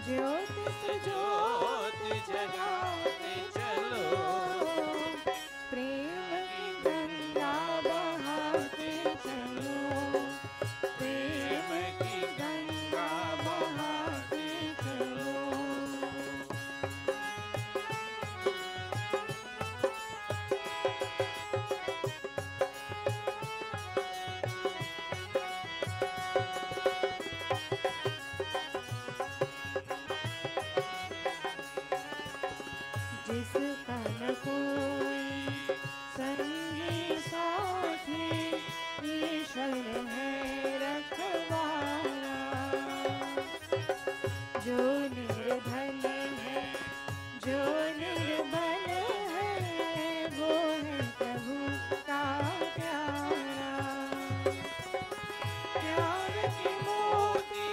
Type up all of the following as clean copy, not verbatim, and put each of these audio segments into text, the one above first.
ज्योति से ज्योति जगाते चलो, प्रेम की गंगा बहाते चलो, प्रेम की गंगा बहाते चलो। जिसका न कोई संगी साथी, ईश्वर है रखवाला। जो निर्धन है, जो निर्बल है, वो है प्रभु का प्यारा। प्यार की मोती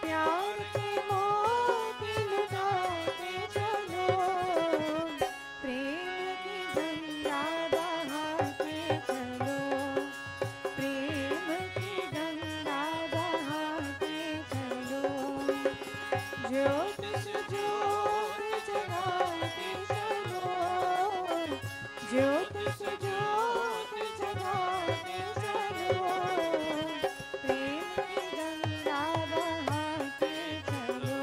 प्यार के मोती लुटाते चलो, प्रेम की गंगा बहाते चलो, प्रेम की गंगा बहाते चलो। ज्योति से ज्योति जगाते चलो, ज्योति से ज्योति जगाते चलो, प्रेम की गंगा बहाते चलो,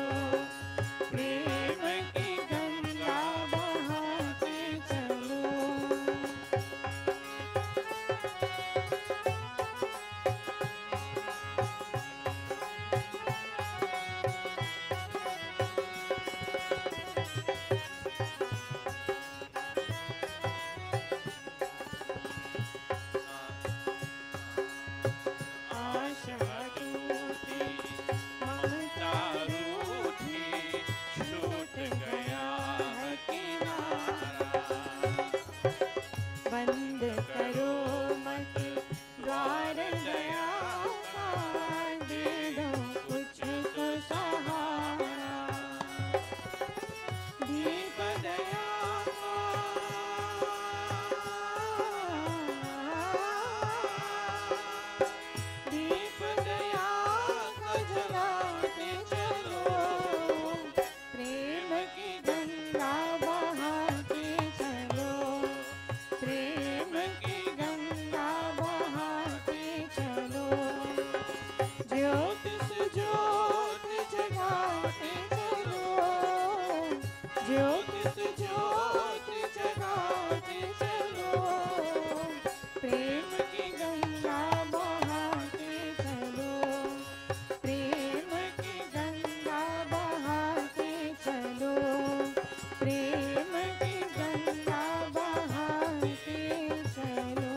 प्रेम की गंगा बहाते चलो। आशा टूटी, ममता रूठी, छूट गया है किनारा। बंद करो मत द्वार दया का, दे दो कुछ तो सहारा। दीप दया का, दीप दया का जलाते चलो, प्रेम की गंगा बहाते चलो, प्रेम की गंगा बहाते चलो। ज्योति से ज्योति जगाते चलो, ज्योति से ज्योति जगाते चलो, प्रेम की गंगा बहाते चलो, प्रेम की गंगा बहाते चलो, प्रेम की गंगा बहाते चलो।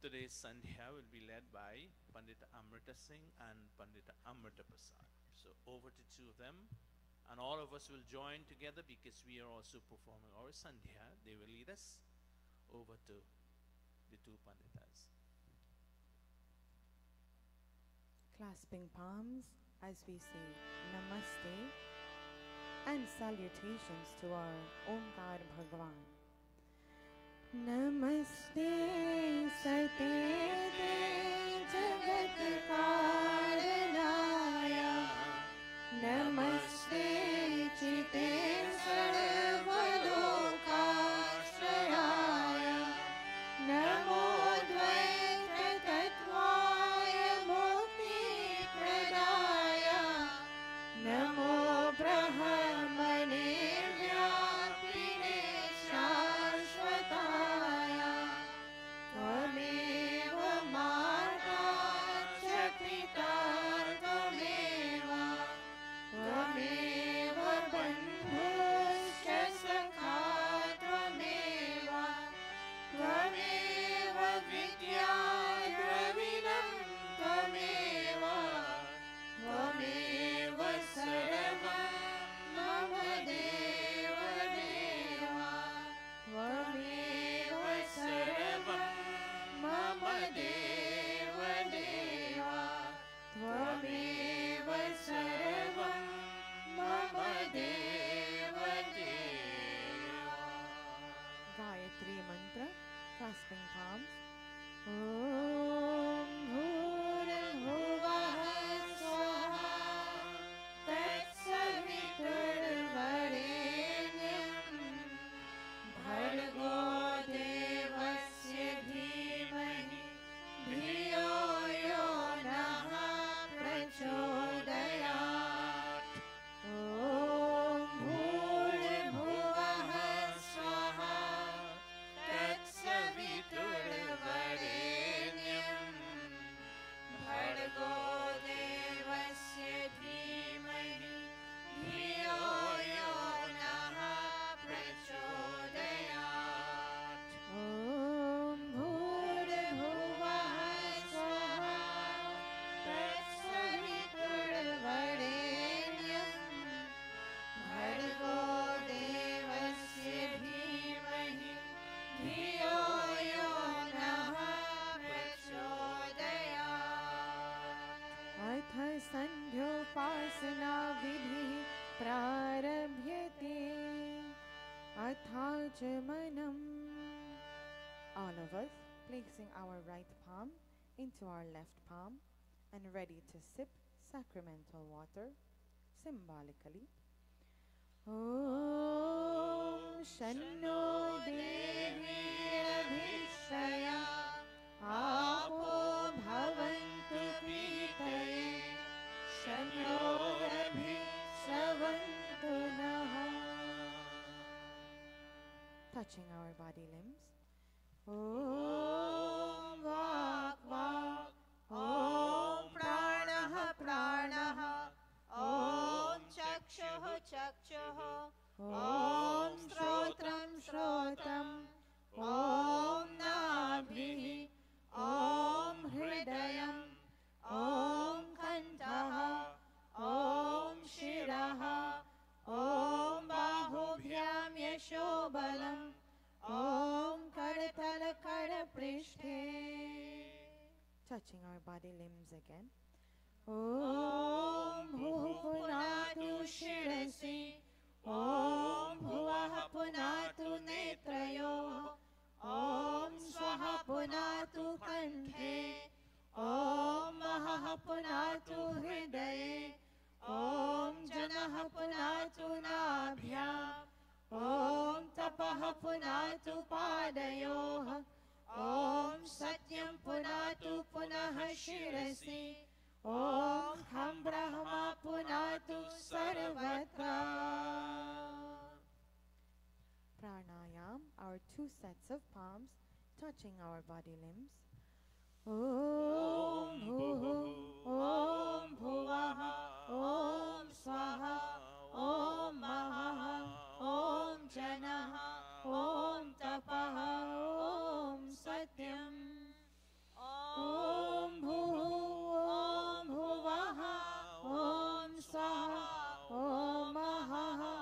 Today's Sandhya will be led by Pandita Amrita Singh and Pandita Amrita Prasad. So over to two of them, and all of us will join together because we are also performing our Sandhya. They will lead us over to the two Panditas. Clasping palms as we say Namaste and salutations to our Omkar Bhagwan. Namaste Satete Jagat Karanaya, Namaste Chite Sarvalokastrayaya, Namo Dvaita Tattvaya Mukti Pradaya, Namo Brahmane Vyapine Shashvataya, Tvameva Marga Cha Pita अध्योपासना विधिः प्रारभ्यते अथाचमनम्. All of us placing our right palm into our left palm and ready to sip sacramental water symbolically. Om Shanno Devi Abhishaya Apo Bhavantu Pitaye Shanno Abhi Savantu Naha. Touching our body limbs. Om Vak Vak Om Pranah Pranah Om Chakshuh Chakshuh Om Shrotram Shrotram Om Nabhi Om Hridayam Om Kantah Om Shiraha Om Bahubhyam Yashobalam Om Karatala Karaprishte. Touching our body limbs again. Om Bhuh Punatu Shirasi Om Bhuvah Punatu Netrayoh Om Swaha Punatu Kanthe Om Mahah Punatu Hridaye Om Janah Punatu Nabhyam Om Tapah Punatu Padayoh Om Satyam Punatu Punah Shirasi Om Kham Brahma Punatu Sarvatra. Pranayam, our two sets of palms touching our body limbs. Om Bhuh Om Bhuvaha Om Swaha Om Mahaha Om Janaha Om Tapaha Om Satyam. Om Bhuh Om Bhuvaha Om Swaha Om Mahaha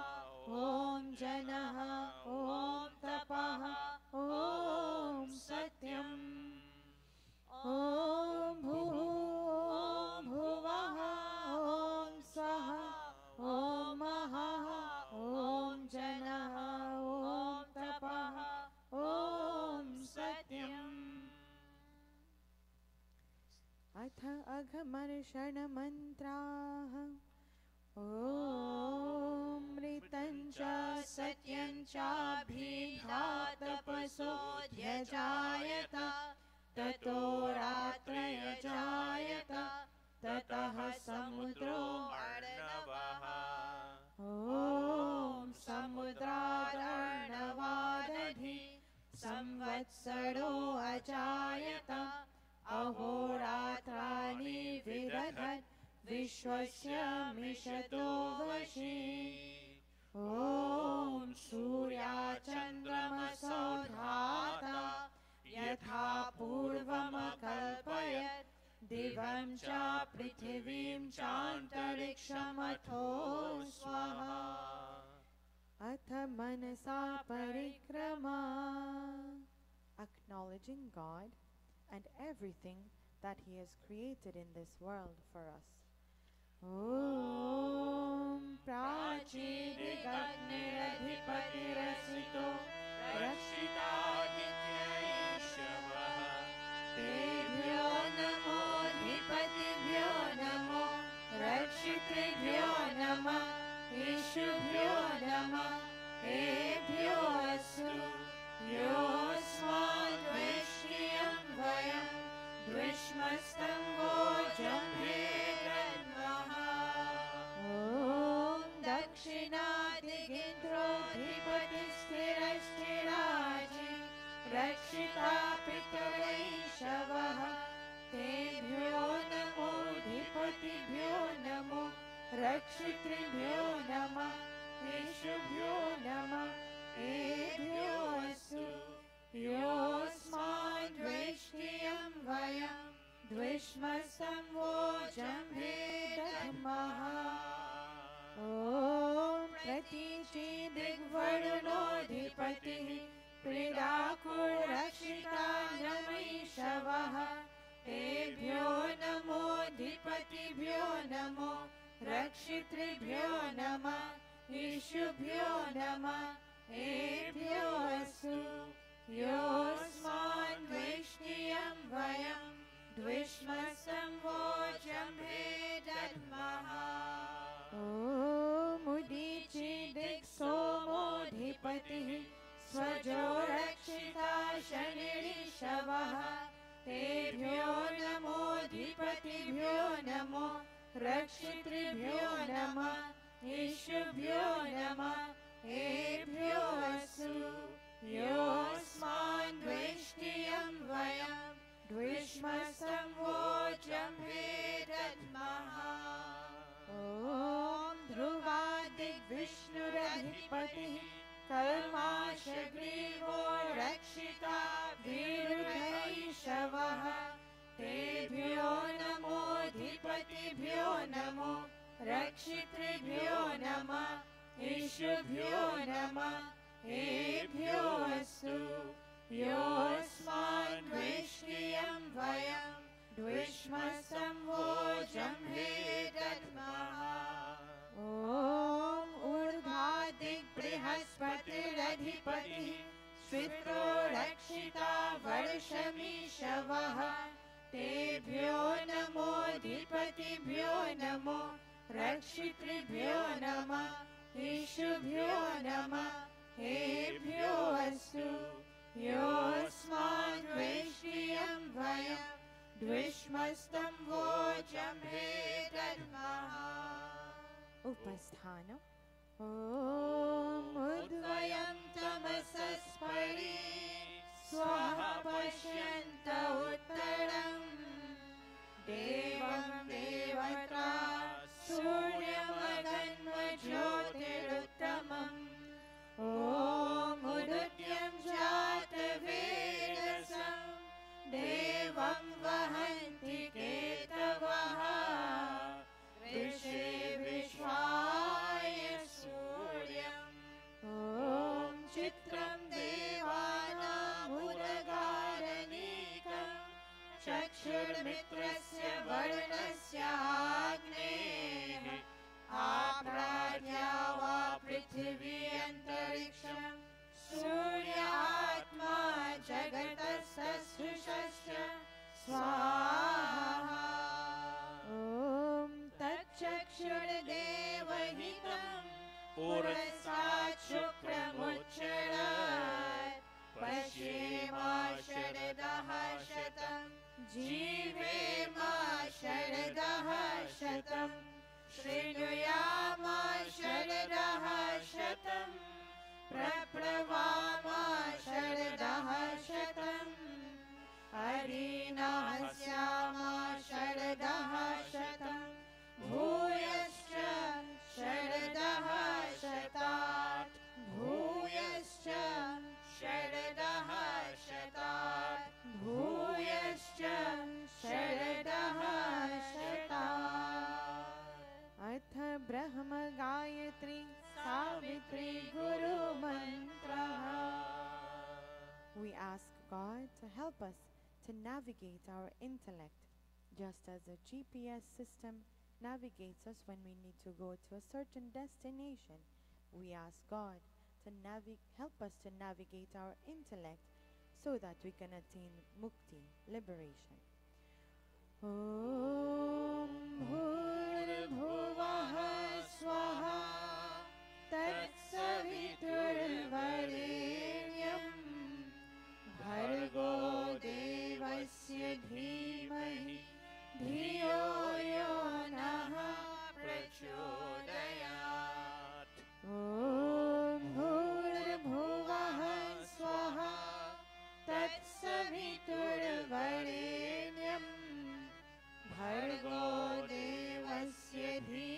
Om Janaha Om Tapaha Om Satyam. Om Bhuh Om Bhuvaha Om Swaha Om Mahaha Om Janaha Om Tapaha Om Satyam. Atha Aghamarshana Mantraः. Om Ritancha Satyancha Bhidhatapaso Dhyajayata Tato Ratraya Jayata Tataha Samudro Arnavaha. Om Samudradarnavadadhi Samvatsaro Ajayata Ahoratrani Vidadhat Vishwasya Mishato Vashi. Om Surya Chandrama Saudhata Yatha Purvamakalpayat Divam Cha Prithivim Chantarikshamato Swaha. Atha Manasa Parikrama. Acknowledging God and everything that He has created in this world for us. Om Prachidigadniradhipatirasito Rakshitadityaishavah Tebhyo namo dhipatibhyo namo Rakshitibhyo nama Ishubhyo nama Ebhyo asu Yosmadveshniyam vayam Dvishmastam vojam Vedranvaha. Om Dakshinadigintroधिपतिस्थिरस्थिराजि Rakshita Pitaraishavah Tebhyo namo dhipatibhyo namo Rakshitribhyo nama Ishubhyo nama Ebhyo asu Yosmadveshniyam vayam Dvishmastam vojam Vedamaha. Om Pratichi Digvarunodhipatiः Pridakur Rakshita Namishavah Tebhyo namo dhipatibhyo namo रक्षितृभ्यो नमः ईशुभ्यो नमः एभ्योऽस्तु योऽस्मान् द्वेष्टियं वयं द्विष्मस्तं वोचम्हे दद्मः ॐ उदीचि दिक्सोमोऽधिपतिः स्वजो रक्षिता शनिरिषवः तेभ्यो नमोऽधिपतिभ्यो नमो रक्षितृभ्यो नमः ईशुभ्यो नमः एभ्योऽस्तु योऽस्मान् द्वेष्टियं वयं द्विष्मस्तं वोचम्हे दद्मः ॐ ध्रुवादिग्विष्णुरधिपतिः कल्माशग्रीवो रक्षिता वीरुधैषवः तेभ्यो नमोऽधिपतिभ्यो नमो रक्षितृभ्यो नमः ईशुभ्यो नमः एभ्योऽस्तु योऽस्मान् द्वेष्टियं वयं द्विष्मस्तं वोचम्हे दद्मः ॐ ऊर्ध्वादिग्बृहस्पतिरधिपतिः श्वित्रो रक्षिता वर्षमीषवः तेभ्यो नमोऽधिपतिभ्यो नमो रक्षितृभ्यो नमः ईशुभ्यो नमः एभ्योऽस्तु योऽस्मान् द्वेष्टियं वयं द्विष्मस्तं वोचम्हे दद्मः उपस्थानम् ॐ उद्वयं तमसस्परि स्वः पश्यन्त उत्तरम् देवं देवता सूर्यमगन्मज्योतिरुत्तमम् ॐ उदुत्यं जातवेदसं देवं वहन्ति केतवः ऋषे विश्वाय सूर्यम् ॐ चित्रं देवानामुदगारनीकं चक्षुर्मित्रस्य वर्णस्याग्नेः आप्राज्ञा वा पृथिवी अन्तरिक्षं सूर्यात्मा जगतस्तस्सृशश्च स्वाहा ॐ तच्चक्षुर्देवहितं पुरस्तात् शुक्रमुच्चरत् पश्येमा शरदः शतं जीवेमा शरदः शतं शृणुयामा शरदः शतं प्रप्लवामा शरदः शतम् हरिनास्यामा शरदः शतं भूयश्च शरदः शतात् भूयश्च शरदः शतात् भूयश्च शरदः शतात् अथ ब्रह्म Gayatri Savitri गुरुमन्त्रः. We ask God to help us to navigate our intellect, just as a GPS system navigates us when we need to go to a certain destination. We ask God to help us to navigate our intellect so that we can attain mukti, liberation. Om Bhurabhuvah Swaha Tatsaviturvarenyam Bhargo Devasya Dhimahi Dhiyo Yo Naha Prachodayat. Om Bhurabhuvah Swaha Tatsaviturvarenyam Bhargo Devasya Dhimahi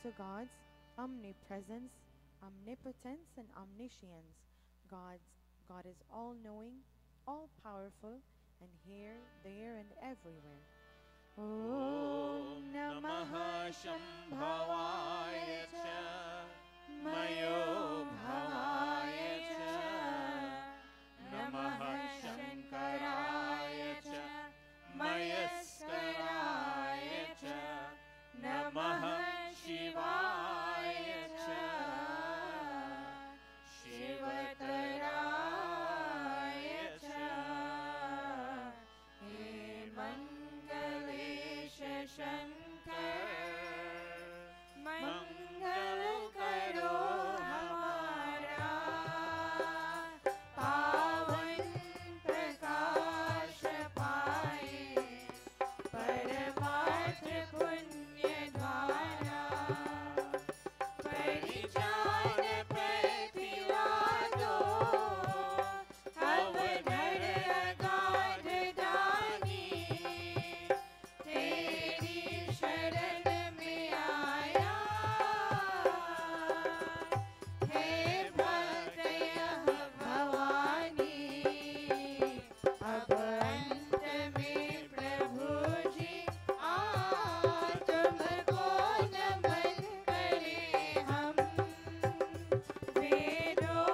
to God's omnipresence, omnipotence, and omniscience. God is all-knowing, all-powerful, and here, there, and everywhere. Om Namaha Shambhavaya Cha Mayo Bhavaya Cha Namaha Shankaraya Cha Mayaskaraya Cha Namaha Shivaya Cha Shivataraya Cha He Mangalesha Shankar Mangal Karo Hamara Pavan Prakash Paye Paramarth Punya Dwara Parijan Pratilado Avadhar Agadh Dani Teri Sharan Mein Aaya He Bhakt Yah Bhavani Ab Ant Mein Prabhu Ji तुमको नमन करें हम वेदों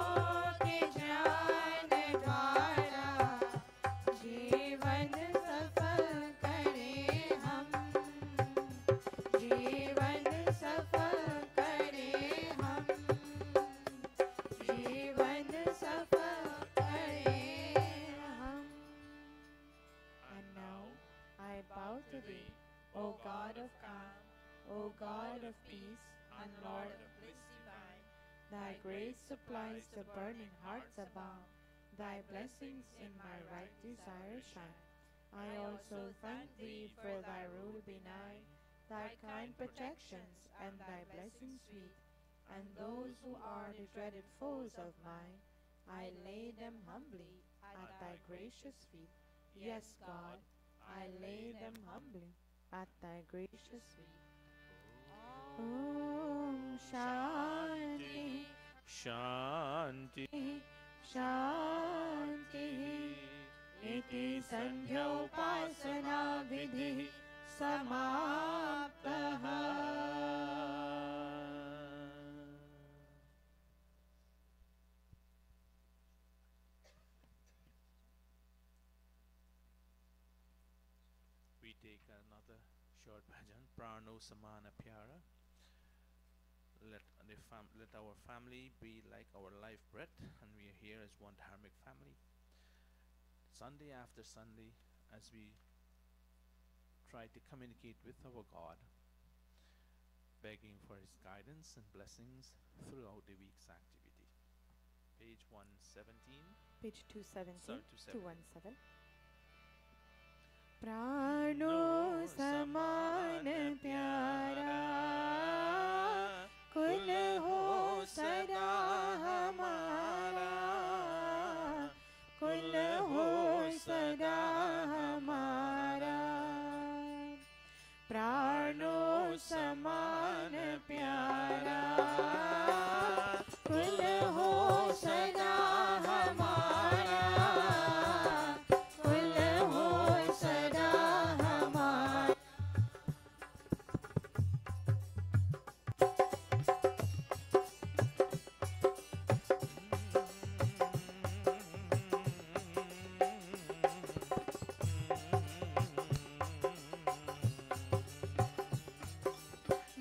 के ज्ञान द्वारा जीवन सफल करें हम जीवन सफल करें हम जीवन सफल करें हम And now I bow to thee, O God of calm, O God of peace, and Lord of bliss divine. Thy grace supplies the burning hearts abound. Thy blessings in my right desire shine. I also thank thee for thy rule benign, thy kind protections, and thy blessings sweet. And those who are the dreaded foes of mine, I lay them humbly at thy gracious feet. Yes, God, I lay them humbly at thy gracious feet. Om Shanti, Shanti. Shanti. Iti Sandhya Upasana Vidhi Samaptaha. We take another short bhajan, Prano Samana Pyara. Let our family be like our life breath, and we are here as one dharmic family. Sunday after Sunday, as we try to communicate with our God, begging for His guidance and blessings throughout the week's activity. Page 117. Page 217, Sorry, 217. प्राणों समान प्यारा कुल हो सदा हमारा कुल हो सदा हमारा प्राणों समान प्यारा कुल हो सदा हमारा कुल हो सदा हमारा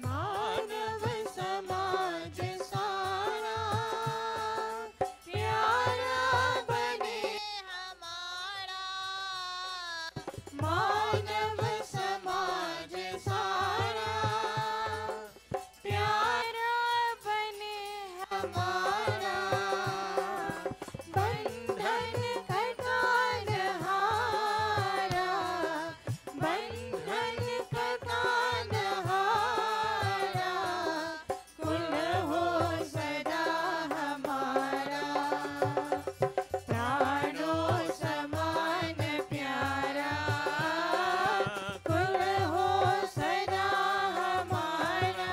मानव समाज सारा प्यारा बने हमारा मानव समाज सारा प्यारा बने हमारा बंधन कटान हारा बंधन कटान हारा कुल हो सदा हमारा प्राणों समान प्यारा कुल हो सदा हमारा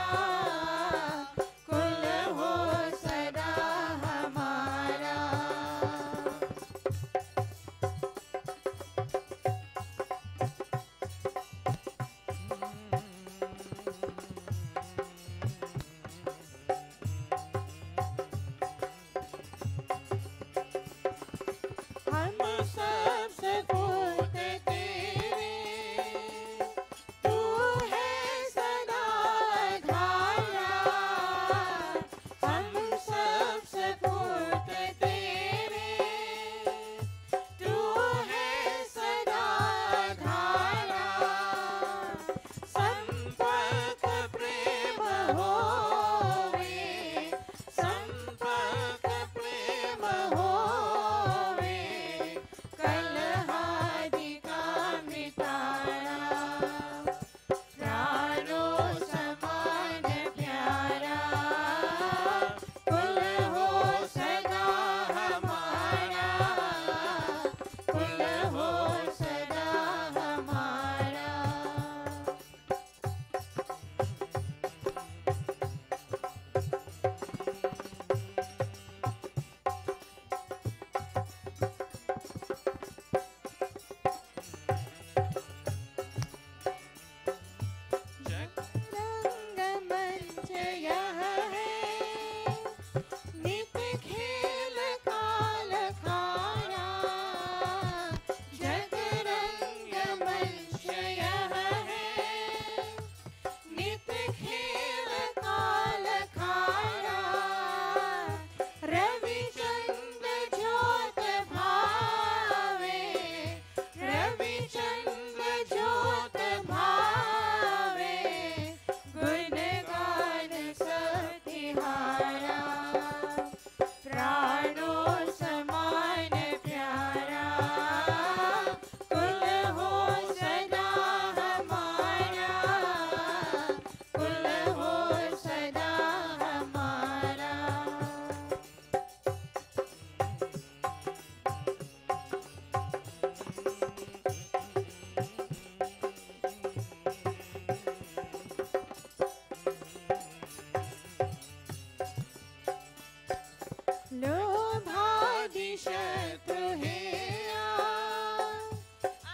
लोभादि शत्रु हेया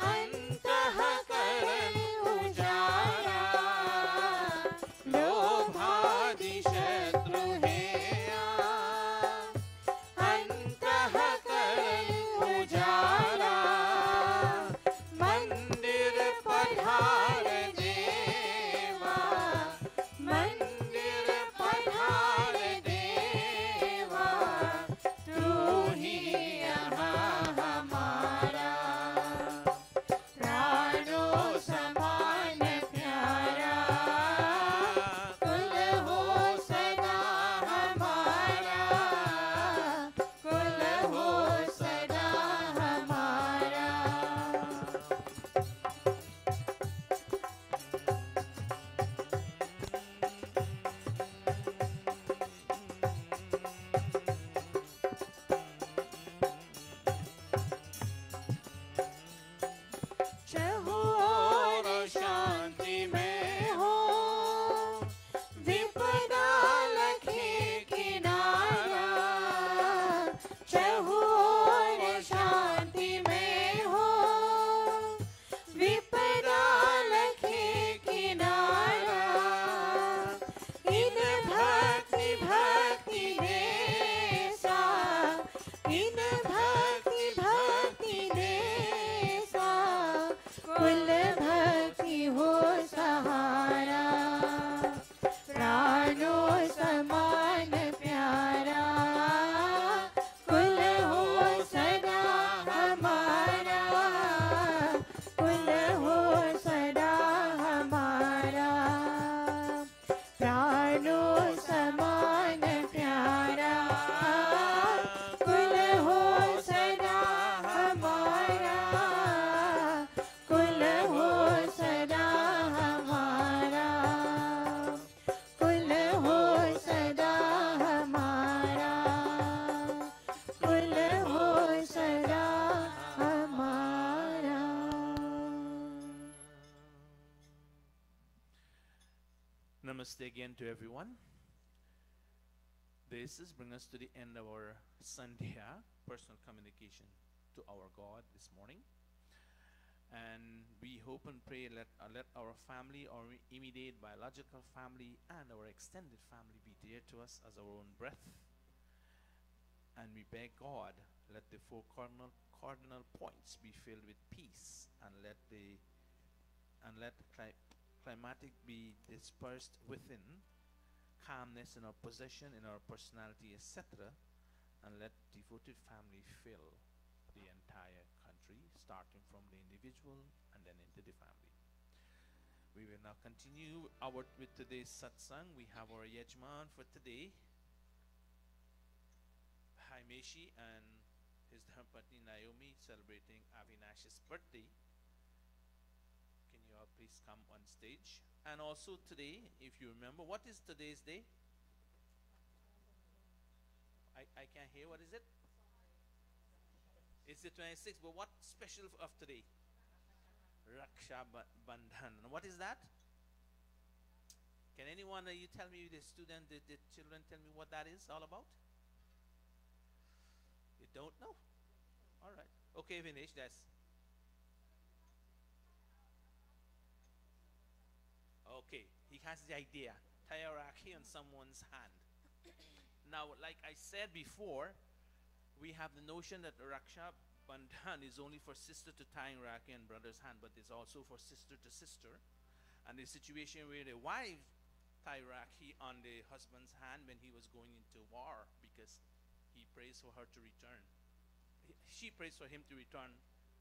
अंतःकरण उजाड़ा लोभादि शत्रु हेया अंतःकरण उजाड़ा मंदिर पधार देवा मंदिर पधार देवा तू ही यहाँ हमारा प्राणों समान प्यारा कुल हो सदा हमारा कुल हो सदा हमारा चहुओर शांति में हो विपदा लखे किनारा चहुओर शांति में हो विपदा लखे किनारा इन भक्ति भक्ति देसा इन भक्ति भक्ति देसा कुल भक्ति हो सहारा प्राणों समान प्यारा कुल हो सदा हमारा कुल हो सदा हमारा प्राणों समान प्यारा कुल हो सदा हमारा कुल हो सदा हमारा कुल हो सदा हमारा कुल हो सदा हमारा Namaste again to everyone. This is bring us to the end of our Sandhya, personal communication to our God this morning. And we hope and pray let our family, our immediate biological family and our extended family be dear to us as our own breath. And we beg God, let the four cardinal points be filled with peace, and let climatic be dispersed within, calmness in our possession, in our personality, etc. And let devoted family fill the entire country, starting from the individual and then into the family. We will now continue with today's satsang. We have our yajman for today, Haimeshi and his dharmapatni Naomi, celebrating Avinash's birthday. Can you all please come on stage? And also today, if you remember, what is today's day? I can't hear. What is it? It's the 26th, but what special of today? Raksha Bandhan. And what is that? Can anyone, you tell me, the children tell me what that is all about? You don't know? All right. Okay, Vinesh, that's. Okay, he has the idea. Tie a rakhi on someone's hand. Now, like I said before, we have the notion that Raksha Bandhan is only for sister to tying rakhi on brother's hand, but it's also for sister to sister. And the situation where the wife tie rakhi on the husband's hand when he was going into war, because he prays for her to return. She prays for him to return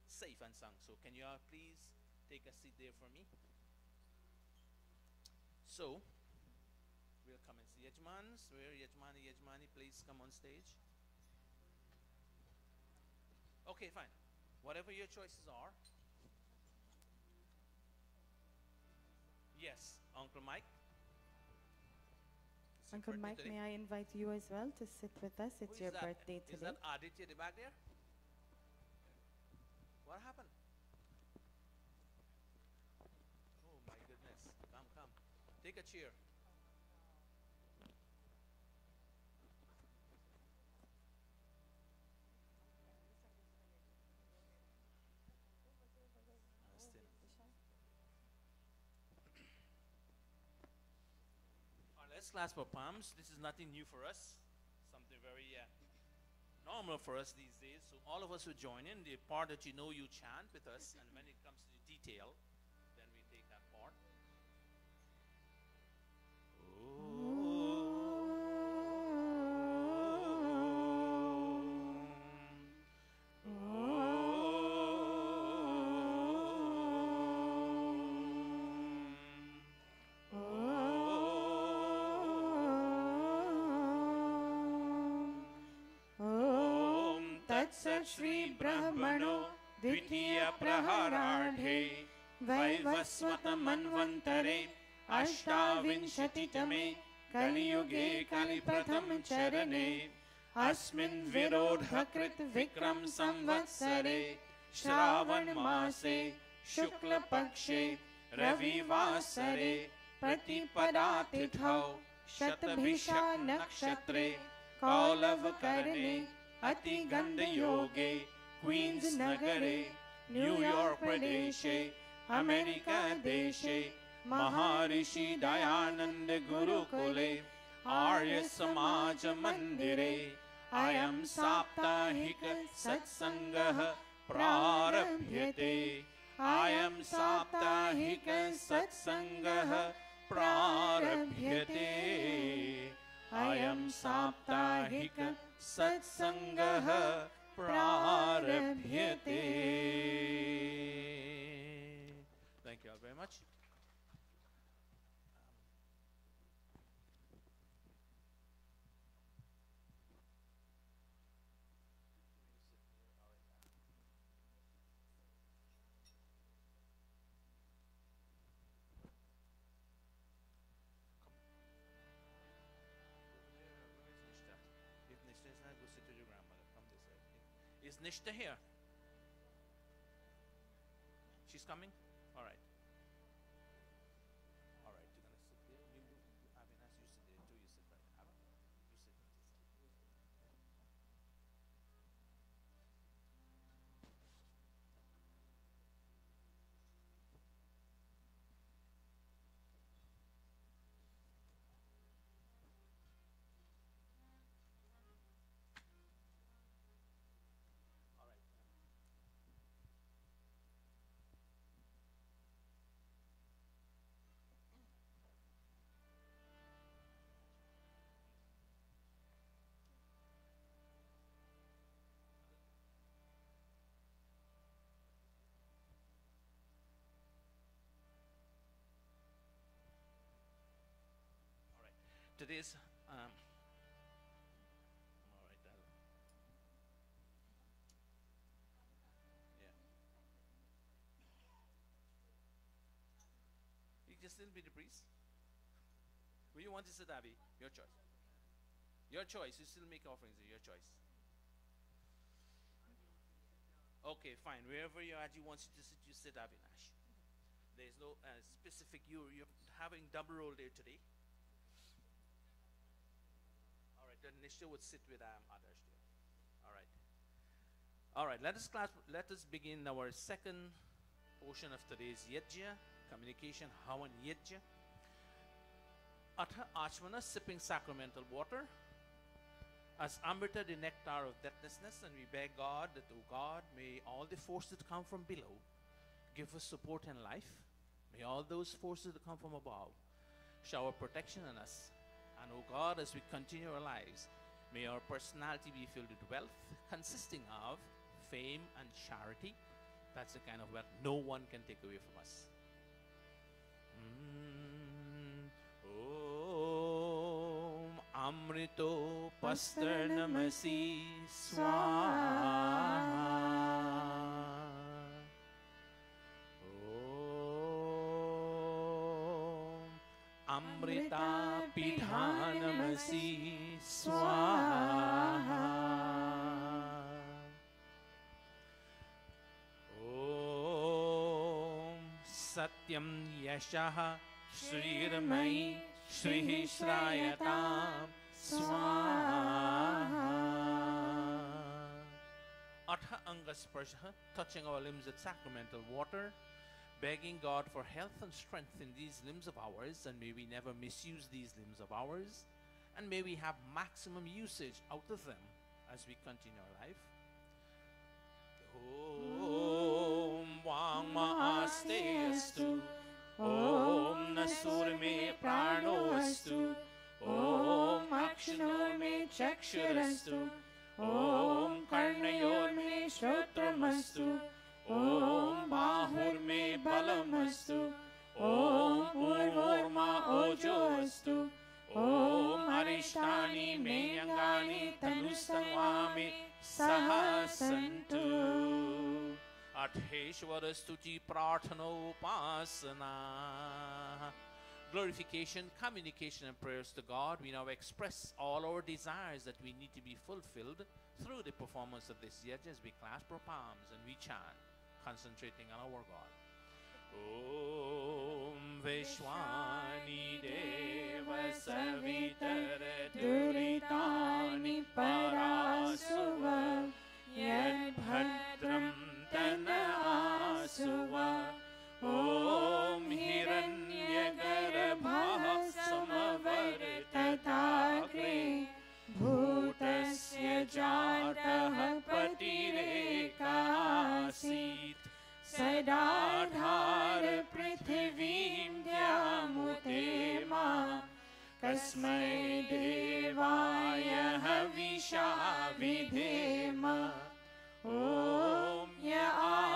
safe and sound. So can you all please take a seat there for me? So, we'll come and see Yajmans. Where Yajmani, please come on stage. Okay, fine. Whatever your choices are. Yes, Uncle Mike. It's your Uncle birthday Mike, today. may I invite you as well to sit with us? It's Who your is that? birthday Is today. that Arati at the back there? What happened? Oh my goodness. Come. Take a chair. Let's clasp our palms. This is nothing new for us. Something very normal for us these days. So all of us will join in. The part that you know, you chant with us, and when it comes to the detail, then we take that part. Shri Brahmano Dvitiya Prahararhe Vaivasvata Manvantare Ashtavinshati Kali Yuge Kali Pratham Charane Asmin Virodhakrit Vikram Samvatsare Shravan Mase Shukla Pakshe Ravivasare Pratipadatithau Shatabhisha Nakshatre Kaulav Karane Ati Ganda Yoge, Queens Nagare, New York Pradeshe, America Deshe, Maharshi Dayananda Gurukula, Arya Samaja Mandire, I am Saptahika Satsangah Prarabhyate, I am Saptahika Satsangah Prarabhyate, I am Saptahika Satsangah Prarabhyate. Thank you all very much. Is Nishta here? She's coming? All right. All right, you're going to sit there. Avinash, you sit there too. You sit right there. You sit right there. Today's all right, yeah. You can still be the priest. Where you want to sit, Abby? Your choice. Your choice. You still make offerings. Your choice. Okay, fine. Wherever your Aji wants you to sit, you sit, Avinash. There's no specific. You're having double role there today. Then Nishya would sit with others there. All right. All right. Let us begin our second portion of today's Yajna, communication, Havan Yajna. Atha Achmana, sipping sacramental water. As Amrita, the nectar of deathlessness, and we beg God that, O God, may all the forces that come from below give us support in life. May all those forces that come from above shower protection on us. And, O God, as we continue our lives, may our personality be filled with wealth consisting of fame and charity. That's the kind of wealth no one can take away from us. Om Amrito Pasternamasi Swaha. Amrita Pidhanamasi Swaha. Om Satyam Yashaha Shrirmai Shrihi Shrayatam Swaha. Atha Angasparsha, touching our limbs with sacramental water. begging God for health and strength in these limbs of ours, and may we never misuse these limbs of ours, and may we have maximum usage out of them as we continue our life. Om Vangma Astu, Om Nasur Me Prano Astu, Om Akshanor Me Chakshurastu, Om Karnayor Me Shrotramastu, Om Bahur Me Balamastu, Om Urvorma Ojoastu, Om Arishtani Me Yangani Tanustangwami Sahasantu. Atheshwara Stuti Prarthana Upasana. Glorification, communication and prayers to God. We now express all our desires that we need to be fulfilled through the performance of this yaj as we clasp our palms and we chant, concentrating on our God. Om Vishwani Deva Savitara Duritani Parasuva Yad Bhadram Tana Asuva Om Hiranyagarbha Samavartatagre Bhutasya Jatah Patirekāsit Sadadhara Prithivim Dyamutema Kasmai Devaya Havisha Vidhema Om Ya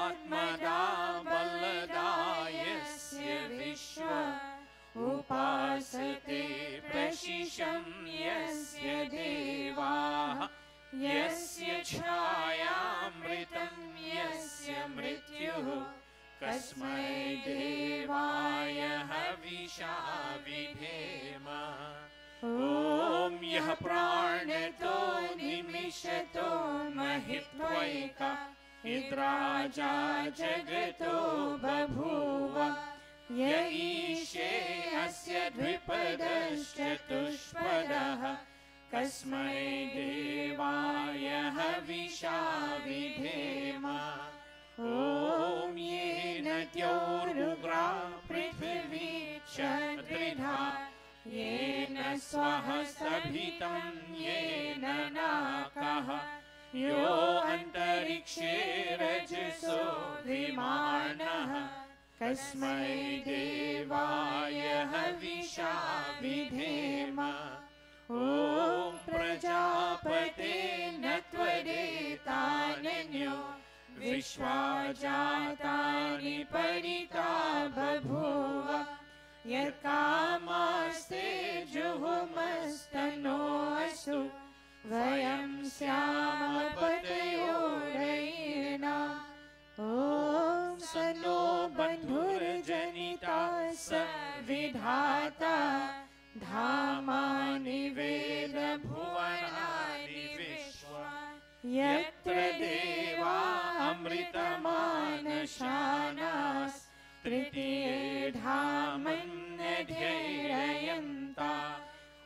Atmada Baladayasya Vishwa Upasate Prashisham Yasya Deva Yasya Chayamritam Yasya Mrityuh Kasmai Devaya Havisha Vidhema Om Yah Pranato Nimishato Mahitvaika Idraja Jagato Babhuva Ya Ishe Asya Dvipadashchatushpadaha Kasmai Devaya Havisha Vidhema Om Yena Tyorugra Prithvi Chadridha Yena Swahastabhitam Yena Nakaha Yo Antarikshe Rajaso Vimanaha Kasmai Devaya Havisha Vidhema Om Prajapate Natvadetananyo Vishwajatani Parita Babhuva Yakamaste Juhumastano Asu Vayam Syama Patayorayena Om Sano Bandhur Janita Savidhata Dhamani Veda Bhuvanani Vishwa Yatra Deva Amritamanashanas Tritiye Dhaman Adhyayanta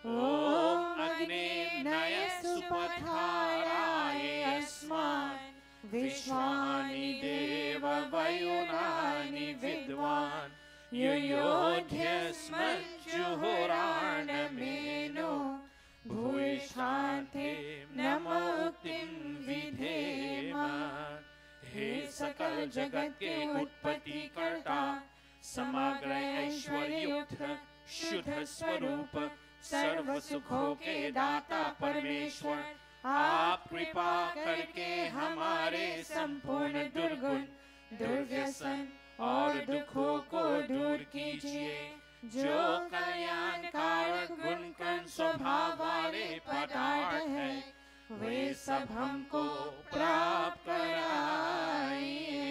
Om Agni Naya Supatharaya Asman Vishwani Deva Vayunani Vidwan Yuyodhyasman Juhuranameno Bhuishante Namuktim Vidhema He Sakal Jagat ke Utpati Karta Samagra Aishwaryukta Shuddha Swarupa Sarva Sukho ke Data Parmeshwar आप कृपा करके हमारे संपूर्ण दुर्गुण दुर्व्यसन और दुखों को दूर कीजिए जो कल्याणकारक गुण कण स्वभाव वाले पदार्थ है वे सब हमको प्राप्त कराइए.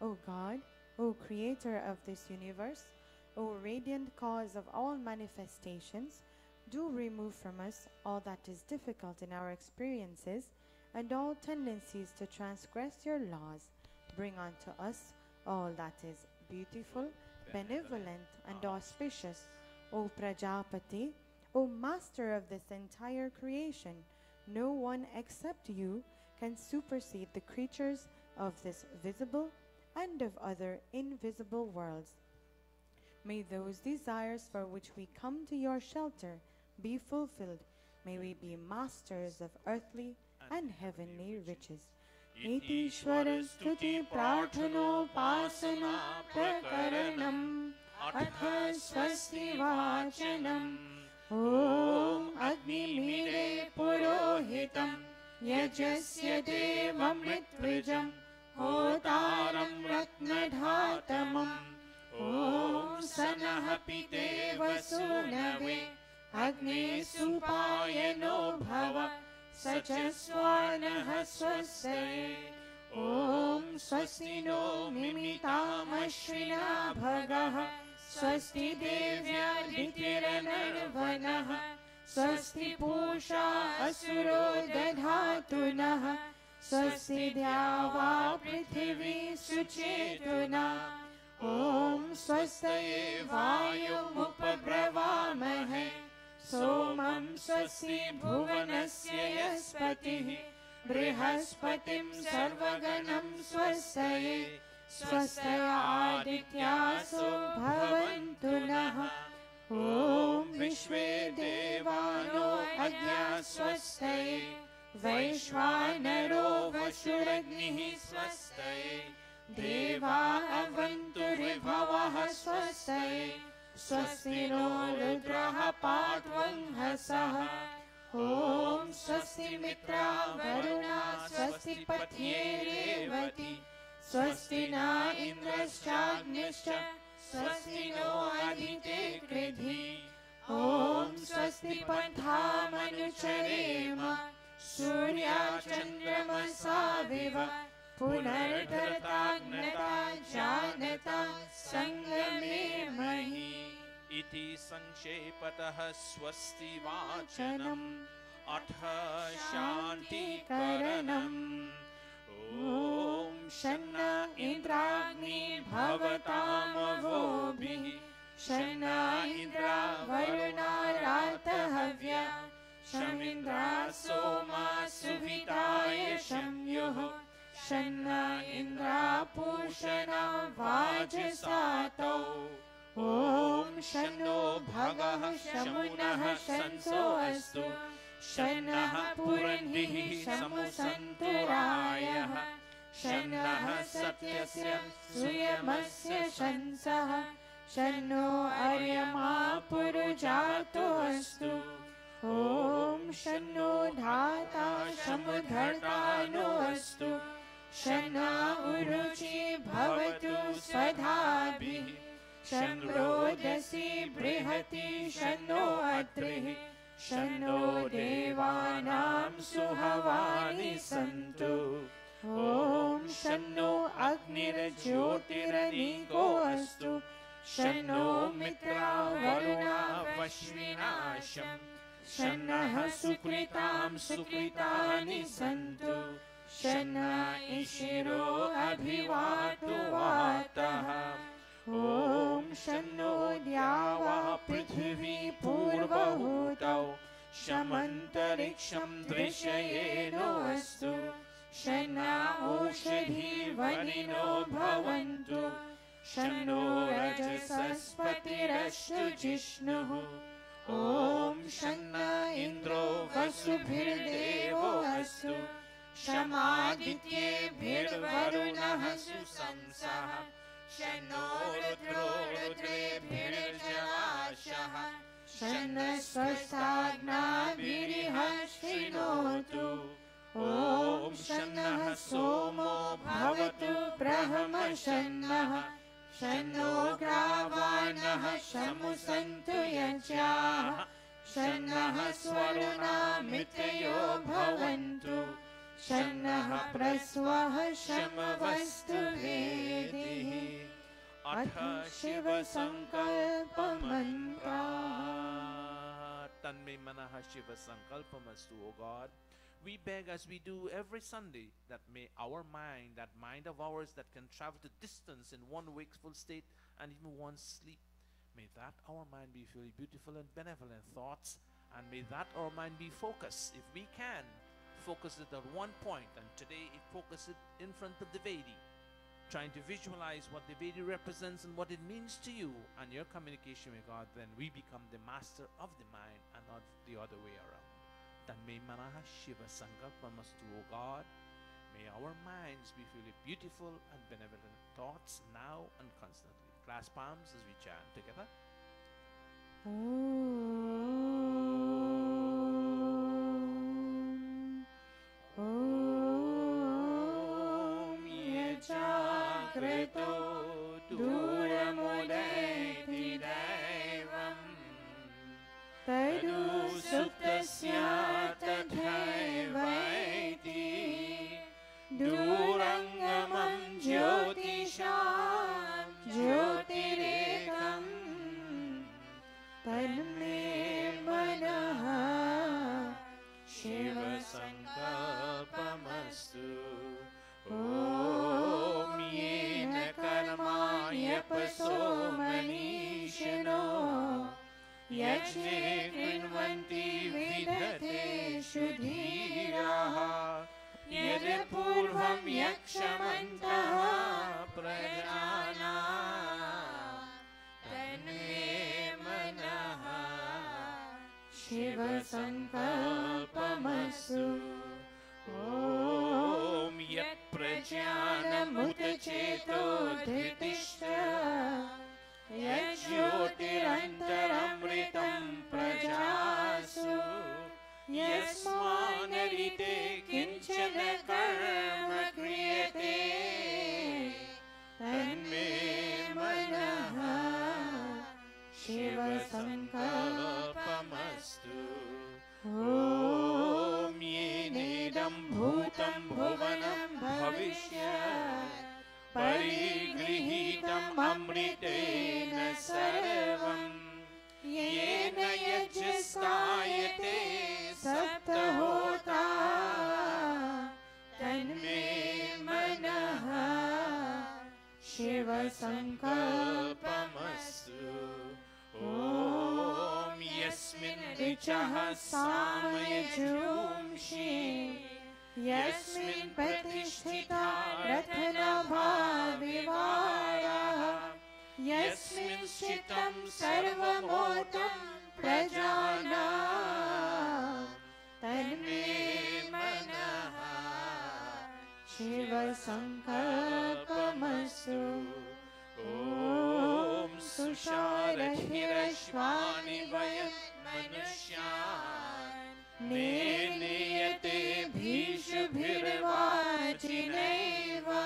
O God, O Creator of this universe, O radiant cause of all manifestations, do remove from us all that is difficult in our experiences and all tendencies to transgress your laws. Bring unto us all that is beautiful, benevolent, and auspicious. O Prajapati, O Master of this entire creation, no one except you can supersede the creatures of this visible and of other invisible worlds. May those desires for which we come to your shelter be fulfilled. May we be masters of earthly and heavenly riches. Iti stuti prarthanopasana prakaranam atha swasti vachanam. Om Agnimire Purohitam Yajasya Devamritvijam Hotaram Ratnadhatamam. Om Sanahapite Vasunave Agni Supayano Bhava Sajaswanaha Swastaye. Om Swasti no Mimitam Ashwina Bhagaha Swasti Devya Dhitiranarvanaha Swasti Pusha Asuro Dadhatunaha Swasti Dyava Prithvi Suchetuna. Om Swastaye Vayumupabravamahe Somam Swasti Bhuvanasya Yaspatihi Brihaspatim Sarvaganam Swastaye Swastaya Adityaso Bhavantu Naha. Om Vishve Devano Agya Swastaye Vaishvanaro Vashuragnihi Swastaye Deva Avantu Ribhavaha Swastaye Swasti no Rudraha Patvanhasaha. Om Swasti Mitra Varuna Swasti Patye Revati Swasti na Indrashchagnischa Swasti no Adite Kridhi. Om Swasti Pantha Manucharema Surya Chandramasa Viva Punardharatagnata Janata Sangame Mahi. Iti Sanshepatah Swasti Vachanam Atha Shanti Karanam. Om Shanna Indragni Bhavatam Avobhi Shanna Indra Varuna Ratahavya Shamindra Soma Suvitaya Shamyoho Shanna Indra Pushana Vajasato. Om Shanno Bhagah Shamunah Shanso Astu Shannah Purandihi Samusanturaya Shannah Satyasya Suyamasya Shansaha Shanno Aryama Purujato Astu. Om Shanno Dhata Shamudhartano Astu Shanna Uruchi Bhavatu Swadhabhi Shanrodasi Brihati Shanno Atrihi Shanno Devanam Suhavani Santu. Om Shanno Agnir Jyotiraniko Astu Shanno Mitra Varuna Vashvinasham Shannah Sukritam Sukritani Santu Shanna Ishiro Abhivatu Vataha. Om Shanno Dyava Prithvi Purvahutau Shamantariksham Drishayeno Astu Shanna Oshadhi Vanino Bhavantu Shanno Rajasaspatirastu Jishnuhu. Om Shanna Indro Vasubhirdevo Astu Shamaditye Bhirvarunah Susamsaha Shanno Rudro Rudre Bhirjavashaha Shanna Swastagna Viriha Shrinotu. Om Shanna Somo Bhavatu Brahma Shannaha Shanno Gravanah Shamusantu Yajaha Shanna Swaruna Mitayo Bhavantu Shanna Praswaha Shamavastu Vedihi. Atha Shiva Sankalpa Mantra. Tanme Manaha Shiva Sankalpamastu, O God. We beg, as we do every Sunday, that may our mind, that mind of ours that can travel to distance in one wakeful state and even one sleep, may that our mind be filled with beautiful and benevolent thoughts, and may that our mind be focused, if we can, focused at one point, and today it focuses in front of the Vedi, trying to visualize what the Vedi represents and what it means to you and your communication with God. Then we become the master of the mind and not the other way around. Tanme manaha Shiva Sankalpamastu, O God. May our minds be filled with beautiful and benevolent thoughts now and constantly. Clasp palms as we chant together. Om Yajagrito Duramudaiti Daivam Tadu Suptasya Tathaivaiti Durangamam Jyotisham Jyotirekam Tanme Manaha Shiva Sankalpamastu. Om Yena Karma Yapaso Manishano Yajne Krinvanti Vidhate Shudhiraha Yadapurvam Yakshamantaha Prajana Tanme Manaha Shiva Sankalpamastu. Om Yat Prajnanam Mutacheto Dhritishta Yat Jyotirantaramritam Prajasu Yasmanarite Kinchana Karma Kriyate Tanme Manaha Shiva Sankalpamastu. Om Yenedam Bhutam Bhuvanam Bhavishyat Parigrihitam Amritena Sarvam Yena Yajastayate Saptahota Tanme Manaha Shiva Sankalpamastu. Om Yasmin Richaha Samaya Jumshi Yasmin Pratisthita Ratana Bhavivaraha Yasmin Shitam Sarvamotam Prajana Tanme Manaha Shiva Sankalpamastu. Om Susharahirashvani Vayat Manushyan Neneyate Bhishubhirvachinaiva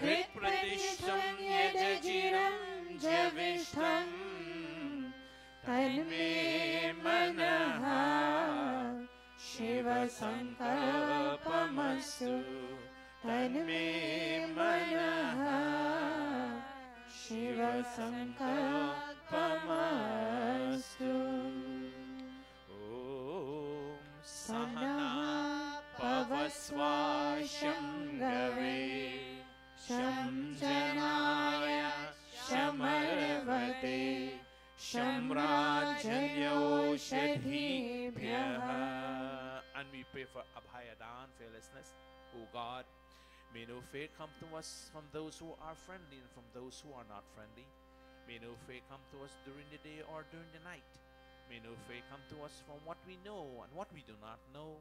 Hrit Pratishtam Yadajiram Javishtam Tanme Manaha Shiva Sankalpamastu. Tanme Manaha Shiva Sankalpamastu. Om Sahana Pavasva Shangave Sham Janaya Shamarvate Shamrajanyo Shadhibhyaha. And we pray for Abhayadan, fearlessness. O God, may no fear come to us from those who are friendly and from those who are not friendly. May no fear come to us during the day or during the night. May no fear come to us from what we know and what we do not know.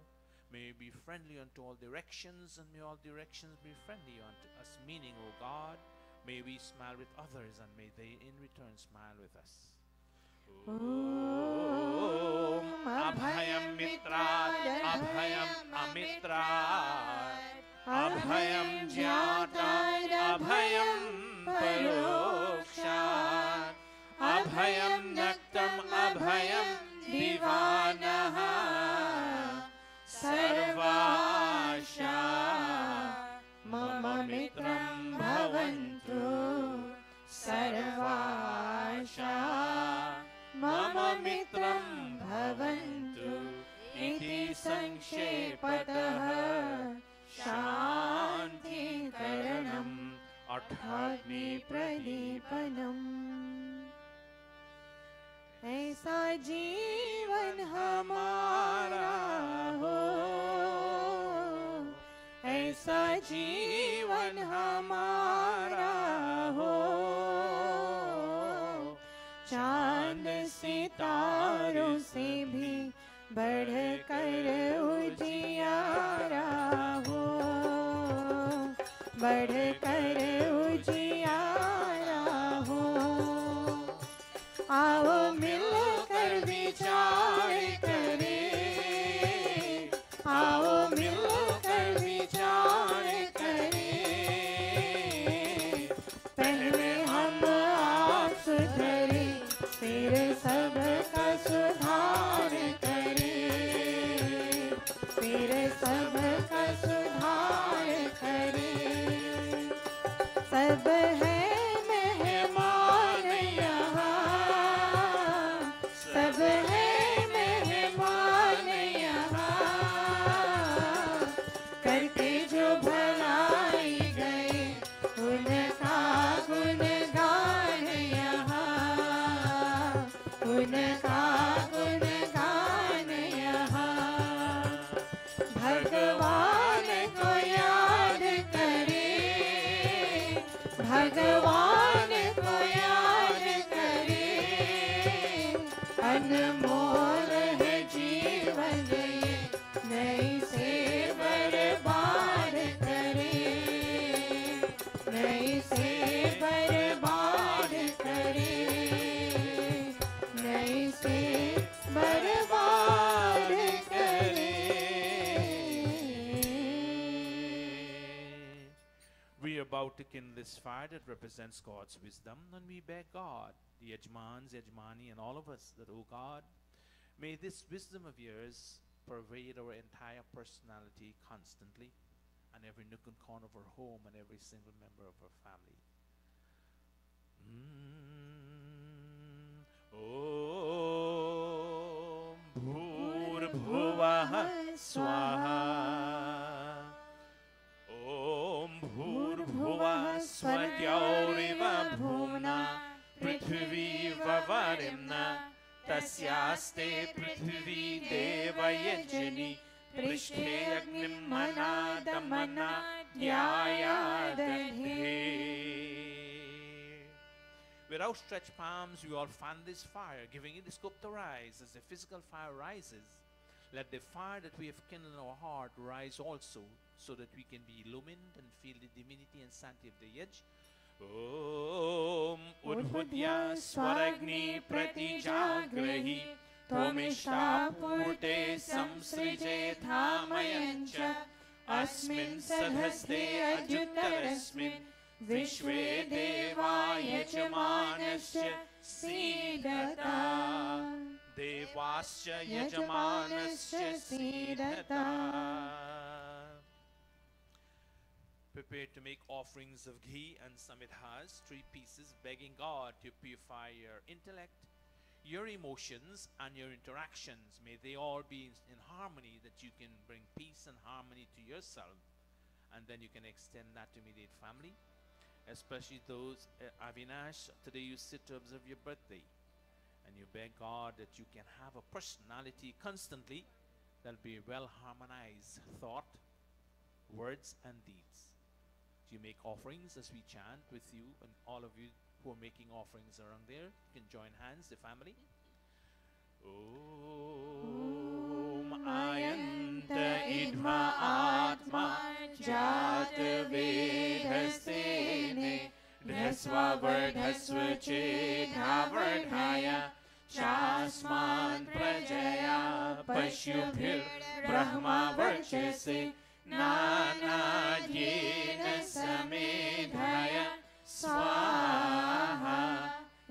May we be friendly unto all directions, and may all directions be friendly unto us. Meaning, O God, may we smile with others, and may they in return smile with us. Om Abhayam Mitrat, Abhayam Amitrat, Abhayam Jyata, Abhayam Parokshat, Abhayam Naktam, Abhayam Divanaha, Sarvasha Mama Mitram Bhavantu, Sarvasha Mama Mitram Bhavantu, Iti Sankshepatāh Shanti Karanam Arthagni Pradipanam. ऐसा जीवन हमारा हो जीवन हमारा हो, चांद सितारों से भी बढ़कर उजियारा हो, बढ़कर उजियारा हो। आओ मिलकर विचार करें, आओ मिलकर विचार करें। पहले हम आप सुधरे, फिर सबका सुधार करें, फिर सबका सुधार करें। सब है मेहमान यहाँ, सब है मेहमान यहाँ, करके जो भलाई गए उनका गुणगान यहाँ, उनका गुणगान यहाँ। भगवान को याद करें, भगवान को याद करें। अनमोल है जीवन ये, नई से बर्बाद करें, नई से बर्बाद करें, नई से बर्बाद करें। We are about to kindle this fire that represents God's wisdom, and we beg God, the Yajmans, Yajmani, and all of us, that, O God, may this wisdom of yours pervade our entire personality constantly, and every nook and corner of our home, and every single member of our family. Om Bhur-bhuvah Swaha. Om Bhur-bhuvah Swadyauriva Bhumna Prithvi Vavarimna Tasyaste Prithvi Devayajani Prishthe Agnim Manadamana Dhyayadadhe. With outstretched palms, we all fan this fire, giving it the scope to rise. As the physical fire rises, let the fire that we have kindled in our heart rise also, so that we can be illumined and feel the divinity and sanctity of the Yaj. Om Udbudya Swaragni Pratijagrahi Tvamishta Purte Samsrije Dhamayancha Asmin Sadhaste Ajutarasmin Vishve Deva Yajmanasya Sidata Devasya Yajmanasya Sidata. Prepare to make offerings of ghee and samidhas, 3 pieces, begging God to purify your intellect, your emotions, and your interactions. May they all be in harmony, that you can bring peace and harmony to yourself, and then you can extend that to immediate family, especially those, Avinash, today you sit to observe your birthday, and you beg God that you can have a personality constantly that will be well harmonized, thought, words, and deeds. Do you make offerings as we chant with you, and all of you who are making offerings around there, you can join hands, the family. Om Ayanta Idma Atma Jata Vedhastene Dhasva Vardhasva Chedha Vardhaya Chasman Prajaya Pashyubhir Brahma Varchase Nana Yena Samedhaya Swaha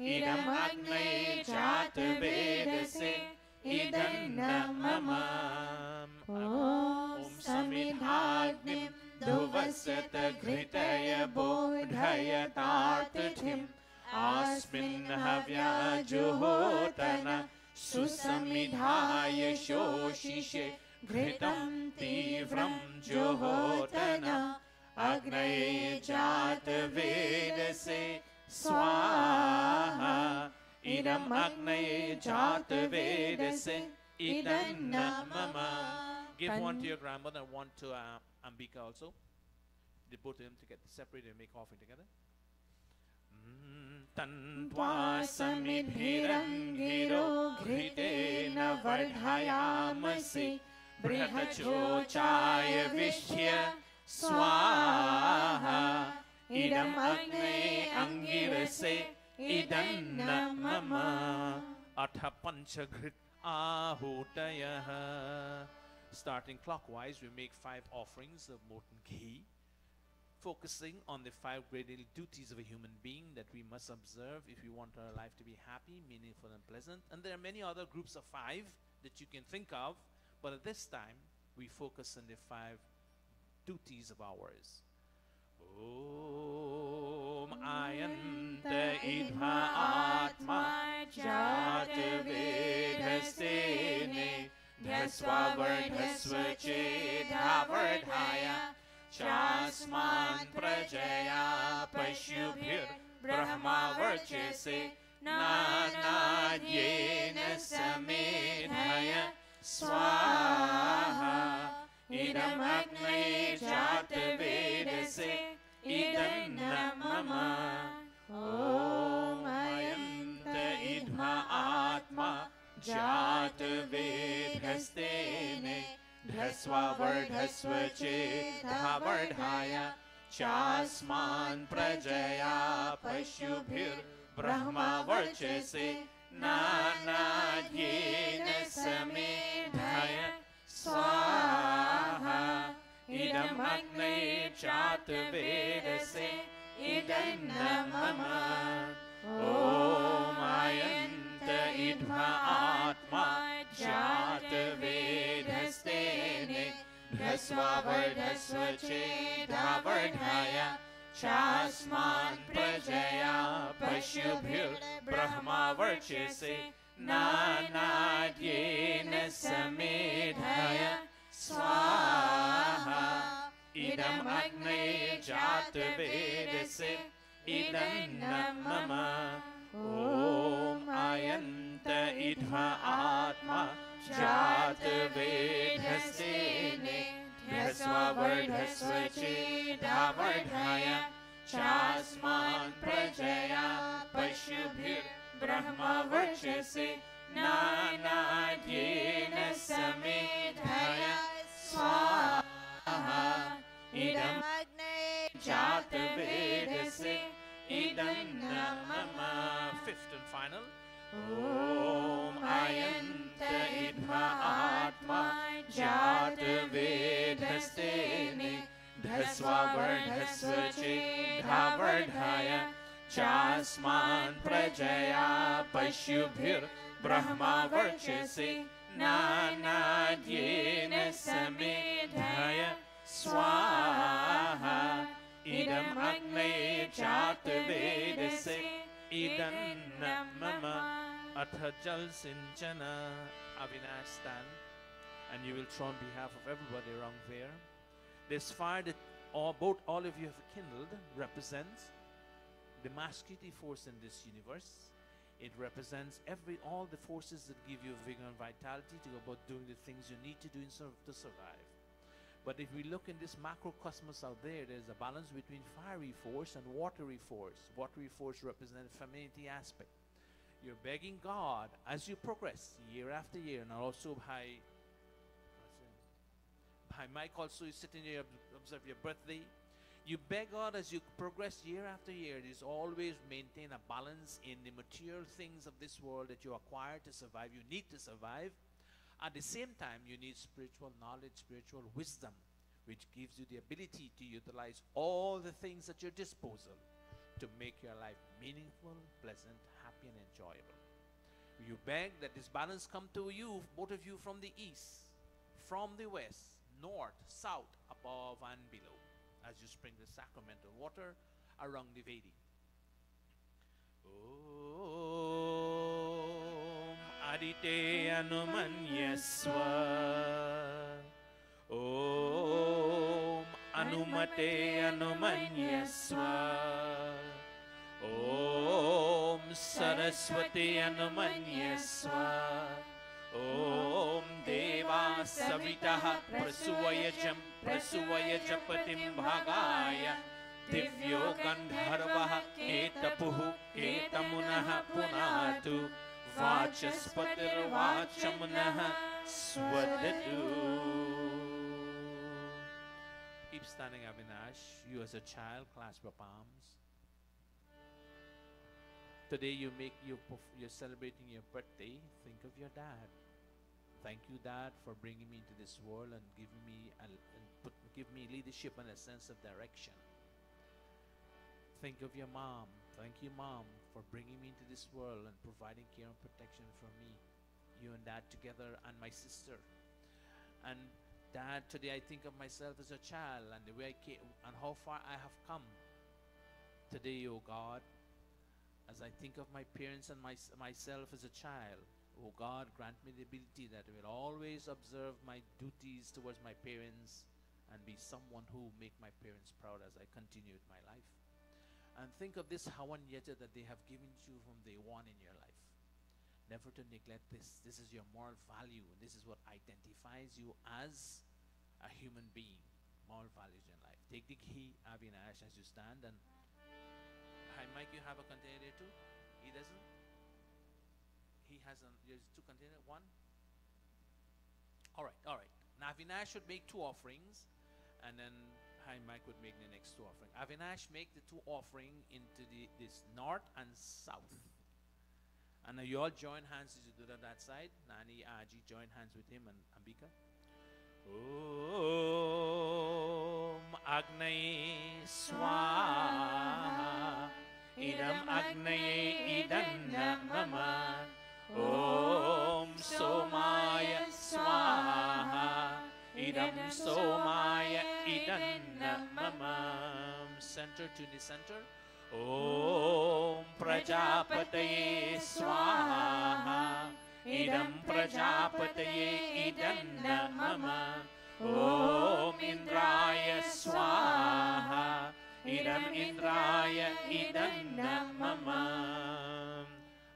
Idam Agnaye Jata Vedase Idam Namamam Om Samidhagnim Dhuvasata Ghritaya Bodhaya Tartathim Asmin Havya Juhotana Susamidhaya Shoshishe Ghritam Tivram Juhotana Agnaye Jata Vedase Swaha Idam Agnaye Jata Vedase Idam Namama. Give one to your grandmother and one to Ambika also. The both of them to get separated and make offering together. Tantva samibhirangiro ghritena vardhayamasi brihachochaya vishya swaha idam agne angirase idanna mama atha panchagrit ahutayah. Starting clockwise, we make 5 offerings of molten ghee, focusing on the 5 great daily duties of a human being that we must observe if we want our life to be happy, meaningful, and pleasant. And there are many other groups of 5 that you can think of, but at this time, we focus on the 5 duties of ours. Om Ayanta Idha Atma Jata Vedhastene Dhasvavardhasva Chedhavardhaya Chasman Prajaya Pashubhir Brahma Varchase Nanadyena Samedhaya Swaha Idam Agne Jata Vedase Idanna Mama Om Ayanta Idha Atma Jata Vedhastene Dhasvavardhasva Chedhavardhaya Chasman Prajaya Pashubhir Brahma Varchase Nanadyena Samedhaya Swaha Idam Agne Jata Vedase Idanna Mama Om Ayanta Idha Atma Jata Vedhastene Dhasvavardhasva Chedhavardhaya Chasman Prajaya Pashubhir Brahma Varchase Nanadyena Samedhaya Swaha Idam Agne Jata Vedase Idanna Mama Om Ayanta Idha Atma Jata Vedhastene Dhasvavardhasva Chedhavardhaya Chasman Prajaya Pashubhir Brahma Varchase Nanadyena Samedhaya Swaha Idam Agne Jata Vedase Idanna Mama. 5th and final. Om Ayanta Idha Atma Jata Vedhastene Dhasvavardhasva Chedhavardhaya Chasman Prajaya Pashubhir Brahma Varchase Nanadyena Samedhaya Swaha Idam Agne Jata Vedase Idanna Mama Atha Jal Sinchana. Avinash stand, and you will throw on behalf of everybody around there. This fire that all of you have kindled represents the masculinity force in this universe. It represents all the forces that give you vigor and vitality to go about doing the things you need to do in order to survive. But if we look in this macrocosmos out there, there's a balance between fiery force and watery force. Watery force represents femininity aspect. You're begging God as you progress year after year, and also by Mike also, you sit in here, observe your birthday. You beg God as you progress year after year, is always maintain a balance in the material things of this world that you acquire to survive. You need to survive. At the same time, you need spiritual knowledge, spiritual wisdom, which gives you the ability to utilize all the things at your disposal to make your life meaningful, pleasant, happy, and enjoyable. You beg that this balance come to you, both of you, from the east, from the west, north, south, above, and below, as you sprinkle the sacramental water around the Vedi. Om Adite Anumanyaswa. Om Anumate Anumanyaswa. Om Saraswati Anumanyaswa. Om Deva सवितः प्रसूवयजं प्रसूवयजपतिं भागाय दिव्यो गन्धर्वः एतपुः एतमुनः पुनातु वाचस्पतिर्वाचमुनः स्वदतु. Keep standing, Avinash. You as a child, clasp your palms. Today you're celebrating your birthday. Think of your dad. Thank you, Dad, for bringing me into this world and give me leadership and a sense of direction. Think of your mom. Thank you, Mom, for bringing me into this world and providing care and protection for me, you and Dad together, and my sister. And Dad, today I think of myself as a child and the way I came and how far I have come. Today, oh God, as I think of my parents and myself as a child, oh God, grant me the ability that I will always observe my duties towards my parents and be someone who make my parents proud as I continue with my life. And think of this Havan Yaja that they have given you from day one in your life. Never to neglect this. This is your moral value. This is what identifies you as a human being. Moral values in life. Take the ghee, Avinash, as you stand. And hi, Mike, you have a container there too? He doesn't? He has there's two containers. One? Alright. Now Avinash should make 2 offerings. And then Hi Mike would make the next 2 offerings. Avinash make the 2 offering into this north and south. And now you all join hands as you do that side. Nani, Aji, join hands with him and Ambika. Om Agnaye Swaha Idam Agnaye Idanna Mama Om Somaya Swaha Idam Somaya Idanna Mama. Center to the center. Om Prajapataye Swaha Idam Prajapataye Idanna Mama. Om Indraya Swaha Idam Indraya Idanna Mama.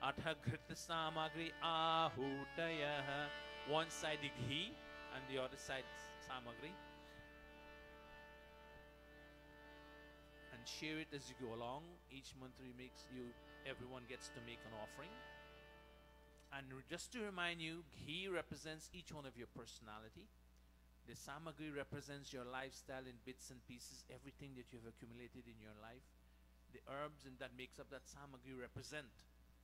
Atha Ghrita Samagri Ahutaya. One side the ghee and the other side Samagri. And share it as you go along. Each month everyone gets to make an offering. And just to remind you, ghee represents each one of your personality. The samagri represents your lifestyle in bits and pieces, everything that you have accumulated in your life. The herbs and that makes up that samagri represent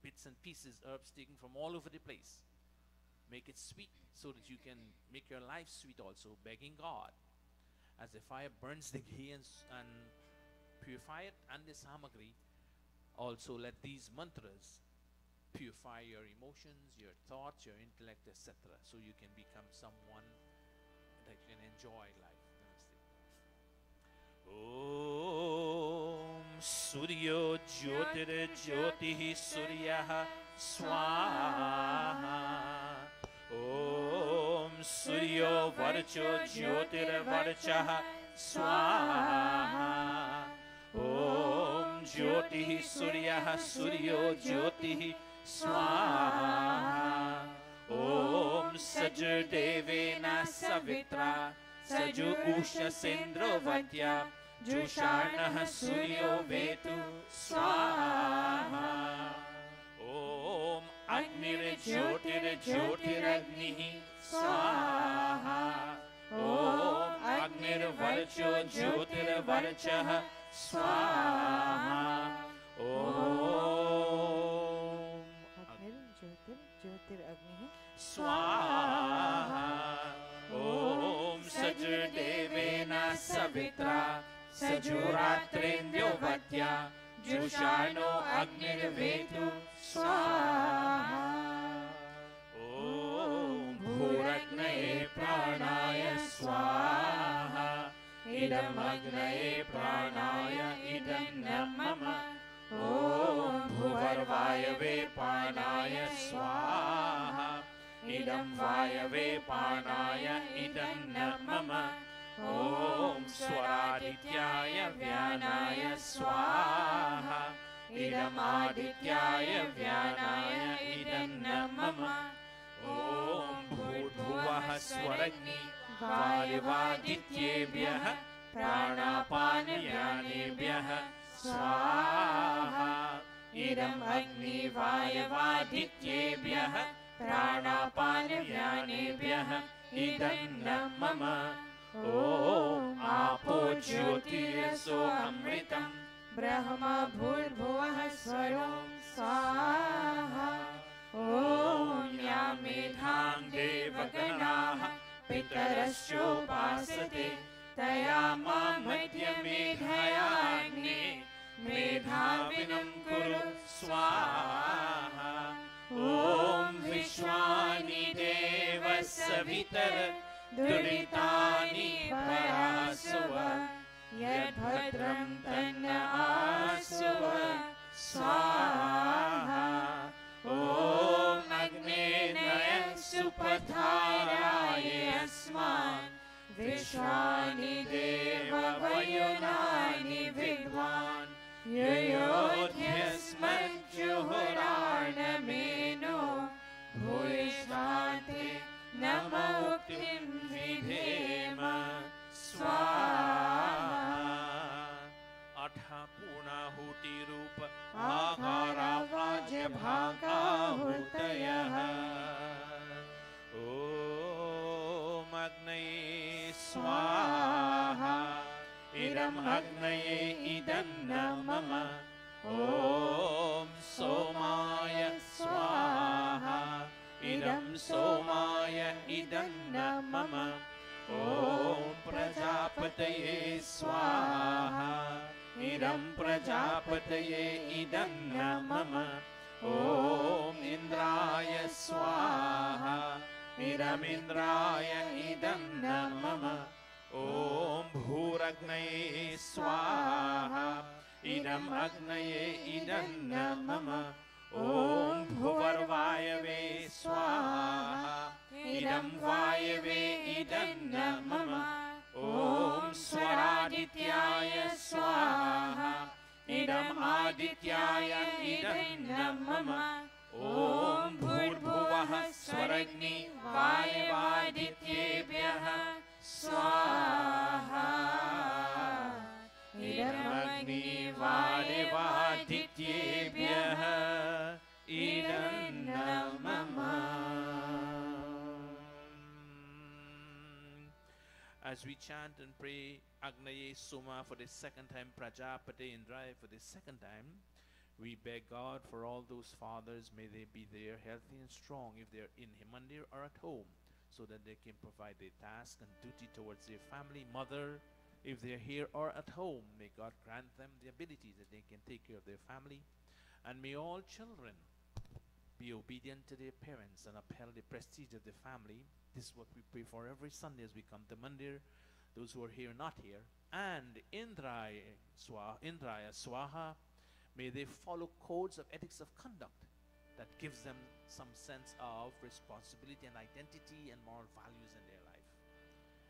bits and pieces, herbs taken from all over the place. Make it sweet so that you can make your life sweet also, begging God. As the fire burns the ghee and purify it, and the samagri, also let these mantras purify your emotions, your thoughts, your intellect, etc. So you can become someone that can enjoy life. Om Suryo Jyotir Jyotihi Suryaha Swaha. Om Suryo Varcho Jyotir Varchaha Swaha. Om Jyotihi Suryaha Suryo Jyotihi Swaha. Om Sajur Devena Savitra Saju Usha Sendro Vatya Jusharnaha Suryo Vetu Swaha. Om Agnir Jyotir Jyotiragnihi Swaha. Om Agnir Varcho Jyotir Varchaha Swaha. Om Agnir Jyotir Agnihi Swaha. Om Sajur Devena Savitra Sajuratrendyo Vatya Jusharno Agnir Vetu Swaha. Om Bhuragnaye Pranaya Swaha. Idam Agnaye Pranaya Idanna Mama. Om Bhuvarvayave Pranaya Swaha. Idam Vayave Pranaya Idanna Mama. Om Swaradityaya Vyanaya Swaha. Idam Adityaya Vyanaya Idanna Mama. Om Bhutbhuvaha स्वरग्नि वायुवादित्येभ्यः प्राणापानव्यानेभ्यः स्वाहा इदम् अग्नि वायुवादित्येभ्यः प्राणापानव्यानेभ्यः इदन्न मम ॐ आपो ज्योतिरसो अमृतम् ब्रह्म भूर्भुवः स्वरो स्वाहा ॐ या मेधां देवगणाः पितरश्चोपासते तया मां मध्यमेधायाग्ने मेधाविनं कुरु स्वाहा ॐ विश्वानि देवः सवितर दुरितानि परासव यद्भद्रं तन्न आसुव स्वाहा ॐ अग्ने नय सुपथाराय अस्मान् विश्वानि देववयुनानि विद्वान् युयोध्यस्मज्जुहुरार्णमेनो भूयिष्ठान्ते नमोक्तिं विधेम स्वाहा अथ पूर्णाहुतिरूप आहारावाज्यभागाहुतयः ॐ अग्नये स्वाहा इदम् अग्नये इदन्न मम ॐ सोमाय स्वाहा इदं सोमाय इदन्न मम ॐ प्रजापतये स्वाहा इदं प्रजापतये इदन्न मम ॐ इन्द्राय स्वाहा इदमिन्द्राय इदन्न मम ॐ भूरग्नये स्वाहा इदम् अग्नये इदन्न मम ॐ भुवर्वायवे स्वाहा इदं वायवे इदन्न मम ॐ स्वरादित्याय स्वाहा इदम् आदित्याय इदन्न मम ॐ भूर्भुवः स्वरग्नि वायुवादित्येभ्यः स्वाहा इदमग्नि वायुवादित्येभ्यः इदन्न मम. As we chant and pray Agnaye Soma for the second time, Prajapati Indraya for the second time, we beg God for all those fathers, may they be there healthy and strong if they are in Himandir or at home, so that they can provide their task and duty towards their family. Mother, if they are here or at home, may God grant them the ability that they can take care of their family. And may all children be obedient to their parents and upheld the prestige of the family. This is what we pray for every Sunday as we come to Mandir, those who are here, not here. And Indraya Swaha, may they follow codes of ethics of conduct that gives them some sense of responsibility and identity and moral values in their life.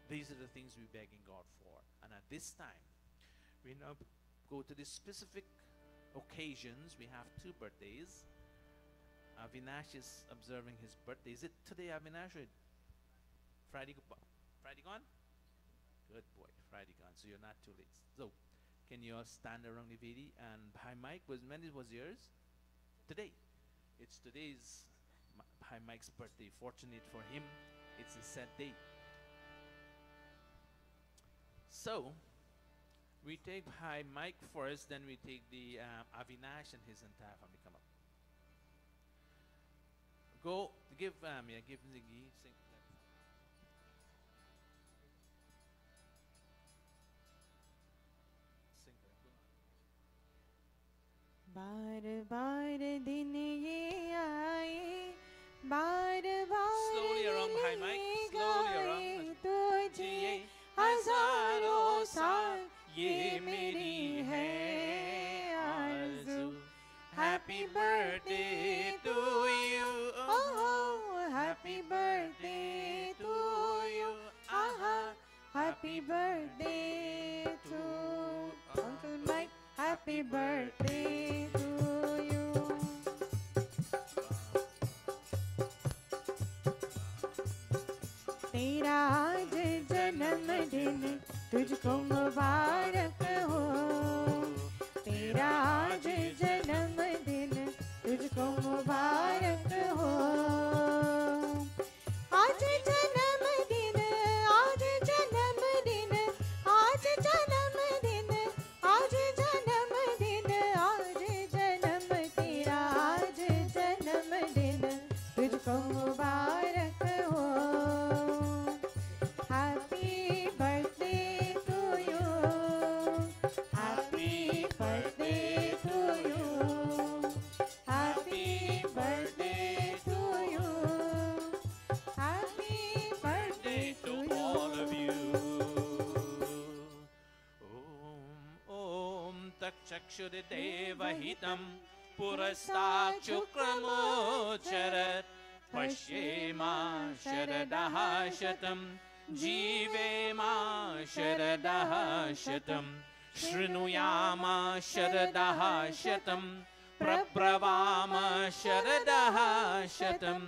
These are the things we're begging God for. And at this time, we now go to the specific occasions. We have two birthdays. Avinash is observing his birthday. Is it today, Avinash? Or Friday gone? Good boy, Friday gone. So you're not too late. So, can you all stand around the Vedi? And Bhai Mike, when it was yours? Today. It's today's Bhai Mike's birthday. Fortunate for him, it's a sad day. So, we take Bhai Mike first, then we take the Avinash and his entire family. Come up. Go, give Ziggy, sing. बार बार दिन ये आए, बार बार Slowly around, Bhai Mike. Slowly around. तुझे हजारों साल ये मेरी है आरज़ू. Happy birthday to you. Oh, happy birthday to you. Aha, happy birthday to Uncle Mike. Happy birthday to you. तेरा आज जन्मदिन तुझको मुबारक हो, तेरा आज जन्मदिन तुझको मुबारक हो। आज जन्मदिन, आज जन्मदिन, आज जन्मदिन, आज जन्मदिन, आज जन्म तेरा आज जन्मदिन तुझको मुबारक हो। Happy birthday to you, happy birthday to you, happy birthday to you, happy birthday To to all of you. you. Om takshakshuridevahitam purastakshukramoccharat pashyema sharadaha shatam jivema sharadaha shatam shrunuyama sharadaha shatam prabravama sharadaha shatam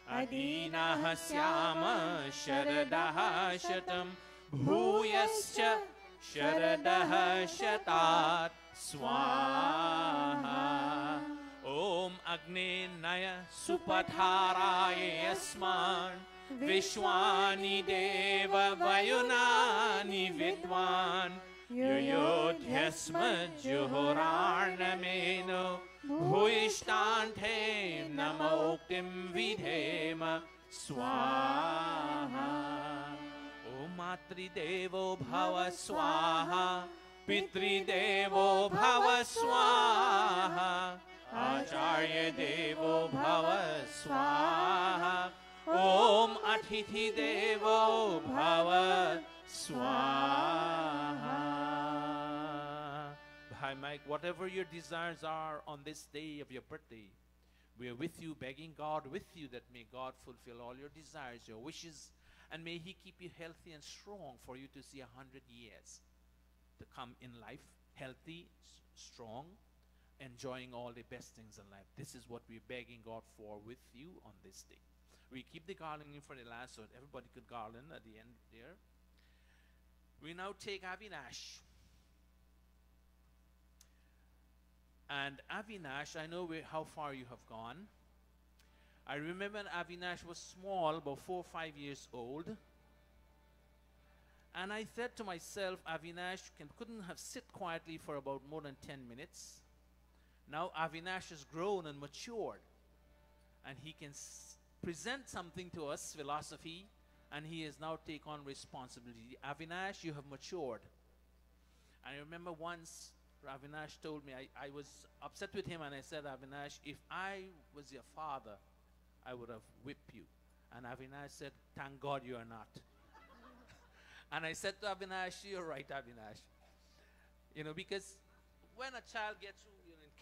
adinah syama sharadaha shatam bhuyascha sharadaha shatat swaha. Om Agni Naya Supatharaya Yasman Vishwani Deva Vayunani Vidwan Yuyodhyasma Juhorarnameno Bhuishtante Namoktim Vidhema Swaha. Om Matridevo Bhava Swaha Pitridevo Bhava Swaha Acharya Devo Bhava Swaha Om Atithi Devo Bhava Swaha. Bhai Mike, whatever your desires are on this day of your birthday, we are with you, begging God with you that may God fulfill all your desires, your wishes, and may He keep you healthy and strong for you to see 100 years to come in life, healthy, strong, enjoying all the best things in life. This is what we're begging God for with you on this day. We keep the garlanding for the last so that everybody could garland at the end there. We now take Avinash. And Avinash, I know how far you have gone. I remember when Avinash was small, about 4 or 5 years old. And I said to myself, Avinash couldn't have sit quietly for about more than 10 minutes. Now Avinash has grown and matured. And he can present something to us, philosophy, and he has now taken on responsibility. Avinash, you have matured. And I remember once Avinash told me, I was upset with him, and I said, Avinash, if I was your father, I would have whipped you. And Avinash said, thank God you are not. And I said to Avinash, you're right, Avinash. You know, because when a child gets in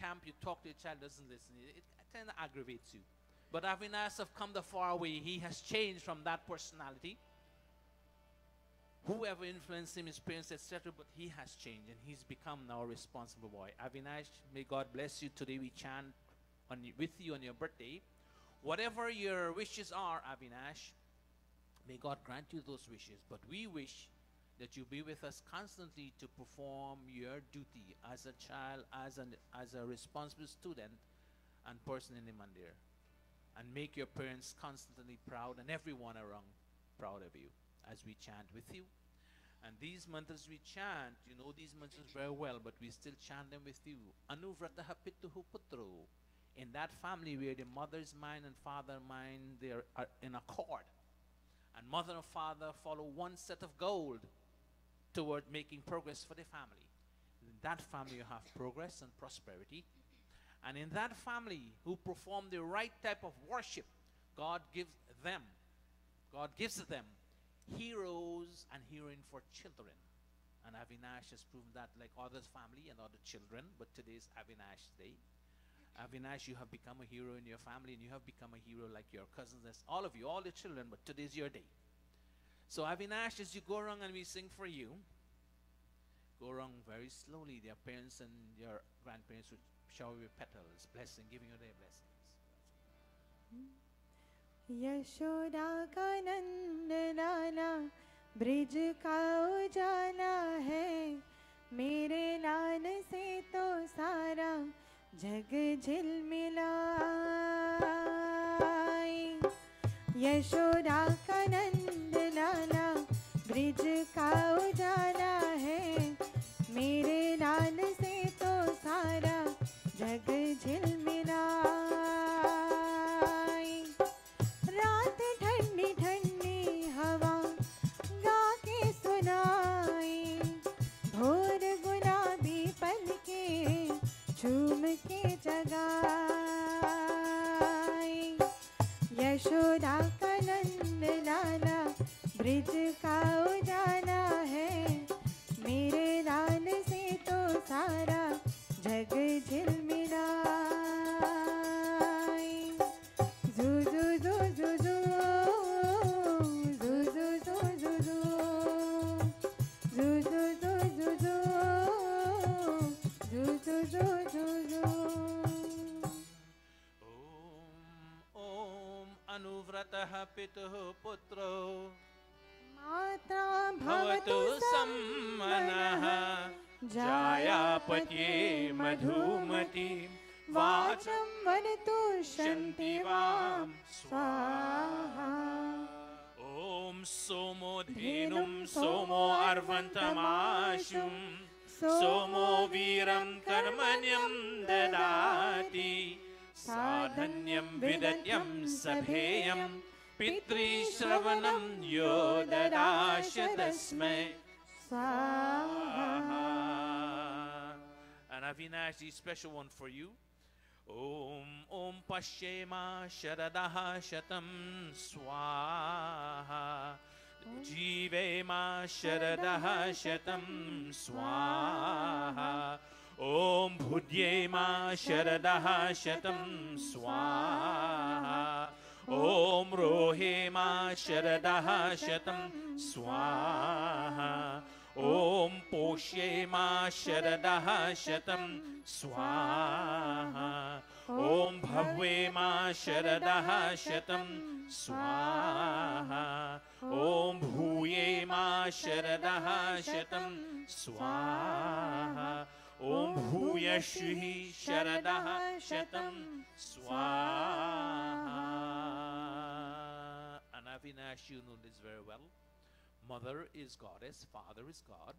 camp, you talk to a child, doesn't listen, it kind of aggravates you. But Avinash have come the far way. He has changed from that personality. Whoever influenced him, his parents, etc., but he has changed, and he's become now a responsible boy. Avinash, may God bless you. Today we chant with you on your birthday. Whatever your wishes are, Avinash, may God grant you those wishes. But we wish that you be with us constantly to perform your duty as a child, as a responsible student and person in the mandir. And make your parents constantly proud and everyone around proud of you as we chant with you. And these mantras we chant, you know these mantras very well, but we still chant them with you. Anuvrataha pittuhu putro. In that family where the mother's mind and father's mind, they are in accord. And mother and father follow one set of gold toward making progress for the family. In that family you have progress and prosperity. And in that family who perform the right type of worship, God gives them heroes and heroine for children. And Avinash has proven that, like others' family and other children, but today's Avinash Day. Avinash, you have become a hero in your family, and you have become a hero like your cousins, as all of you, all the children, but today's your day. So Avinash, as you go around and we sing for you, go around very slowly. Their parents and your grandparents would shower you with petals, blessing, giving you their blessings. Yashoda का नंदन bridge का उजाला है, मेरे लाल से तो सारा जग झिलमिलाए। यशोदा का नंद लाला, bridge का उजाला है, मेरे लाल से तो सारा जग झिलमिलाए। रात ठंडी ठंडी हवा गा के सुनाए, भोर गुलाबी पलके झूम के जगाए। यशोदा का नंद लाला, ब्रिज का उजाला है, मेरे लाल से तो सारा जग झिलमिलाए। जू जू जू जू जू जू जू जू जू जू जू जू जू जू जू जू जू जू जू। ॐ अनुव्रतः पितुः पुत्रो माता भवतु सम्मनः, जायापत्ये मधुमती वाचं वनतु शन्तिवां स्वाहा। ॐ सोमो धेनुं सोमो अर्वन्तमाशुं, सोमो वीरं कर्मण्यं ददाति, साधन्यं विदत्यं सभेयं, पितृश्रवणं यो ददाश तस्मै स्वाहा। And Avinash, special one for you. Om Pashyema Sharadaha Shatam Swaha, Jivema Sharadaha Shatam Swaha, Om Bhudyema Sharadaha Shatam Swaha, Om Rohema Sharadaha Shatam Swaha, Om Poshyema Sharadaha Shatam Swaha, Om Bhavema Sharadaha Shatam Swaha, Om Bhuyema Sharadaha Shatam Swaha, Om Bhuyashhi Sharadaha Shatam Swaha. And Avinash, you know this very well. Mother is goddess, father is God.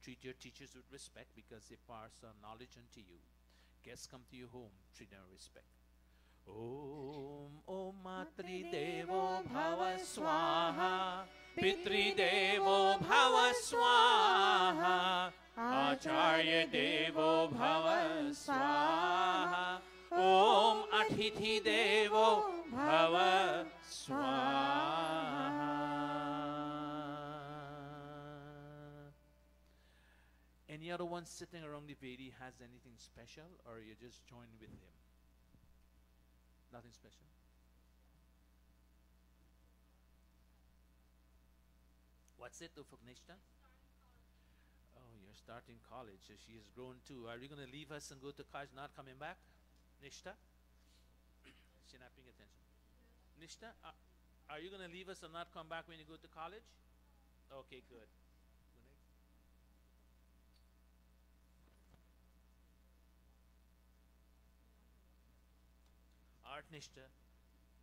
Treat your teachers with respect because they pass on knowledge unto you. Guests come to your home, treat them with respect. Om Matri Devo Bhava Swaha, Pitri Devo Bhava Swaha, Acharya Devo Bhava Swaha, Om Atithi Devo Bhava Swaha. Any other one sitting around the Vedi has anything special, or you just join with him? Nothing special? What's it, Ufuknishta? Oh, you're starting college. So she has grown too. Are you going to leave us and go to college, not coming back? Nishta? She's not paying attention. Nishta, are you going to leave us and not come back when you go to college? Okay, good. Artnishta,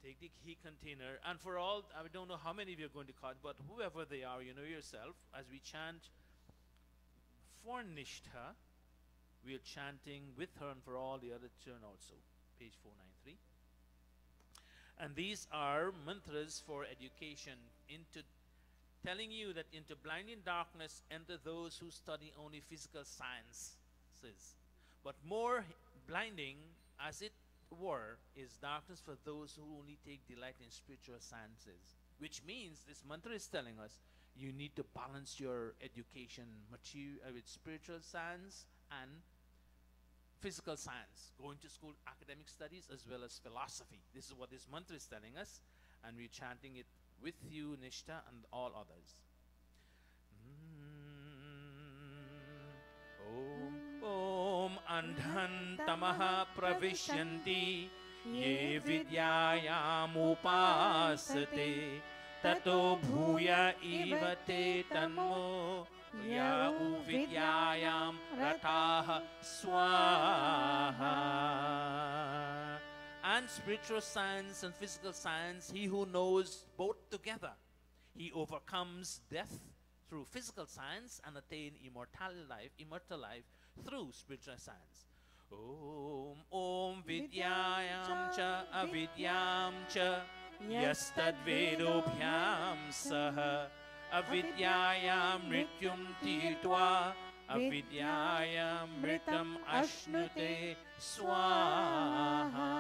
take the key container, and for all, I don't know how many of you are going to college, but whoever they are, you know yourself, as we chant for Nishtha, we are chanting with her and for all the other children also, page 493. And these are mantras for education, into telling you that into blinding darkness enter those who study only physical sciences, but more blinding, as it were, is darkness for those who only take delight in spiritual sciences. Which means this mantra is telling us you need to balance your education with spiritual science and physical science, going to school, academic studies as well as philosophy. This is what this mantra is telling us, and we're chanting it with you, Nishta, and all others. Om Andhan Tamaha Pravishyanti Ye Vidyayam Upasate ततो भूय इव ते तन्मो या विद्यायां रताः स्वाहा. And spiritual science and physical science, he who knows both together, he overcomes death through physical science and attain immortal life through spiritual science. Om Om Vidyayam Cha Avidyam Cha Yastadvedobhyam Saha Avidyayam Mrityum Tirtva Avidyayam Mritam Ashnute Swaha.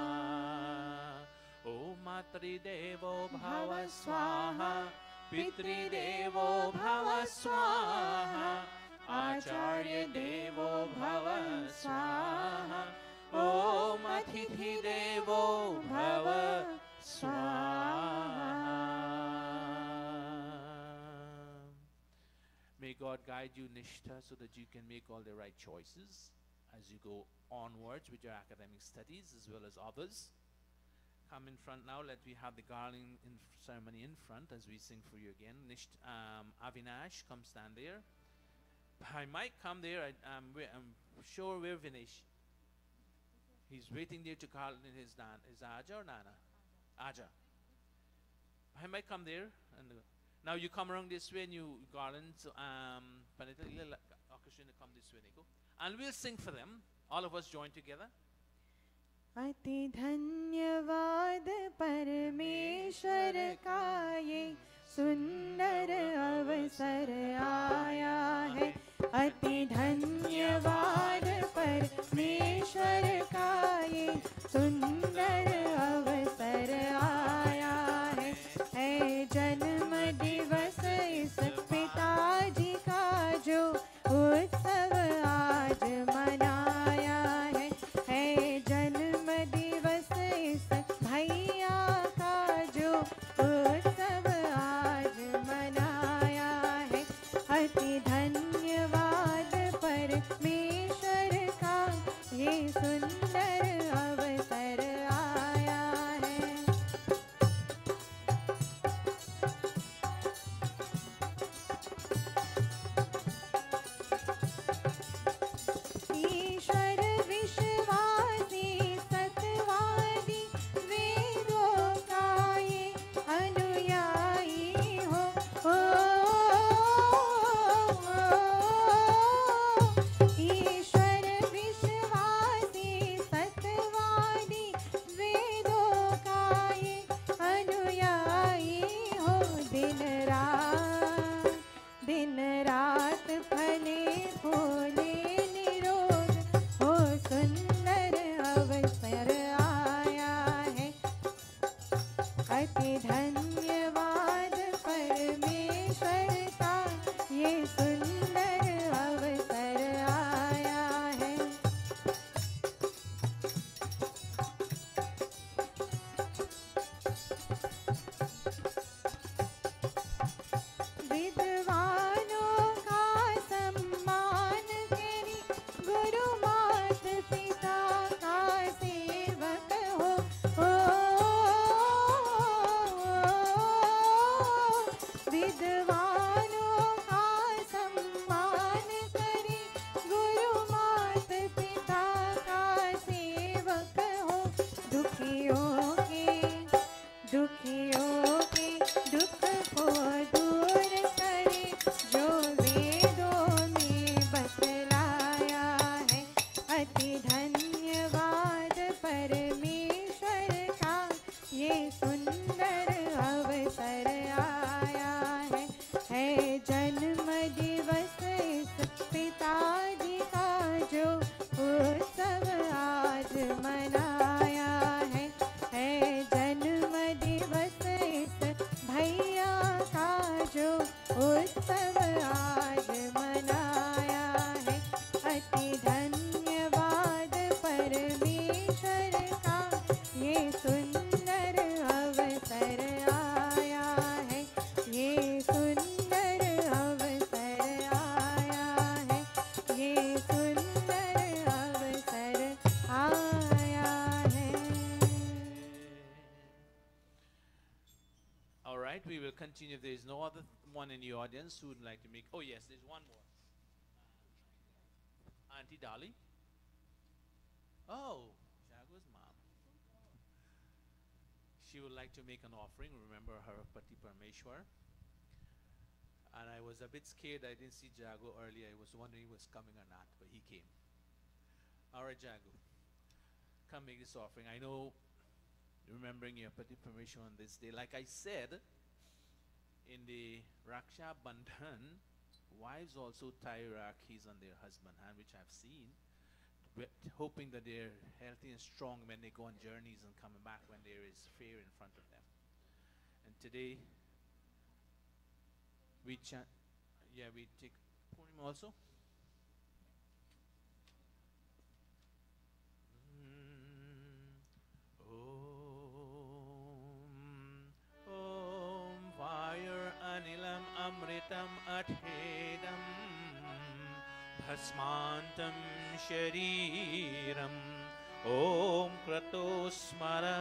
Om Matri Devo Bhava Swaha Pitri Devo Bhava Swaha Acharya Devo Bhava Swaha Om Atithi Devo Bhava Swaha. May God guide you, Nishtha, so that you can make all the right choices as you go onwards with your academic studies as well as others. Come in front now. Let me have the garlanding ceremony in front as we sing for you again. Avinash, come stand there. I might come there. I'm sure we're Vinesh. He's waiting there to garland his Aja or Nana? Aja. I might come there. And now you come around this way and you garland. So Panita, come this way, Nico. And we'll sing for them. All of us join together. अति धन्यवाद परमेश्वर का ये सुंदर अवसर आया है. अति धन्यवाद परमेश्वर का ये सुंदर अवसर आया है. जन्म दिवस इस पिताजी का जो उत्सव आज मनाया है. जन्म दिवस इस भैया का जो उत्सव आज मनाया है. अति धन्यवाद परमेश्वर का ये सुंदर अवसर आया है. ईश्वर विश्वासी सत्यवादी वेदों का ये अनुयायी हो. ईश्वर विश्वासी सत्यवादी वेदों का ये अनुयायी हो. दिन रात फले फूले निरोध हो. सुंदर अवसर आया है. अति धन्यवाद परमेश्वर का ये सुंदर अवसर आया है. continue. If there is no other one in the audience who would like to make. Oh yes, there's one more. Auntie Dolly. Oh, Jago's mom. She would like to make an offering. Remember her Pati Parmeshwar. And I was a bit scared. I didn't see Jago earlier. I was wondering he was coming or not, but he came. All right, Jago, come make this offering. I know, remembering your Pati Parmeshwar on this day. Like I said, in the Raksha Bandhan, wives also tie Rakis on their husband hand, which I've seen, hoping that they're healthy and strong when they go on journeys and coming back when there is fear in front of them. And today, we chant, we take Purnima also. Fire anilam amritam athedam bhasmantam shariram. Om krato smara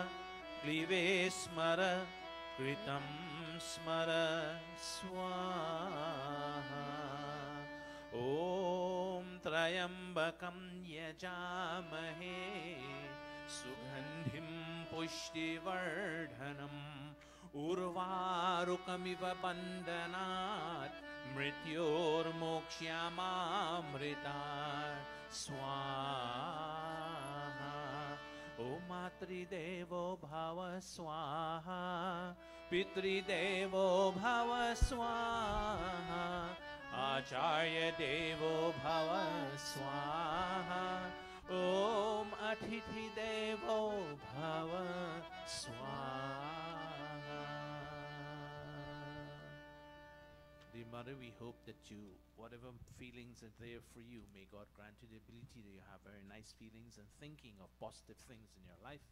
klive smara kritam smara swaha. Om trayambakam yajamahe sugandhim pushtivardhanam urvarukamiva bandanat mrityor mokshyamamritar swaha. Om matridevo bhava swaha pitridevo bhava swaha acharya devo bhava swaha. Om atithi devo bhava swaha. Dear Mother, we hope that whatever feelings are there for you, may God grant you the ability that you have very nice feelings and thinking of positive things in your life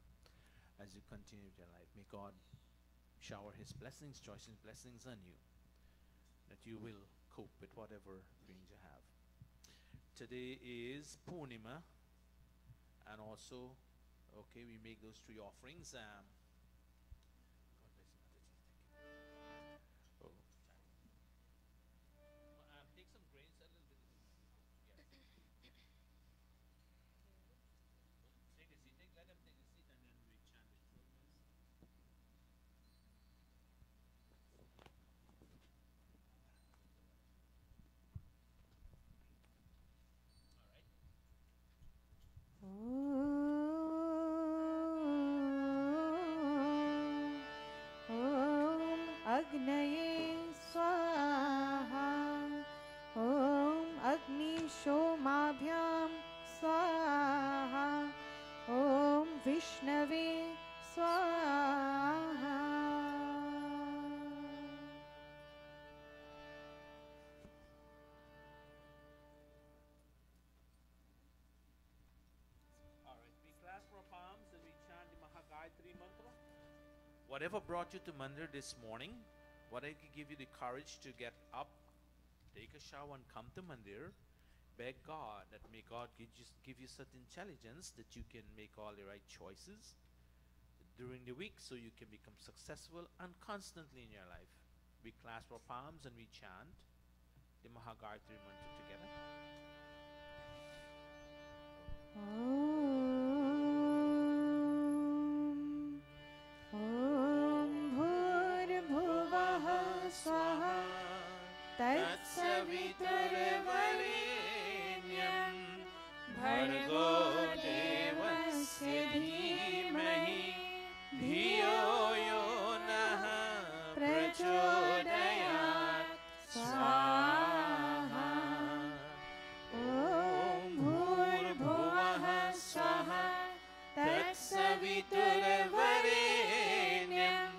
as you continue your life. May God shower His blessings, choice blessings on you, that you will cope with whatever dreams you have. Today is Purnima, and also, okay, we make those three offerings. God bless you, Mataji. Thank you. Take some grains, a little bit. Yes. Take a seat. Let them take a seat, and then we chant with children. Agnaye swaha. Om Agni Shomabhyam swaha. Om Vishnave swaha. All right, we clasp our palms and we chant the Mahagayatri mantra. Whatever brought you to Mandir this morning, whatever give you the courage to get up, take a shower and come to Mandir, beg God that may God give you certain intelligence that you can make all the right choices during the week so you can become successful and constantly in your life. We clasp our palms and we chant the Mahagayatri mantra together. Swaha Tatsaviturvarenyam Bhargo Devasya Dhimahi Dhiyo Yo Naha Prachodayat Swaha. Om Bhurbhuvaha Swaha Tatsaviturvarenyam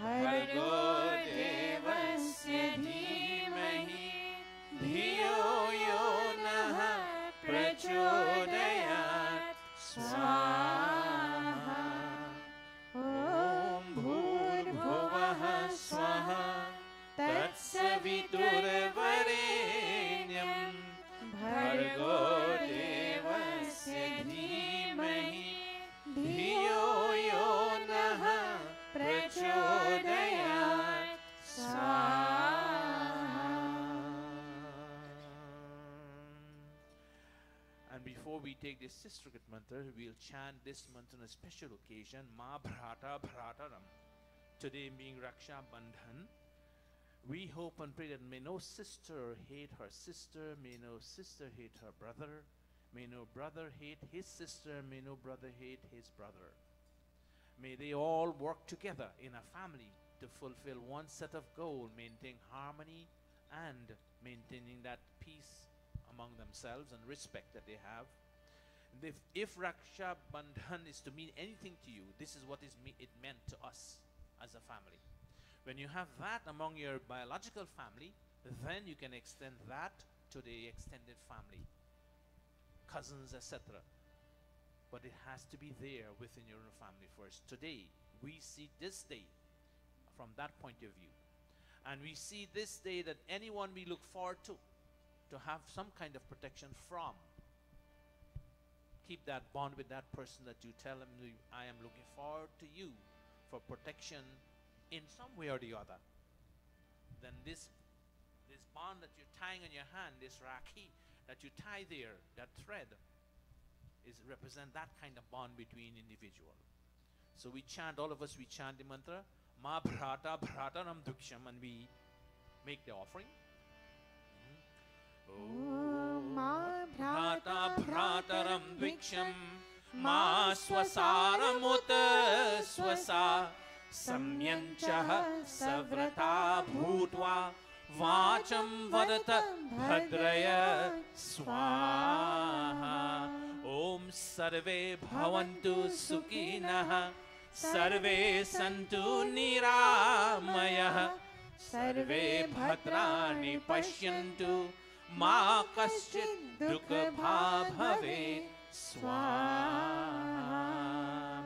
Bhargo Devasya Dhimahi Dhiyo Yo Naha Prachodayat Swaha. Om Bhurbhuvaha Swaha Tatsaviturvarenyam Bhargo Devasya Dhimahi Dhiyo Yo Naha Prachodayat Swaha. before we take this Sisterhood mantra, we'll chant this mantra on a special occasion, Ma Bhrata Bhrataram. Today being Raksha Bandhan, we hope and pray that may no sister hate her sister, may no sister hate her brother, may no brother hate his sister, may no brother hate his brother. May they all work together in a family to fulfill one set of goals, maintain harmony and maintaining that peace among themselves and respect that they have. And if Raksha Bandhan is to mean anything to you, this is what it meant to us as a family. When you have that among your biological family, then you can extend that to the extended family, cousins, etc. But it has to be there within your own family first. Today, we see this day from that point of view. And we see this day that anyone we look forward to have some kind of protection from. Keep that bond with that person that you tell them, I am looking forward to you for protection in some way or the other. Then this bond that you're tying on your hand, this rakhi that you tie there, that thread, represent that kind of bond between individual. So we chant, all of us, we chant the mantra, Ma Bhrata Bhrataram Duksham, and we make the offering. Om Bhrata Bhrataram Dviksham, Ma Swasaramut Swasa, Samyanchaha Savrata Bhutva, Vacham Vadata Bhadraya Swaha. Om Sarve Bhavantu Sukhinaha, Sarve Santu Niramayah, Sarve Bhadrani Pashyantu, Ma Kaschit Dukha Bhave Swaha.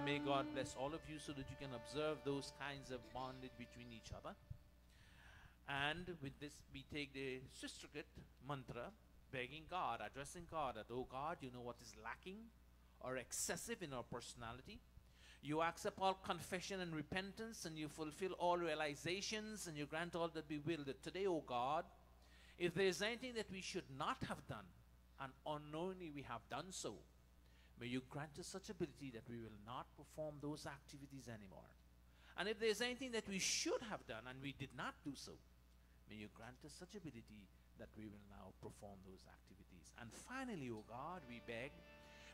May God bless all of you so that you can observe those kinds of bondage between each other. And with this, we take the Sisterhood mantra, begging God, addressing God that, oh God, you know what is lacking or excessive in our personality. You accept all confession and repentance, and you fulfill all realizations, and you grant all that we will. That today, oh God, if there is anything that we should not have done, and unknowingly we have done so, may you grant us such ability that we will not perform those activities anymore. And if there is anything that we should have done and we did not do so, may you grant us such ability that we will now perform those activities. And finally, O God, we beg,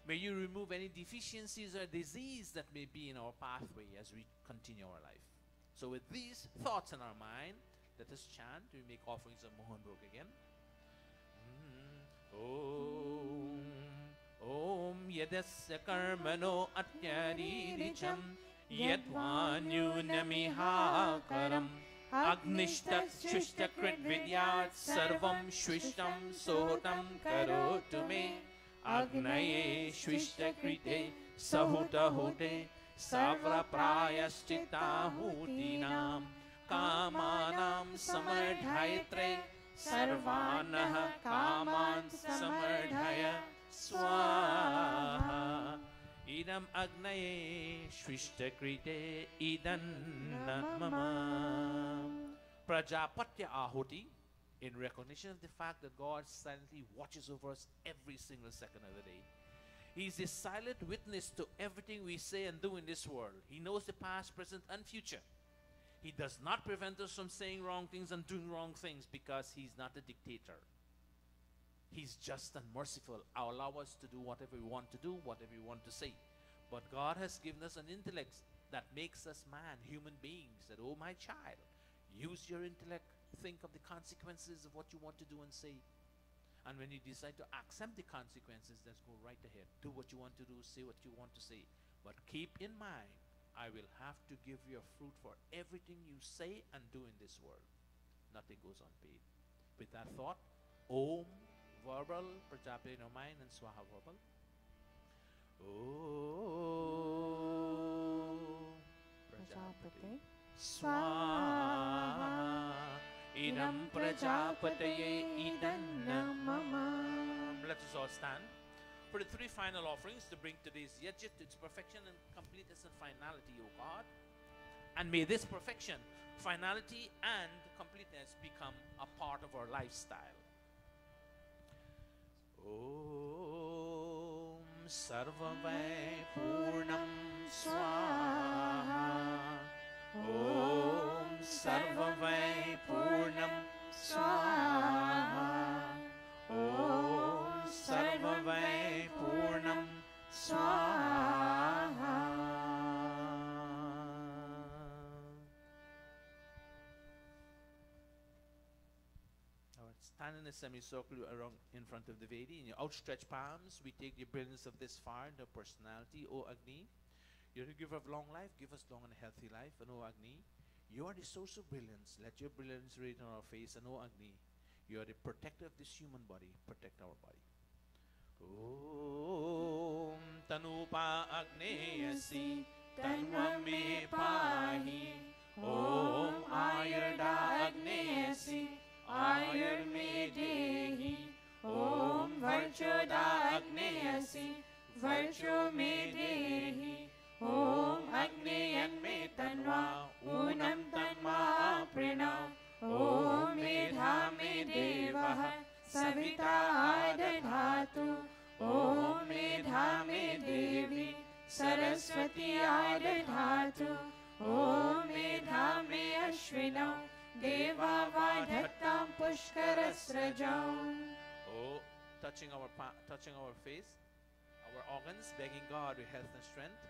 may you remove any deficiencies or disease that may be in our pathway as we continue our life. So with these thoughts in our mind, let us chant. We make offerings of Mohan Bhog again. Om Yadasya Karmano Atyariricham Yadvanyunamiha Karam Agnishtat Shishtakrit Vidyat Sarvam Shvishtam Sotam Karotu Me Agnaye Shvishtakrite Sahuta Hote Savra Prayaschita Hutinam Kamanam Samardhaitre Sarvanaha Kaman Samardhaya Swaha. Idam Agnaye Shvishtakrite Idan Mama. Prajapatya Ahuti, in recognition of the fact that God silently watches over us every single second of the day. He is a silent witness to everything we say and do in this world. He knows the past, present, and future. He does not prevent us from saying wrong things and doing wrong things because He's not a dictator. He's just and merciful. Allow us to do whatever we want to do, whatever we want to say. But God has given us an intellect that makes us man, human beings. That, oh my child, use your intellect. Think of the consequences of what you want to do and say. And when you decide to accept the consequences, let's go right ahead. Do what you want to do, say what you want to say. But keep in mind, I will have to give you a fruit for everything you say and do in this world. Nothing goes unpaid. With that thought, Om verbal, Prajapati in our mind, and Swaha verbal. Om Prajapati Swaha. Idam Prajapataye Idam Mama. Let us all stand for the three final offerings to bring today's yajit to its perfection and completeness and finality, O God. And may this perfection, finality, and completeness become a part of our lifestyle. Oh. Sarvamay Purnam Swaha. Om Sarvamay Purnam Swaha. Om Sarvamay Purnam Swaha. Stand in a semicircle around in front of the Vedi. In your outstretched palms, we take the brilliance of this fire into personality, O Agni. You're the giver of long life. Give us long and healthy life. And O Agni, you are the source of brilliance. Let your brilliance radiate on our face. And O Agni, you are the protector of this human body. Protect our body. Om Tanupa Agneyasi Tanvam Me Pahi. Om Ayurda Agneyasi Ayur Me Dehi. Om Varchoda Agneyasi Varcho Me Dehi. Om Agneyan Me Tanva Unam Tanma Pranav. Om Medha Me Devaha Savita Adadhatu. Om Medha Me Devi Saraswati Adadhatu. Om Medha Me Ashwinau Deva Vadhattam Pushkarasrajam. Oh, touching our face, our organs, begging God with health and strength.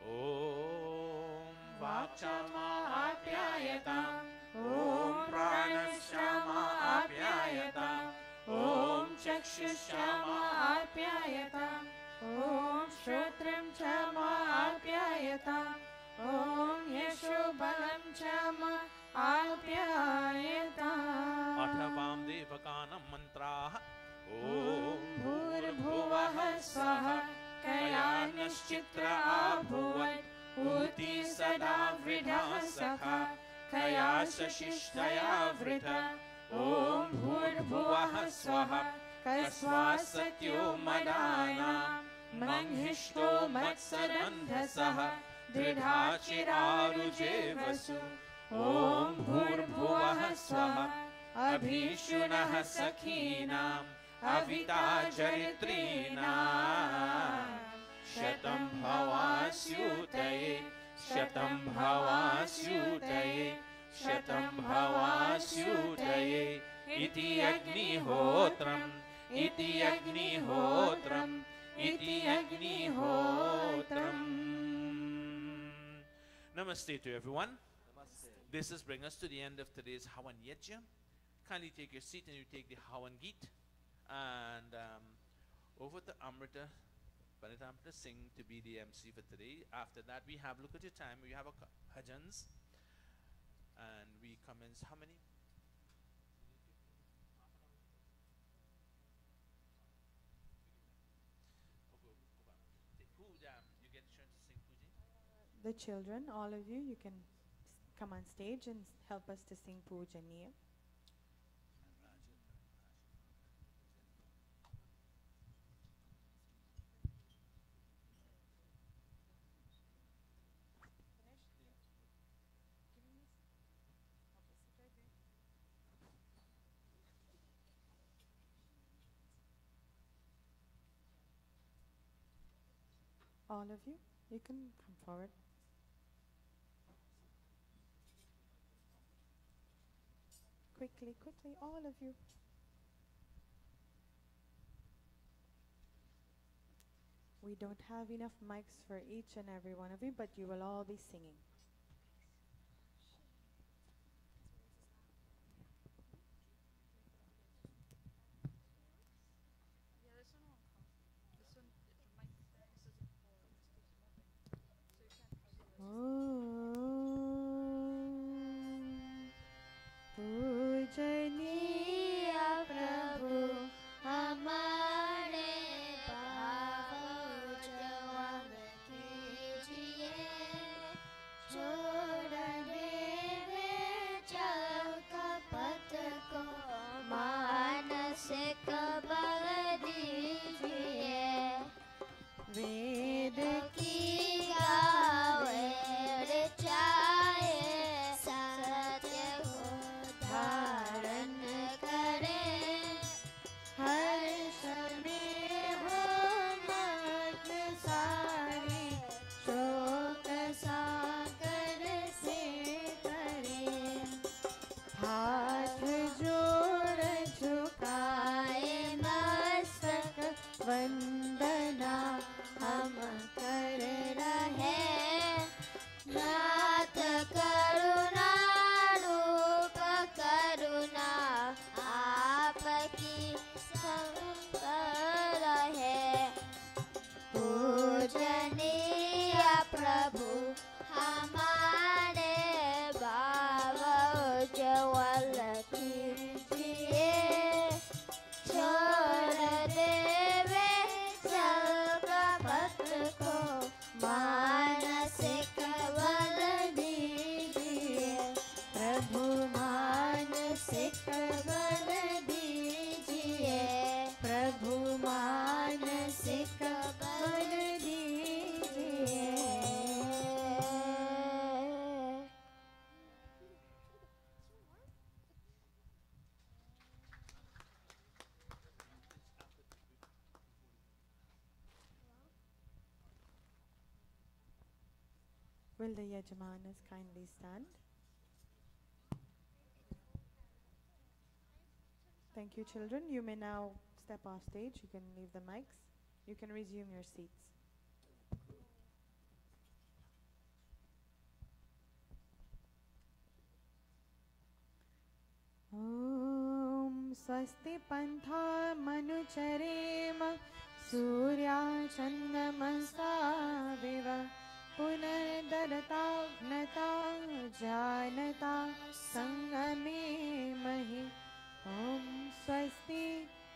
Om Vakchama Apyayatam. Om Pranashama Apyayatam. Om Chakshushama Apyayatam. Om Shrotram Chama Apyayatam. Om Yashobalam Chama Apyayatam. Athavam Devakanam Mantraha. Om Bhurabhuvah Swaha Kayanaschitra Abhuvat Uti Sada Vridha Sakha Kaya Sashishtaya Vrita. Om Bhurabhuvah Swaha Kaswa Satyo Madana Manghishto Matsadandhasaha Dridha Chiraruje Vasu. Om Bhurabhuvah Swaha Abhishunah Sakhinam Avita Charitrinam Shatam Bhavasyutaye Shatam Bhavasyutaye Shatam Bhavasyutaye Iti Agnihotram Iti Agnihotram Iti Agnihotram. Namaste to everyone. This is bring us to the end of today's Havan Yajna. Kindly take your seat and you take the Havan Geet. And over to Amrita, Pandita Amrita Singh to be the MC for today. After that, we have, look at your time, we have a bhajans. And we commence how many? You get a chance to sing Puji? The children, all of you, you can come on stage and help us to sing Pujaniya. All of you, you can come forward. Quickly, quickly, all of you. We don't have enough mics for each and every one of you, but you will all be singing. पूजनीय प्रभु हमारे पाव जवाब कीजिए, Will the Yajamanas kindly stand? Thank you, children. You may now step off stage. You can leave the mics. You can resume your seats. Om Swasti Pantha Manuchareem Surya Chandamasa Viva Punardarata Gnata Janata Sangame Mahi Om Swasti,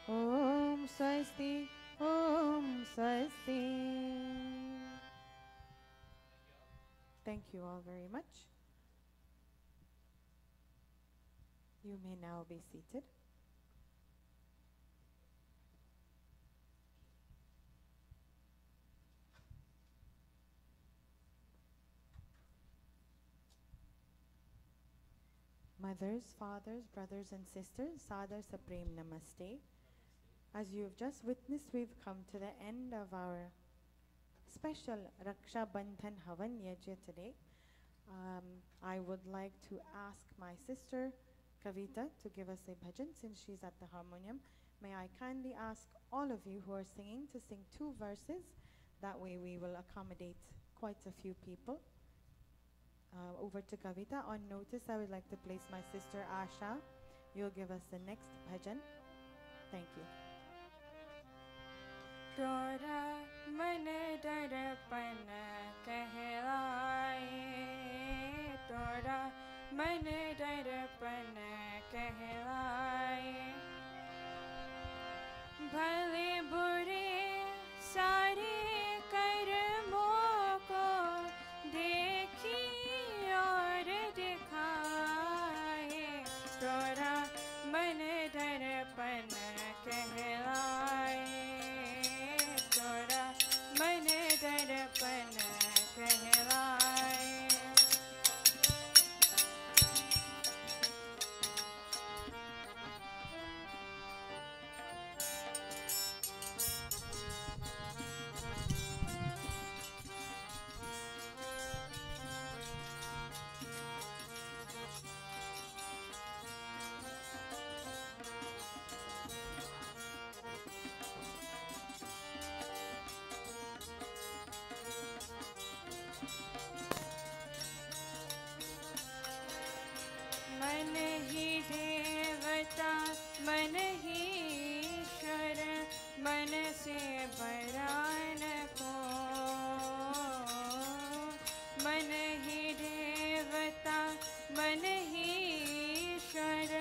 Om Swasti, Om Swasti. Thank you all very much. You may now be seated. Mothers, fathers, brothers and sisters, Sadar Supreme Namaste. As you have just witnessed, we've come to the end of our special Raksha Bandhan Havan Yajna today. I would like to ask my sister Kavita to give us a bhajan since she's at the harmonium. May I kindly ask all of you who are singing to sing 2 verses. That way we will accommodate quite a few people. Over to Kavita. On notice, I would like to place my sister Asha. You'll give us the next bhajan. Thank you. Tora mane darpan कहलाए तोरा मन दर्पण कहलाए भले बुरे सारे कर्मों को देखी और दिखाए तोरा मन दर्पण कहलाए तोरा मन दर्पण कहलाए मन ही देवता मन ही ईश्वर मन से बरान को मन ही देवता मन ही ईश्वर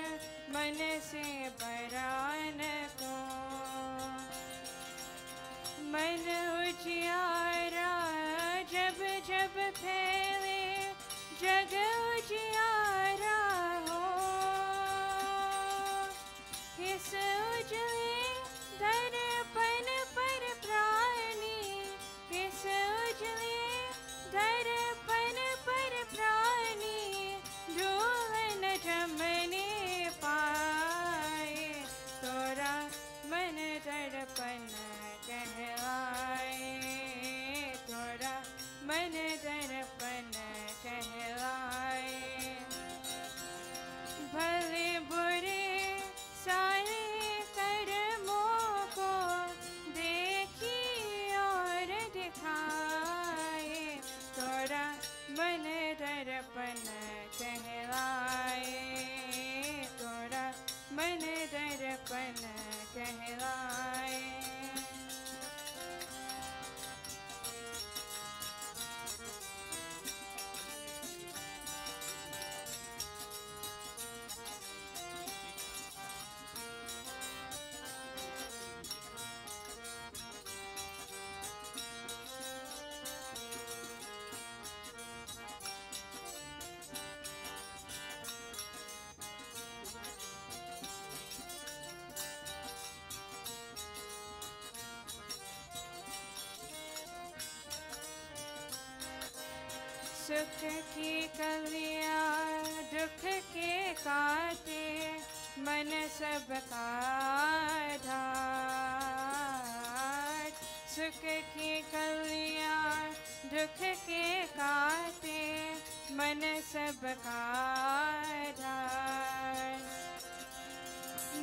मन से बरान को मन उजियारा जब जब फैले जग उजियारा इस उजले दर्पण पर प्राणी इस उजले दर्पण पर प्राणी दुल्हन जमने पाए तोरा मन दर्पण कहलाए तोरा मन दर्पण कहलाए भले बुरे सारे कर्मों को देखी और दिखाए तोरा मन दर्पण कहलाए तोरा मन दर्पण कहलाए सुख की कलियां दुख के काटे मन सबका धार सुख की कलियां दुख के काटे मन सबका ढार।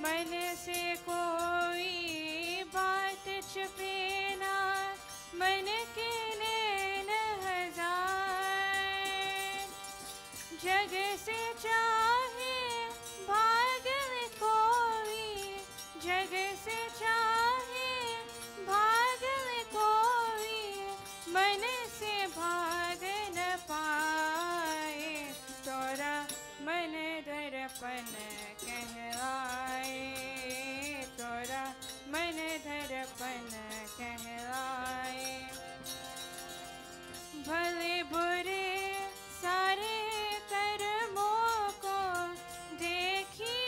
मन से कोई बात छुपे ना, मन के नैन हजार। जग से चाहे भाग में कोई, जग से चाहे भाग में कोई, मन से भाग न पाए। तोरा मन दर्पण कहलाए, तोरा मन दर्पण कहलाए। भले बुरे सारे कर्मों को देखी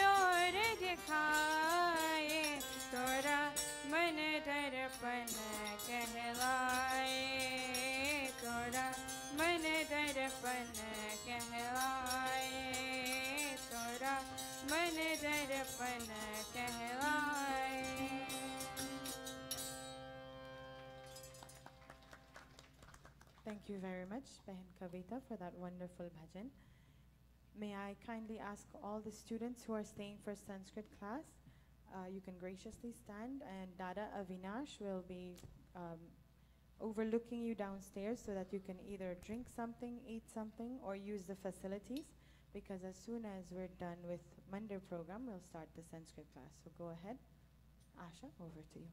और दिखाए। तोरा मन दर्पण कहलाए, तोरा मन दर्पण कहलाए, तोरा मन दर्पण कहलाए। Thank you very much, Behin Kavita, for that wonderful bhajan. May I kindly ask all the students who are staying for Sanskrit class, you can graciously stand, and Dada Avinash will be overlooking you downstairs so that you can either drink something, eat something, or use the facilities, because as soon as we're done with Monday program, we'll start the Sanskrit class. So go ahead. Asha, over to you.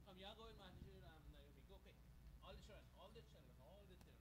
Come, yeah, go in, Maharshi. Okay. All the children, all the children, all the children.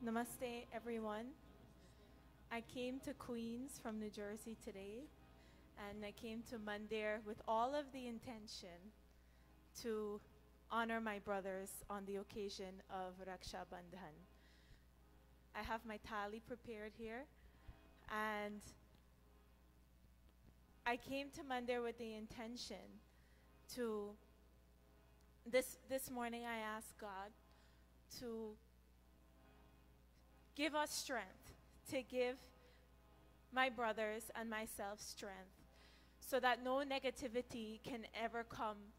Namaste, everyone. I came to Queens from New Jersey today, and I came to Mandir with all of the intention to honor my brothers on the occasion of Raksha Bandhan. I have my thali prepared here, and I came to Mandir with the intention to, this morning I asked God to give us strength, to give my brothers and myself strength, so that no negativity can ever come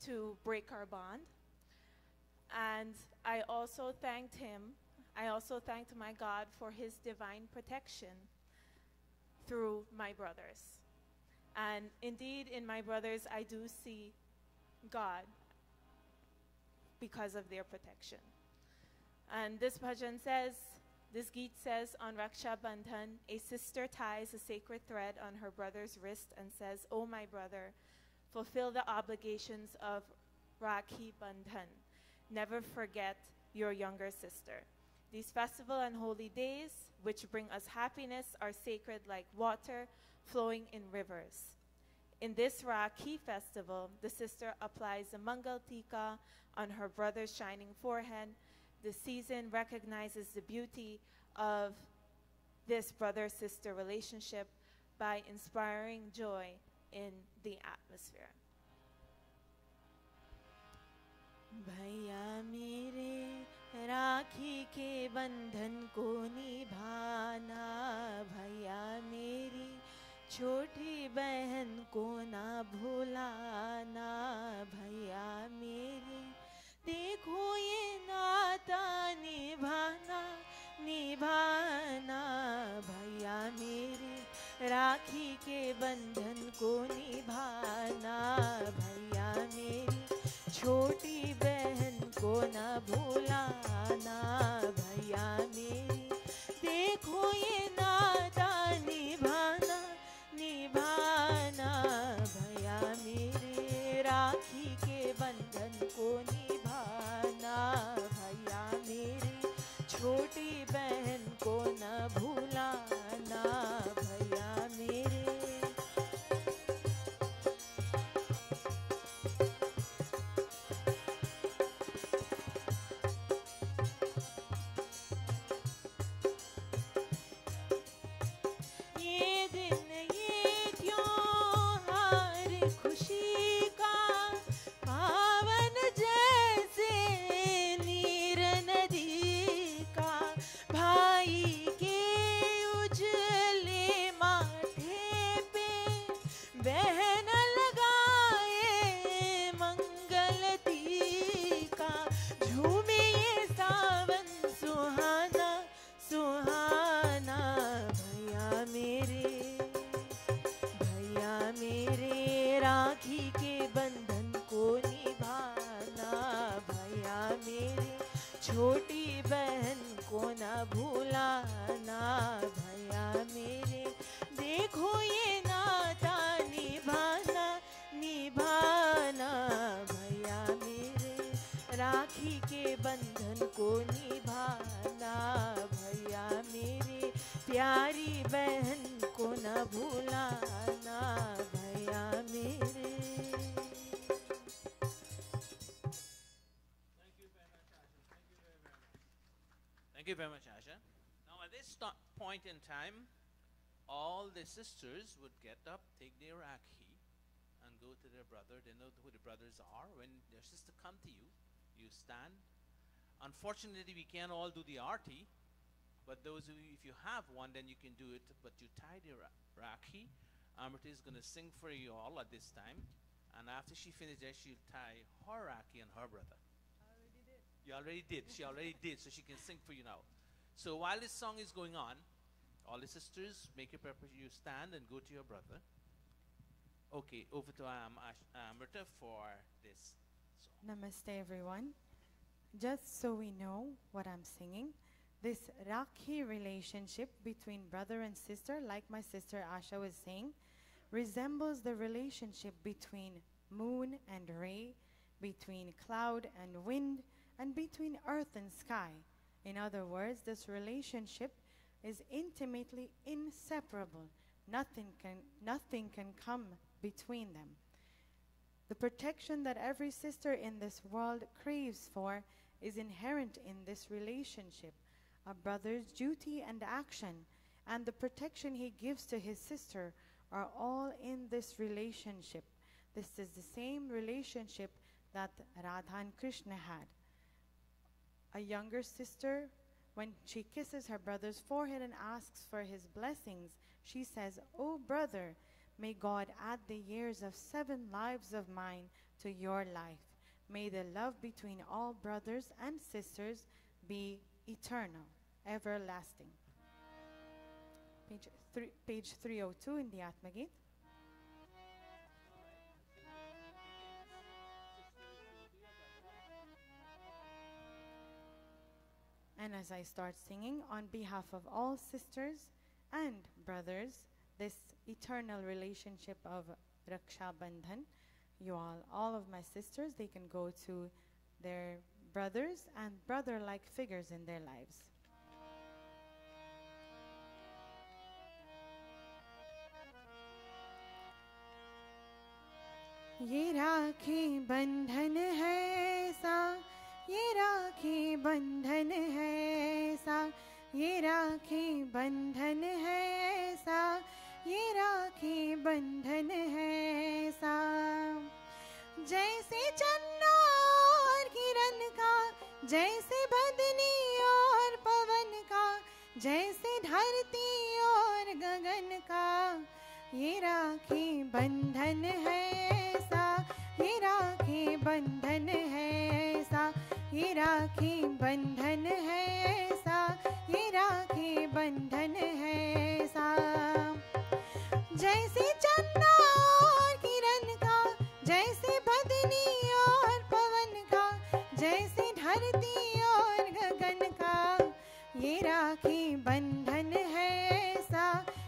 to break our bond. And I also thanked him, I also thanked my God for his divine protection through my brothers. And indeed, in my brothers, I do see God because of their protection. And this bhajan says, this Geet says, on Raksha Bandhan, a sister ties a sacred thread on her brother's wrist and says, "Oh, my brother, fulfill the obligations of Rakhi Bandhan. Never forget your younger sister. These festival and holy days, which bring us happiness, are sacred like water flowing in rivers. In this Rakhi festival, the sister applies the Mangal Tika on her brother's shining forehead. The season recognizes the beauty of this brother-sister relationship by inspiring joy in the atmosphere." भैया मेरे राखी के बंधन को निभाना, भैया मेरी छोटी बहन को ना भुलाना, भैया मेरे देखो ये नाता निभाना निभाना, भैया मेरे राखी के बंधन को निभाना, भैया मेरी छोटी बहन को ना भुलाना, भैया मेरी देखो ये नाता निभाना निभाना, भैया मेरे राखी के बंधन को निभाना, भैया मेरी छोटी बहन को न भुलाना, भैया मेरे बहन को ना भूलाना भैया मेरे, देखो ये नाता निभाना निभाना भैया मेरे, राखी के बंधन को निभाना भैया मेरे, प्यारी बहन को ना भूलाना भैया मेरे। Thank you very much, Asha. Now at this point in time, all the sisters would get up, take their rakhi, and go to their brother. They know who the brothers are. When their sister come to you, you stand. Unfortunately, we can't all do the arati, but those who, if you have one, then you can do it. But you tie the rakhi. Amrita is going to sing for you all at this time, and after she finishes, she'll tie her rakhi and her brother. You already did. She already did, so she can sing for you now. So while this song is going on, all the sisters, make your preparation. You stand and go to your brother. Okay, over to Amrita for this song. Namaste, everyone. Just so we know what I'm singing, this Rakhi relationship between brother and sister, like my sister Asha was saying, resembles the relationship between moon and ray, between cloud and wind, and between earth and sky. In other words, this relationship is intimately inseparable. Nothing can come between them. The protection that every sister in this world craves for is inherent in this relationship. A brother's duty and action and the protection he gives to his sister are all in this relationship. This is the same relationship that Radha and Krishna had. A younger sister, when she kisses her brother's forehead and asks for his blessings, she says, "Oh brother, may God add the years of 7 lives of mine to your life. May the love between all brothers and sisters be eternal, everlasting." Page 302 in the Atmagit. And as I start singing, on behalf of all sisters and brothers, this eternal relationship of Raksha Bandhan, you all of my sisters, they can go to their brothers and brother-like figures in their lives. ये राखी बंधन है सा, ये राखी बंधन है सा, ये राखी बंधन है सा, ये राखी बंधन है सा। जैसे चन्ना और किरण का, जैसे बदनी और पवन का, जैसे धरती और गगन का, ये राखी बंधन है सा, ये राखी बंधन है सा, ये राखी बंधन है सा, ये राखी बंधन है सा। जैसे चन्ना और किरण का, जैसे बदनी और पवन का, जैसे धरती और गगन का, ये राखी बंधन है सा,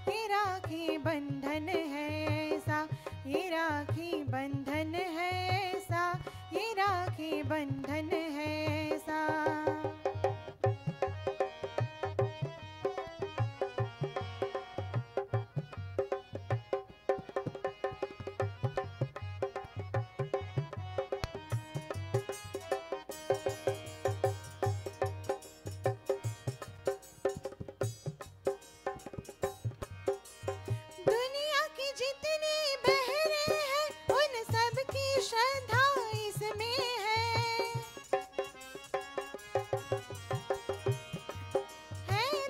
ये राखी बंधन है सा, ये राखी बंधन है सा, ये राखी बंधन है सा। दुनिया की जितनी बहरें हैं, उन सब की श्रद्धा इसमें है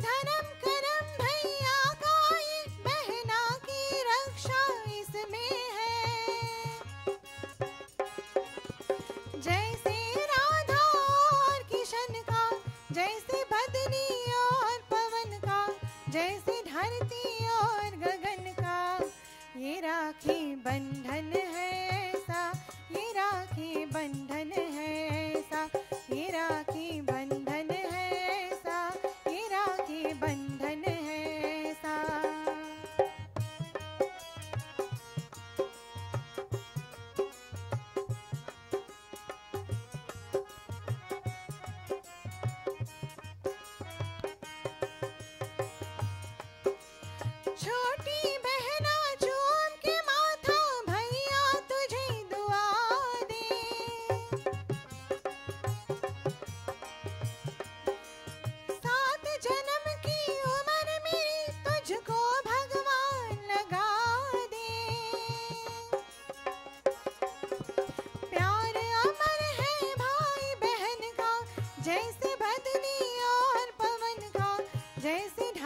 धर्म करम भैया का, ये बहना की रक्षा इसमें है। जैसे राधा और किशन का, जैसे बदनी और पवन का, जैसे धरती और गगन का, ये राखी बंधन है सा, ये राखी बंधन है सा, ये राखी बंधन है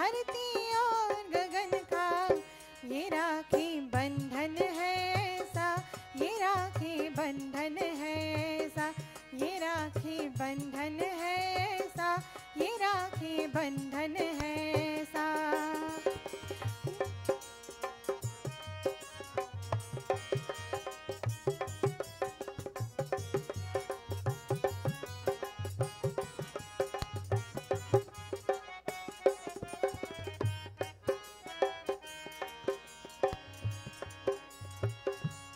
धरती और गगन का, ये राखी बंधन है ऐसा, ये राखी बंधन है ऐसा, ये राखी बंधन है ऐसा, ये राखी बंधन है ऐसा।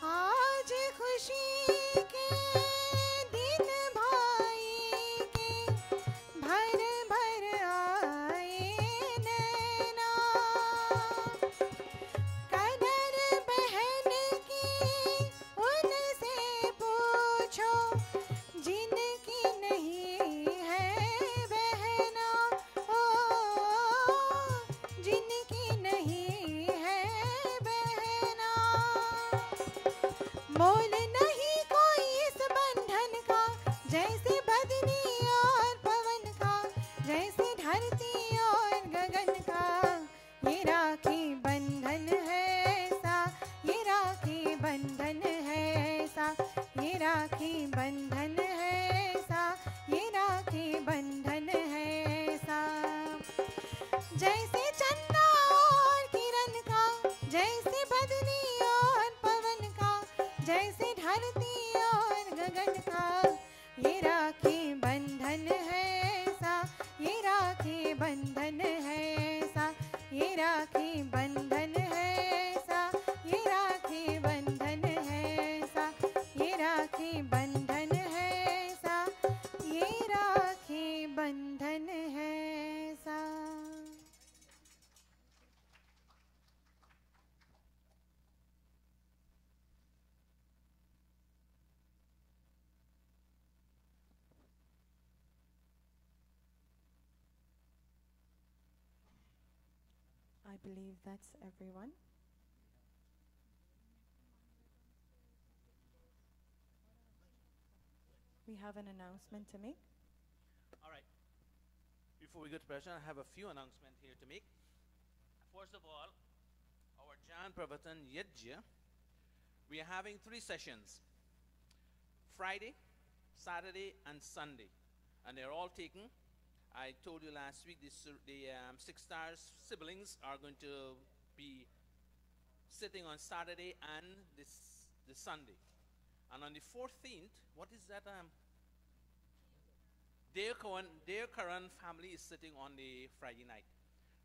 आज खुशी के दिन भाई के भर भर आए नैना, कदर बहन की उनसे पूछो जिनकी नहीं है बहना, ओ जिनकी नहीं है बहना। मोल नहीं कोई इस बंधन का, जैसे बदनी और पवन का, जैसे धरती और गगन का, ये राखी बंधन है ऐसा, ये राखी बंधन है ऐसा, ये राखी बंधन है ऐसा, ये राखी बंधन है ऐसा। जैसे चंदा और किरण का, जैसे बदनी और पवन का, जैसे धरती और गगन का, ये राखी बंधन है ऐसा, ये राखी बंधन है ऐसा, ये राखी बंधन है ऐसा, ये राखी बंधन है ऐसा, ये राखी बंधन है ऐसा, ये राखी बंधन है ऐसा। I believe that's everyone. We have an announcement to make. All right. Before we go to prayer, I have a few announcements here to make. First of all, our Jan Pravatan Yajya, we are having 3 sessions. Friday, Saturday, and Sunday. And they're all taken. I told you last week the 6 stars siblings are going to be sitting on Saturday and this Sunday. And on the 14th, what is that? Their current family is sitting on the Friday night.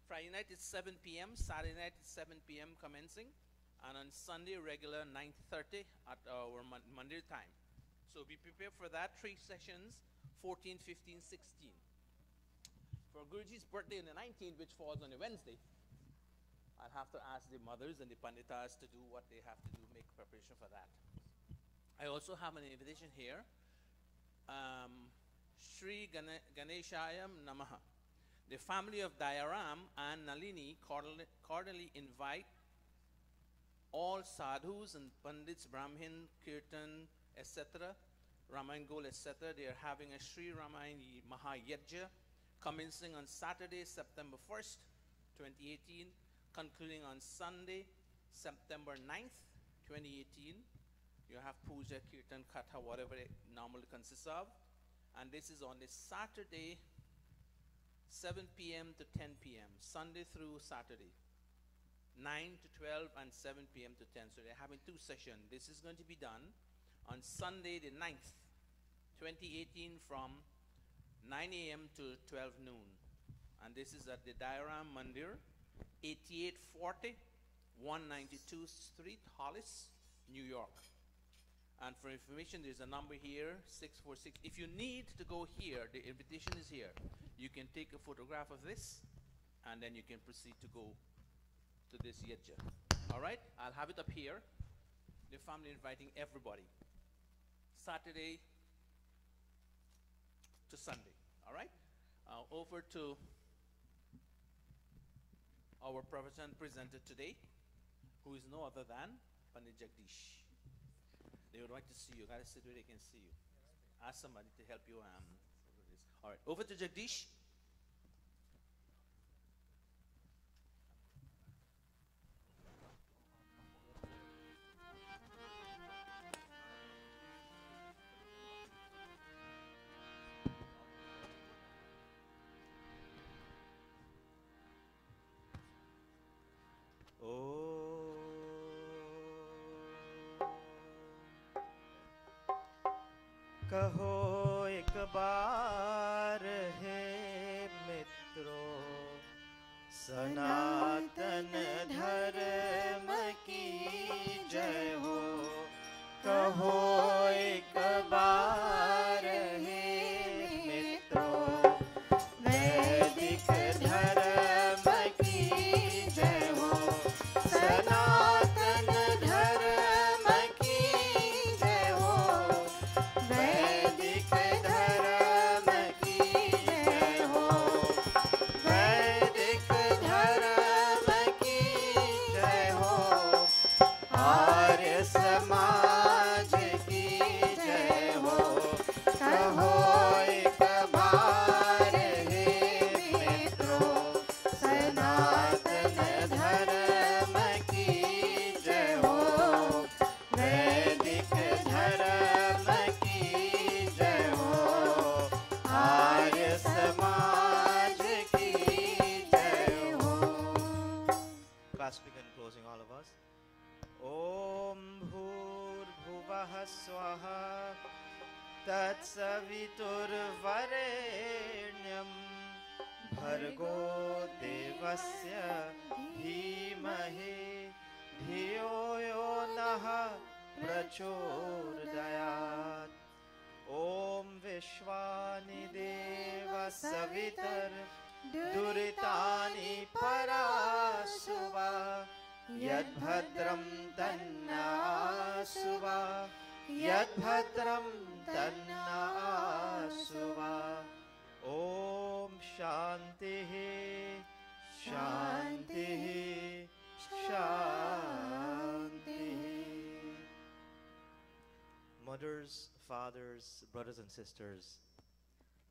Friday night is 7 p.m. Saturday night is 7 p.m. commencing. And on Sunday, regular 9:30 at our Monday time. So be prepared for that. 3 sessions, 14, 15, 16. For Guruji's birthday on the 19th, which falls on a Wednesday, I'll have to ask the mothers and the panditas to do what they have to do, make preparation for that. I also have an invitation here. Shri Ganeshayam Namaha. The family of Dayaram and Nalini cordially invite all sadhus and pandits, Brahmin, Kirtan, etc., Ramayana Gol, etc. They are having a Sri Ramayana Mahayajya commencing on Saturday, September 1st, 2018, concluding on Sunday, September 9th, 2018. You have puja, kirtan, katha, whatever it normally consists of. And this is on a Saturday, 7 p.m. to 10 p.m., Sunday through Saturday, 9 to 12 and 7 p.m. to 10. So they're having 2 sessions. This is going to be done on Sunday, the 9th, 2018, from 9 a.m. to 12 noon. And this is at the Dairam Mandir, 8840 192 Street, Hollis, New York. And for information, there's a number here, 646. If you need to go here, the invitation is here. You can take a photograph of this, and then you can proceed to go to this yajna. All right? I'll have it up here. The family inviting everybody. Saturday to Sunday. All right? Over to our Pravachan presenter today, who is no other than Pandit Jagdish. They would like to see you. Gotta sit where they can see you. Ask somebody to help you. Over this. All right, over to Jagdish. कहो एक बार हे मित्रों, सनातन धर्म की जय हो। कहो एक बार हे मित्रों, वैदिक धर्म की जय हो। सनातन धर्म की जय हो। वैदिक धर्म की जय हो। वैदिक धर्म की जय हो। आर्य समाज की जय हो। कहो एक बार हे मित्रों, सनातन धर्म की जय हो। वैदिक धर्म की जय हो। आर्य समाज की जय हो। Class begin, closing all of us. Om Bhurbhuvah Swaha Tatsavituर्वरेण्यं Bhargo Devasya Dhimahi Dhiyo Yo Nah Prachodayat. Om Vishwani Deva Savitar Duritani Parasuva Yadbhadram Tannasuva Yadbhadram Tannasuva. Om Shantihi Shantihi Shantihi. Mothers, fathers, brothers and sisters,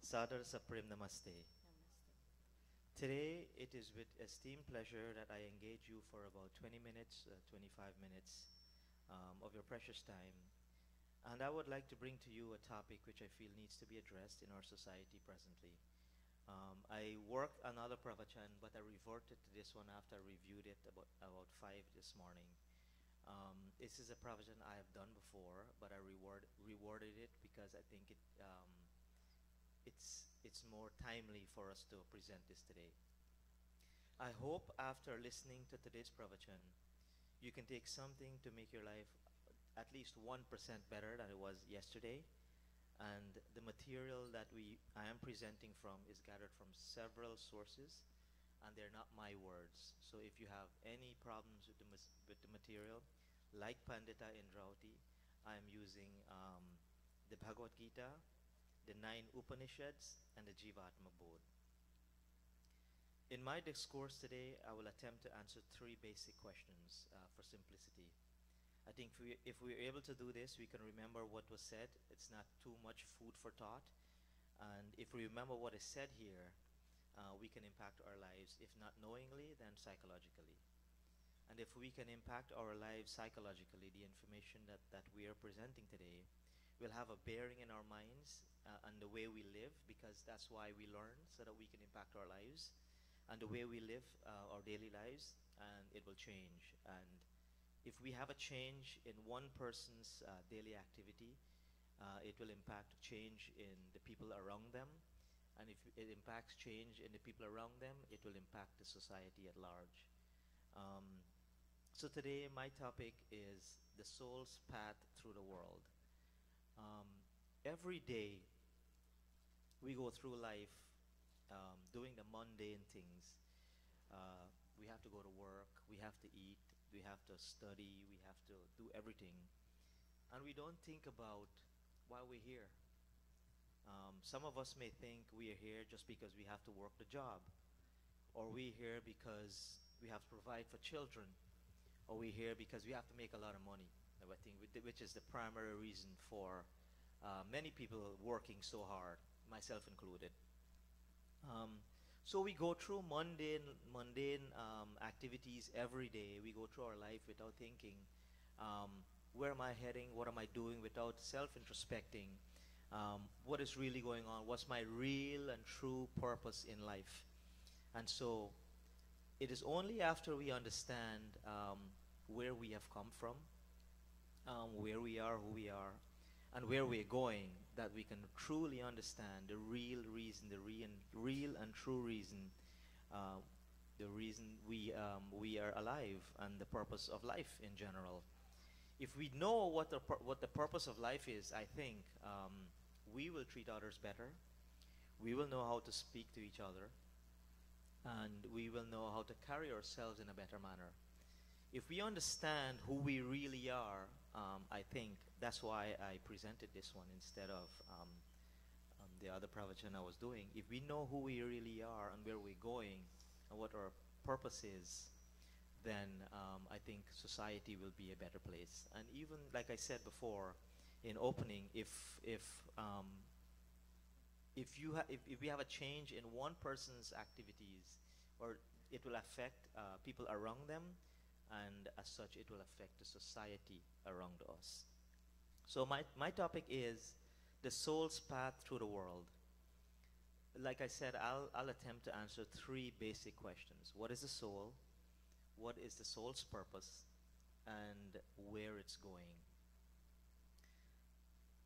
Sadar Supreme Namaste. Today it is with esteemed pleasure that I engage you for about 20 minutes, 25 minutes of your precious time. And I would like to bring to you a topic which I feel needs to be addressed in our society presently. I worked another pravachan, but I reverted to this one after I reviewed it about 5 this morning. This is a pravachan I have done before, but I rewarded it because I think it's more timely for us to present this today. I hope after listening to today's pravachan, you can take something to make your life at least 1% better than it was yesterday. And the material that I am presenting from is gathered from several sources, and they're not my words. So if you have any problems with the material, like Pandita Indrauti, I am using the Bhagavad Gita, the 9 Upanishads, and the Jivatma Bodh. In my discourse today, I will attempt to answer 3 basic questions for simplicity. I think if we're able to do this, we can remember what was said. It's not too much food for thought. And if we remember what is said here, we can impact our lives, if not knowingly, then psychologically. And if we can impact our lives psychologically, the information that we are presenting today will have a bearing in our minds and the way we live, because that's why we learn, so that we can impact our lives and the way we live our daily lives, and it will change. And if we have a change in one person's daily activity, it will impact change in the people around them. And if it impacts change in the people around them, it will impact the society at large. So today my topic is the soul's path through the world. Every day we go through life doing the mundane things. We have to go to work, we have to eat, we have to study, we have to do everything. And we don't think about why we're here. Some of us may think we are here just because we have to work the job, or we're here because we have to provide for children, or we're here because we have to make a lot of money, I think, which is the primary reason for many people working so hard, myself included. So we go through mundane activities every day. We go through our life without thinking, where am I heading? What am I doing? Without self-introspecting, what is really going on? What's my real and true purpose in life? And so it is only after we understand where we have come from, where we are, who we are, and where we're going, that we can truly understand the real reason, the real and true reason, uh, the reason we are alive and the purpose of life in general. If we know what the purpose of life is, I think we will treat others better. We will know how to speak to each other, and we will know how to carry ourselves in a better manner. If we understand who we really are, I think that's why I presented this one instead of the other pravachan I was doing. If we know who we really are and where we're going and what our purpose is, then I think society will be a better place. And even like I said before in opening, if we have a change in one person's activities, or it will affect people around them, and as such it will affect the society around us. So my topic is the soul's path through the world. Like I said, I'll attempt to answer three basic questions. What is the soul? What is the soul's purpose? And where it's going?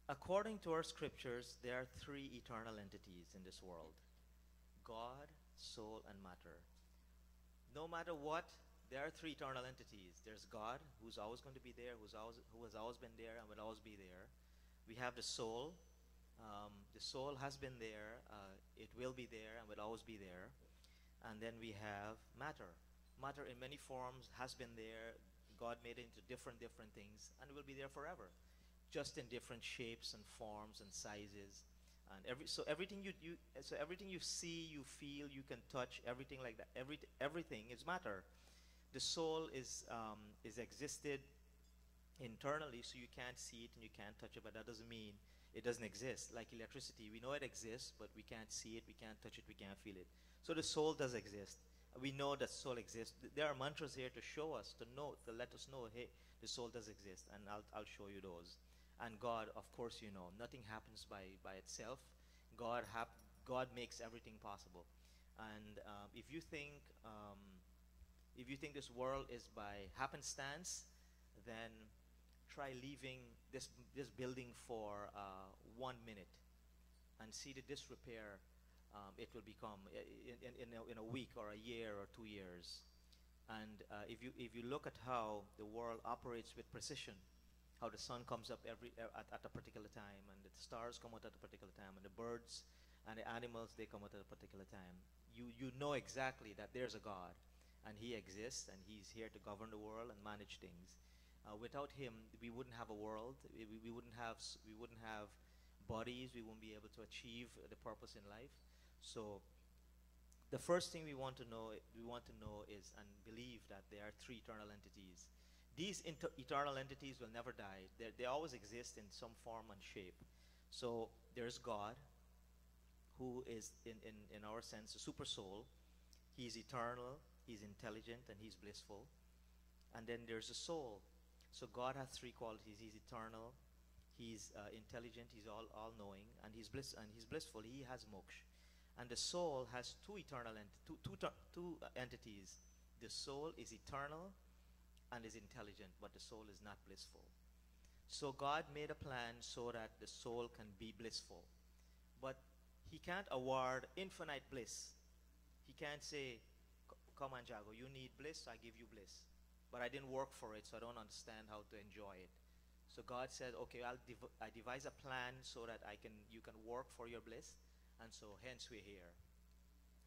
According to our scriptures, there are three eternal entities in this world: God, soul, and matter. No matter what, there are three eternal entities. There's God, who's always going to be there, who has always been there and will always be there. We have the soul. The soul has been there, it will be there and will always be there. And then we have matter. Matter in many forms has been there. God made it into different things, and it will be there forever, just in different shapes and forms and sizes. And everything you see, you feel, you can touch, everything like that. Everything is matter. The soul is existed internally, so you can't see it and you can't touch it, but that doesn't mean it doesn't exist. Like electricity, we know it exists, but we can't see it, we can't touch it, we can't feel it. So the soul does exist. We know that soul exists. There are mantras here to show us, to let us know, hey, the soul does exist, and I'll show you those. And God, of course, you know, nothing happens by itself. God makes everything possible. And if you think this world is by happenstance, then try leaving this building for 1 minute and see the disrepair it will become in a week or a year or 2 years. And if you look at how the world operates with precision, how the sun comes up at a particular time, and the stars come out at a particular time, and the birds and the animals, they come out at a particular time, you know exactly that there's a God, and He exists, and He's here to govern the world and manage things. Without Him, we wouldn't have a world. We wouldn't have bodies. We wouldn't be able to achieve the purpose in life. So, the first thing we want to know is and believe that there are three eternal entities. These eternal entities will never die. They always exist in some form and shape. So there's God, who is in our sense a super soul. He's eternal. He's intelligent, and He's blissful. And then there's the soul. So God has three qualities. He's eternal, He's intelligent, He's all-knowing, and He's blissful. He has moksha. And the soul has two entities. The soul is eternal and is intelligent, but the soul is not blissful. So God made a plan so that the soul can be blissful. But He can't award infinite bliss. He can't say, come on, Jago, you need bliss, I give you bliss. But I didn't work for it, so I don't understand how to enjoy it. So God said, okay, I devise a plan so that you can work for your bliss, and so hence we're here.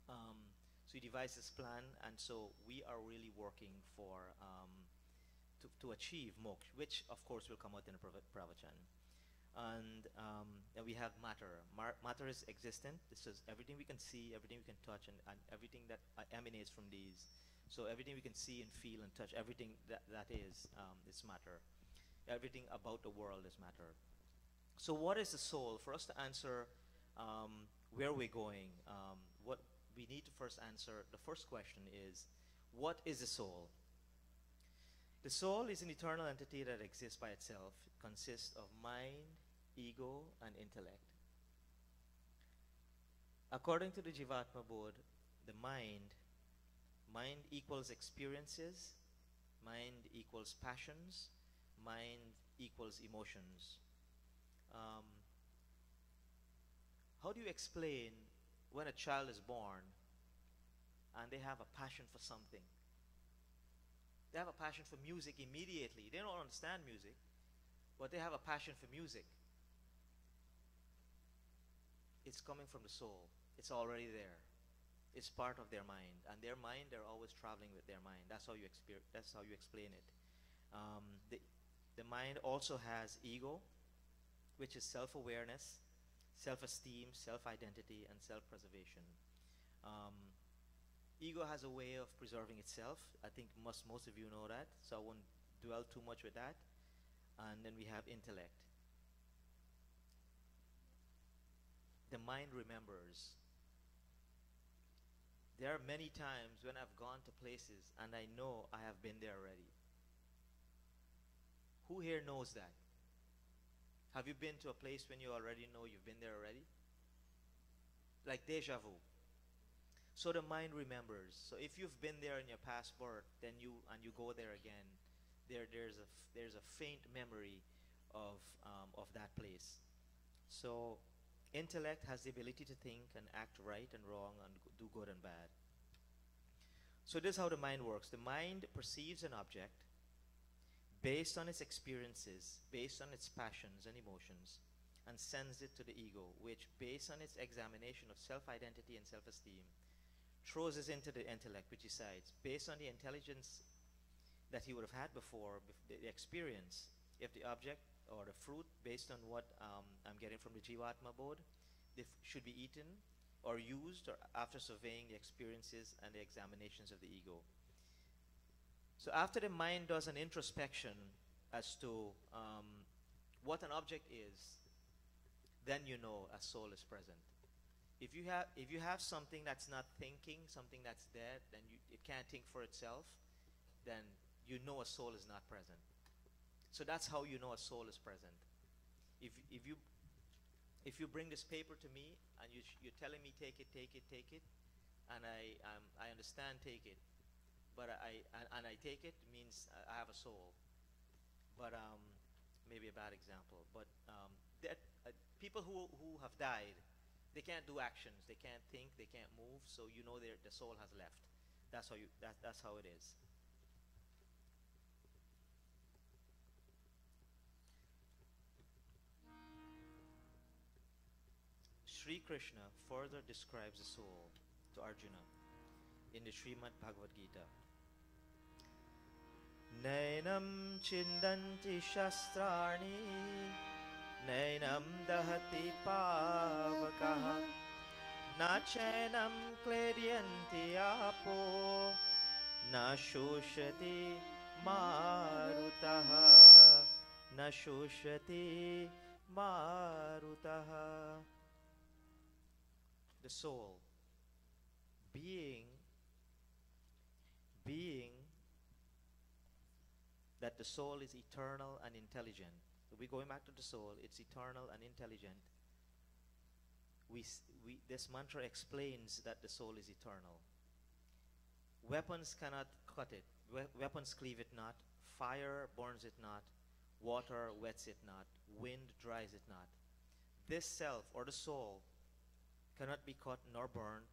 So He devised this plan, and so we are really working for to achieve moksha, which of course will come out in a pravachan. And we have matter. Matter is existent. This is everything we can see, everything we can touch, and everything that emanates from these. So everything we can see and feel and touch, everything that is matter. Everything about the world is matter. So what is the soul? For us to answer where we're going, what we need to first answer, the first question is, what is the soul? The soul is an eternal entity that exists by itself. It consists of mind, ego, and intellect. According to the Jivatma Bodh, the mind equals experiences, mind equals passions, mind equals emotions. Um, how do you explain when a child is born and they have a passion for something? They have a passion for music immediately. They don't understand music, but they have a passion for music. It's coming from the soul. It's already there. It's part of their mind, and their mind, they're always traveling with their mind. That's how you that's how you explain it. The mind also has ego, which is self-awareness, self-esteem, self-identity, and self-preservation. Ego has a way of preserving itself. I think most of you know that, so I won't dwell too much with that. And then we have intellect. The mind remembers. There are many times when I've gone to places and I know I have been there already. Who here knows that? Have you been to a place when you already know you've been there already? Like deja vu. So the mind remembers. So if you've been there in your past birth, then you go there again, there's a faint memory of that place. So intellect has the ability to think and act right and wrong and do good and bad. So this is how the mind works. The mind perceives an object based on its experiences, based on its passions and emotions, and sends it to the ego, which, based on its examination of self-identity and self-esteem, throws it into the intellect, which decides, based on the intelligence that he would have had before, the experience, if the object or the fruit, based on what I'm getting from the Jivatma board, should be eaten or used or after surveying the experiences and the examinations of the ego. So after the mind does an introspection as to what an object is, then you know a soul is present. If you have something that's not thinking, something that's dead, then it can't think for itself, then you know a soul is not present. So that's how you know a soul is present. If you bring this paper to me and you're telling me take it, and I understand take it, but I take it means I have a soul. But maybe a bad example. But people who have died, they can't do actions, they can't think, they can't move. So you know the soul has left. That's how it is. Sri Krishna further describes the soul to Arjuna in the Srimad Bhagavad Gita. Nainam chindanti shastrani, nainam dahati pavakaha, na chainam kleryanti apo, na shoshati marutaha, na shoshati marutaha. The soul, being that the soul is eternal and intelligent. So we're going back to the soul. It's eternal and intelligent. This mantra explains that the soul is eternal. Weapons cannot cut it. Weapons cleave it not. Fire burns it not. Water wets it not. Wind dries it not. This self, or the soul, cannot be cut nor burnt,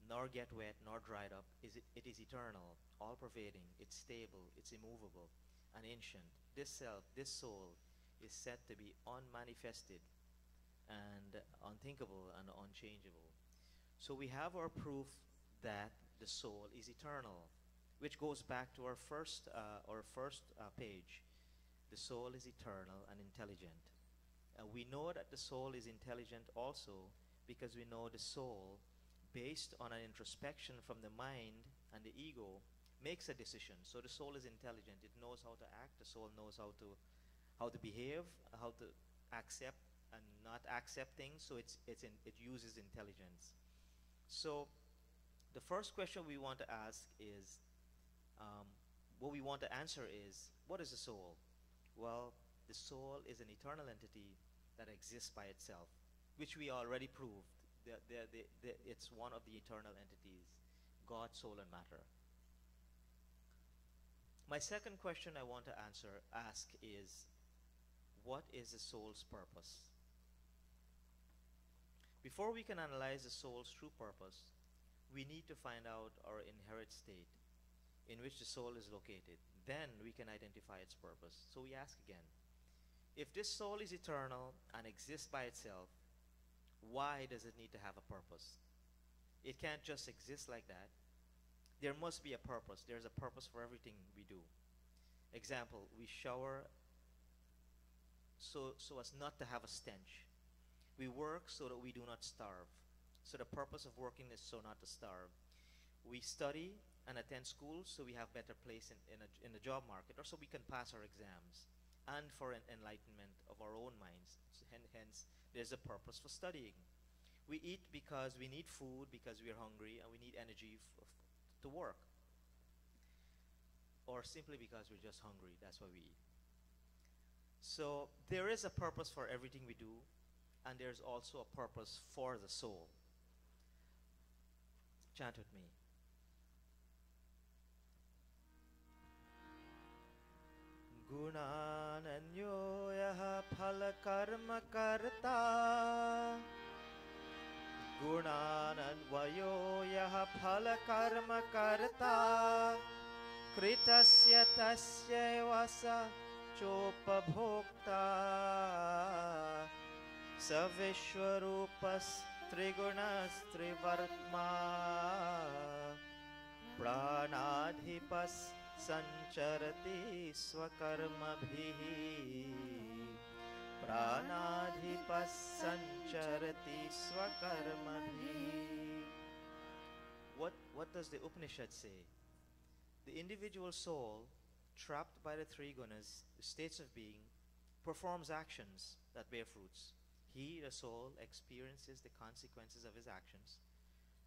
nor get wet, nor dried up. It is eternal, all-pervading. It's stable, it's immovable, and ancient. This self, this soul, is said to be unmanifested and unthinkable and unchangeable. So we have our proof that the soul is eternal, which goes back to our first page. The soul is eternal and intelligent. We know that the soul is intelligent also because we know the soul, based on an introspection from the mind and the ego, makes a decision. So the soul is intelligent. It knows how to act. The soul knows how to behave, how to accept and not accept things. So it uses intelligence. So the first question we want to ask is, what we want to answer is, what is the soul? Well, the soul is an eternal entity that exists by itself, which we already proved. It's one of the eternal entities, God, soul, and matter. My second question I want to ask is, what is the soul's purpose? Before we can analyze the soul's true purpose, we need to find out our inherent state in which the soul is located. Then we can identify its purpose. So we ask again, if this soul is eternal and exists by itself, why does it need to have a purpose? It can't just exist like that. There must be a purpose. There's a purpose for everything we do. Example, we shower so as not to have a stench. We work so that we do not starve. So the purpose of working is so not to starve. We study and attend school so we have better place in the job market, or so we can pass our exams, and for an enlightenment of our own minds. So hence, there's a purpose for studying. We eat because we need food, because we are hungry, and we need energy to work. Or simply because we're just hungry, that's why we eat. So there is a purpose for everything we do, and there's also a purpose for the soul. Chant with me. Gunananyo yaha phala karma karta, Gunananvayo yaha phala karma karta, Kritasya tasya vasa chopabhokta, Savishwarupas trigunas trivartma, Pranadhipas sancharati swakarmabhihi, Pranadhipas sancharati swakarmabhihi. What does the Upanishad say? The individual soul, trapped by the three gunas, the states of being, performs actions that bear fruits. He, the soul, experiences the consequences of his actions,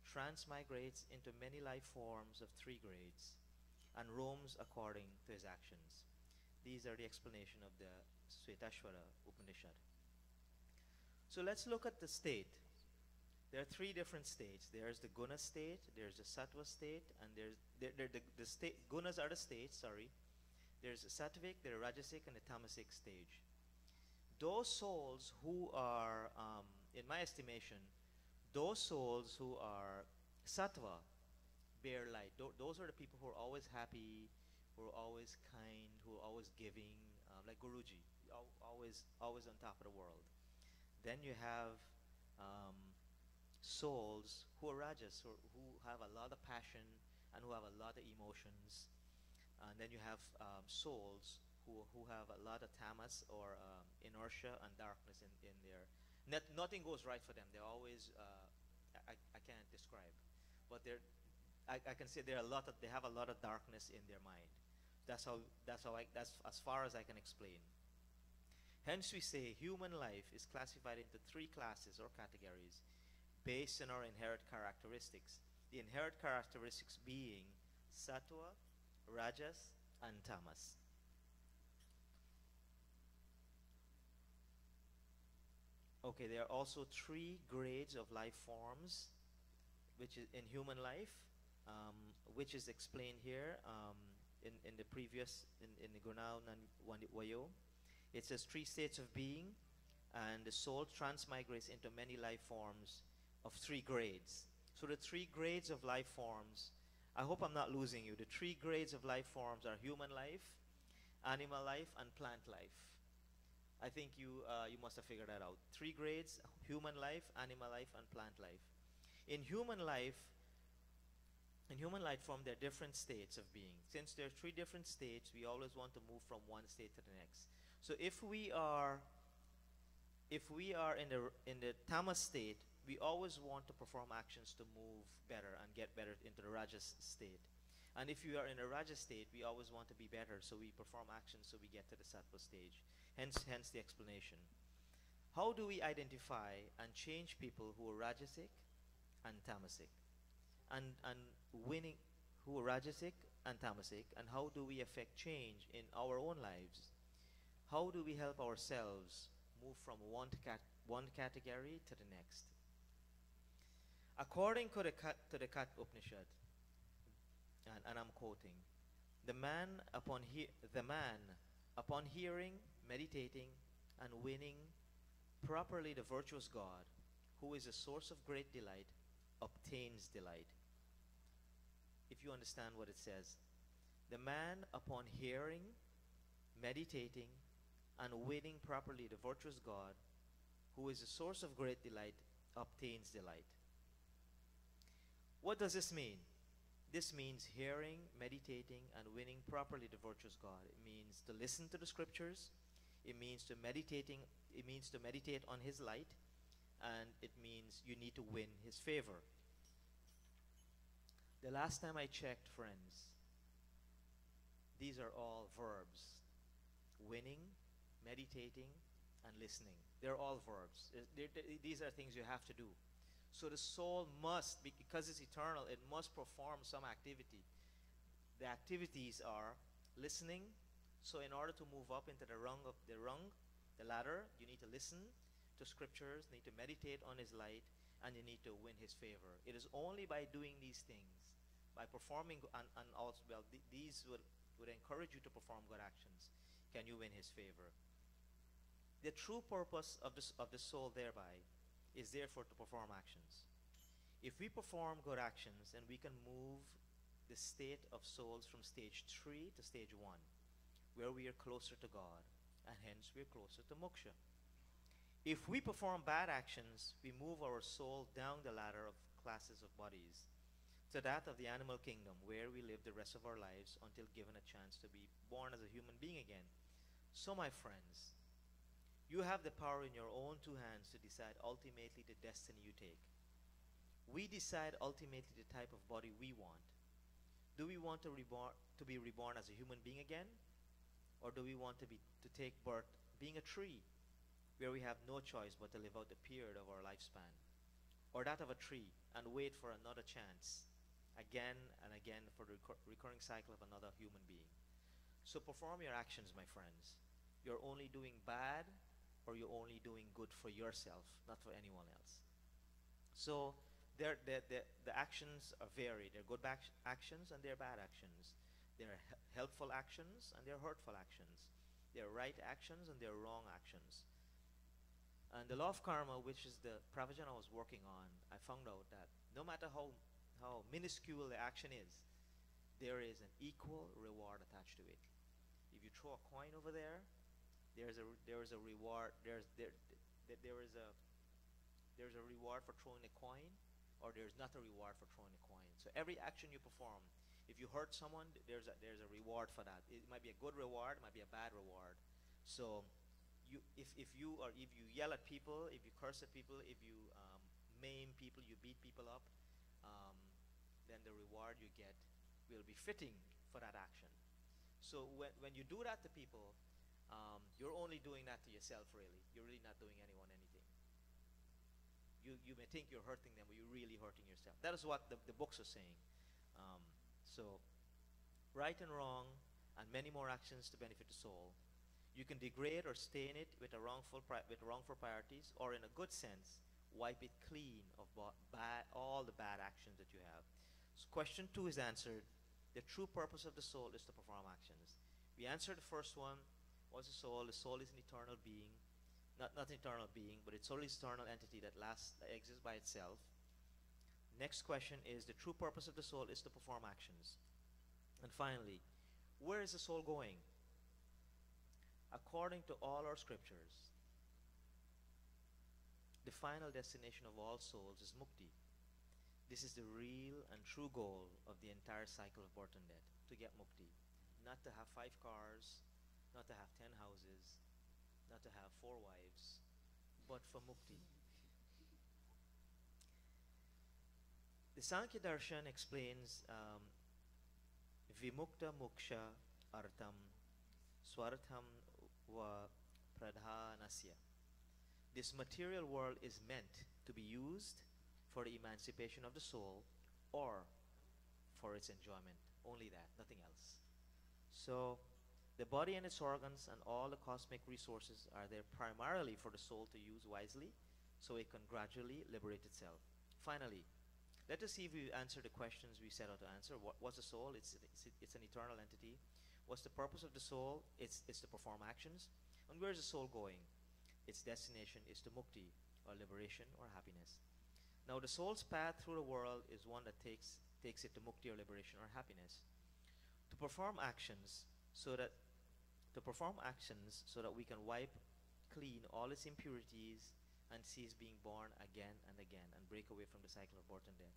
transmigrates into many life forms of three grades, and roams according to his actions. These are the explanation of the Svetashvara Upanishad. So let's look at the state. There are three different states. There's the guna state, there's the sattva state, and the state. Gunas are the states, sorry. There's the sattvic, the rajasic, and the tamasic stage. Those souls who are, in my estimation, those souls who are sattva bear light. Those are the people who are always happy, who are always kind, who are always giving, like Guruji, always on top of the world. Then you have souls who are rajas, who have a lot of passion and who have a lot of emotions. And then you have souls who have a lot of tamas, or inertia and darkness in their. Nothing goes right for them. They're always, I can't describe, but I can say they have a lot of darkness in their mind. That's as far as I can explain. Hence we say human life is classified into three classes or categories based on our inherent characteristics. The inherent characteristics being sattva, rajas, and tamas. Okay, there are also three grades of life forms, which is in human life, which is explained here in the previous, in the Gunal-Vayo. It says three states of being, and the soul transmigrates into many life forms of three grades. So the three grades of life forms, I hope I'm not losing you. The three grades of life forms are human life, animal life, and plant life. I think you must have figured that out. Three grades: human life, animal life, and plant life. In human life form, there are different states of being. Since there are three different states, we always want to move from one state to the next. So if we are in the tamas state, we always want to perform actions to move better and get better into the rajas state. And if we are in a rajas state, we always want to be better, so we perform actions so we get to the sattva stage. Hence the explanation. How do we identify and change people who are rajasic and tamasic? And winning who are rajasic and tamasic, and how do we affect change in our own lives? How do we help ourselves move from one category to the next? According to the Kat Upanishad, and I'm quoting, the man upon hearing, meditating, and winning properly the virtuous God, who is a source of great delight, obtains delight. If you understand what it says, the man upon hearing, meditating, and winning properly the virtuous God, who is a source of great delight, obtains delight. What does this mean? This means hearing, meditating, and winning properly the virtuous God. It means to listen to the scriptures. It means to meditate on his light, and it means you need to win his favor. The last time I checked, friends, these are all verbs. Winning, meditating, and listening. They're all verbs. These are things you have to do. So the soul must, because it's eternal, it must perform some activity. The activities are listening. So in order to move up into the ladder, you need to listen to scriptures, need to meditate on his light, and you need to win his favor. It is only by doing these things, by performing, and also, well, these would encourage you to perform good actions, can you win his favor. The true purpose of the soul thereby is therefore to perform actions. If we perform good actions, then we can move the state of souls from stage 3 to stage 1, where we are closer to God, and hence we are closer to moksha. If we perform bad actions, we move our soul down the ladder of classes of bodies to that of the animal kingdom, where we live the rest of our lives until given a chance to be born as a human being again. So my friends, you have the power in your own 2 hands to decide ultimately the destiny you take. We decide ultimately the type of body we want. Do we want to be reborn as a human being again? Or do we want to take birth being a tree, where we have no choice but to live out the period of our lifespan? Or that of a tree, and wait for another chance, again and again, for the recurring cycle of another human being? So perform your actions, my friends. You're only doing bad, or you're only doing good for yourself, not for anyone else. So the actions are varied. They're good actions and they're bad actions. They're helpful actions and they're hurtful actions. They're right actions and they're wrong actions. And the law of karma, which is the provision I was working on, I found out that no matter how minuscule the action is, there is an equal reward attached to it. If you throw a coin over there, there is a reward. There is a reward for throwing a coin, or there's not a reward for throwing a coin. So every action you perform, if you hurt someone, there's a reward for that. It might be a good reward, it might be a bad reward. So if you yell at people, if you curse at people, if you maim people, you beat people up, then the reward you get will be fitting for that action. So when you do that to people, you're only doing that to yourself, really. You're really not doing anyone anything. You may think you're hurting them, but you're really hurting yourself. That is what the books are saying. So right and wrong, and many more actions to benefit the soul. You can degrade or stain it with wrongful priorities, or in a good sense, wipe it clean of all the bad actions that you have. So question 2 is answered. The true purpose of the soul is to perform actions. We answered the first one. What's the soul? The soul is an eternal being. Not an eternal being, but it's only an eternal entity that exists by itself. Next question is, the true purpose of the soul is to perform actions. And finally, where is the soul going? According to all our scriptures, the final destination of all souls is mukti. This is the real and true goal of the entire cycle of birth and death, to get mukti. Not to have 5 cars, not to have 10 houses, not to have 4 wives, but for mukti. The Sankhya Darshan explains Vimukta Moksha Artam Swartham Va Pradhanasya. This material world is meant to be used for the emancipation of the soul, or for its enjoyment. Only that, nothing else. So the body and its organs and all the cosmic resources are there primarily for the soul to use wisely, so it can gradually liberate itself. Finally, let us see if we answer the questions we set out to answer. What's the soul? It's an eternal entity. What's the purpose of the soul? It's to perform actions. And where's the soul going? its destination is to mukti, or liberation or happiness. Now the soul's path through the world is one that takes it to mukti or liberation or happiness. To perform actions so that we can wipe clean all its impurities and cease being born again and again and break away from the cycle of birth and death.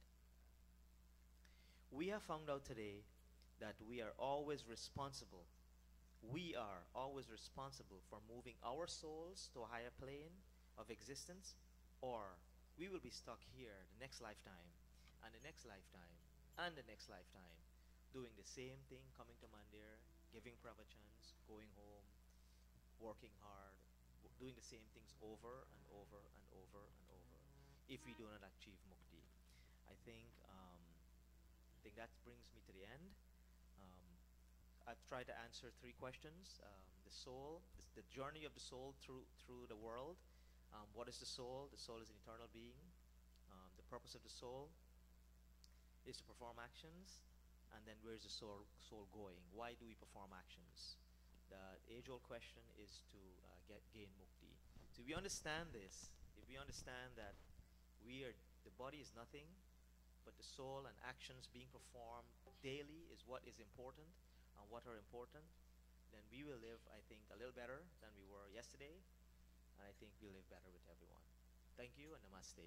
We have found out today that we are always responsible for moving our souls to a higher plane of existence, or we will be stuck here the next lifetime and the next lifetime and the next lifetime doing the same thing, coming to mandir, giving pravachans, going home, working hard, doing the same things over and over and over and over, if we do not achieve mukti. I think that brings me to the end. I've tried to answer 3 questions. The soul, the journey of the soul through the world. What is the soul? The soul is an eternal being. The purpose of the soul is to perform actions. And then where's the soul going? Why do we perform actions? The age-old question is to gain mukti. So if we understand this, if we understand that the body is nothing, but the soul and actions being performed daily is what is important and what are important, then we will live, I think, a little better than we were yesterday, and I think we'll live better with everyone. Thank you and namaste.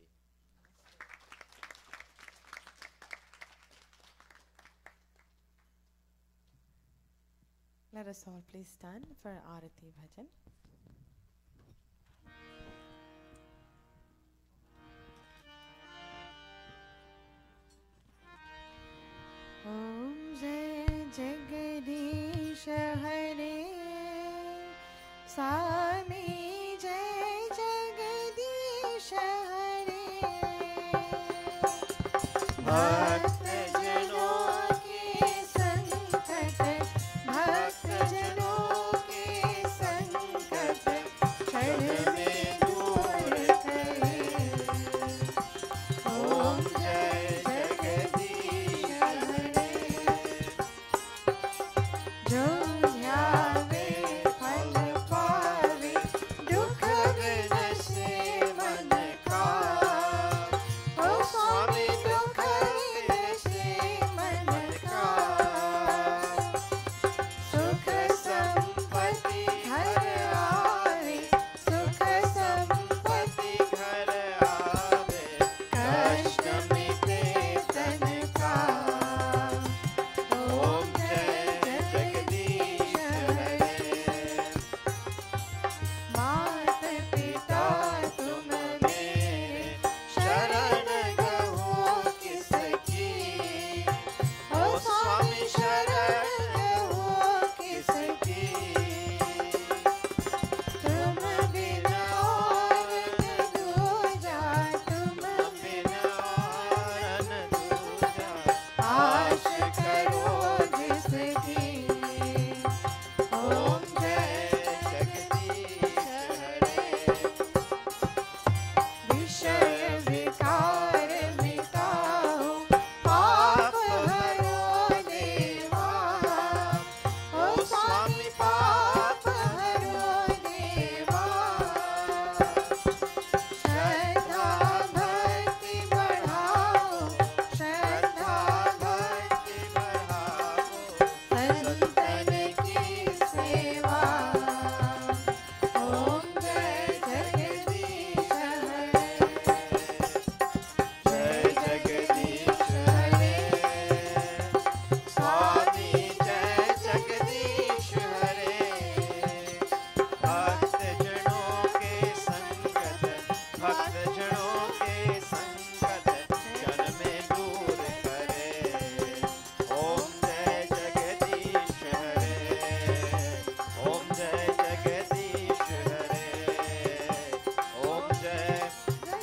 Let us all please stand for Arati Bhajan. Om Jai Jagadish Hare Swami Jai Jagadish Hare Bhakt Janon ke sankat Bhakt Janon ke sankat Chad mein dur kare Om Jai Jagadish Hare Jo ध्यावे फल पावे दुख विनसे मन का ओ स्वामी दुख विनसे मन का सुख संपत्ति घर आवे सुख संपत्ति घर आवे कष्ट मिटे तन का ओम जय जगदीश हरे मात पिता तुम मेरे शरण गहो किसकी ओ स्वामी शरण गहो किसकी तुम बिना और न दूजा तुम बिना और न दूजा आश करो जिसकी ओम जय जगदीश हरे विषय विकार मिटाओ पाप हरो देवा ओ स्वामी पाप हरो देवा श्रद्धा भक्ति बढ़ाओ श्रद्धा भक्ति बढ़ाओ संतन की सेवा ओम जय जगदीश हरे जय जगदीश हरे स्वामी जय जगदीश हरे भक्त जनों के संकट जन में दूर करे ओम जय जगदीश हरे ओम जय जगदीश हरे ओम जय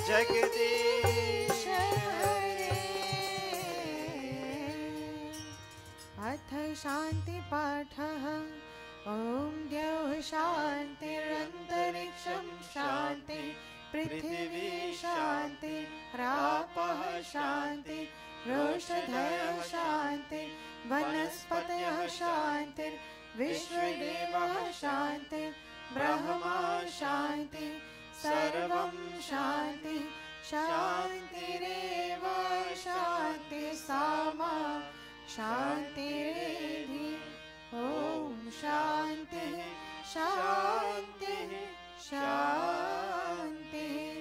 जगदीश हरे अथ शांति पाठः ओम द्यौः शान्तिरन्तरिक्षं शान्ति पृथिवी शान्ति रापः शान्ति रोषधयः शान्ति वनस्पतयः शान्तिर्विश्वदेवः शान्ति ब्रह्मा शान्ति सर्वं शान्ति शान्तिरेव शान्ति सामा शान्तिरेधि ॐ शान्ति शान्ति शान्ति।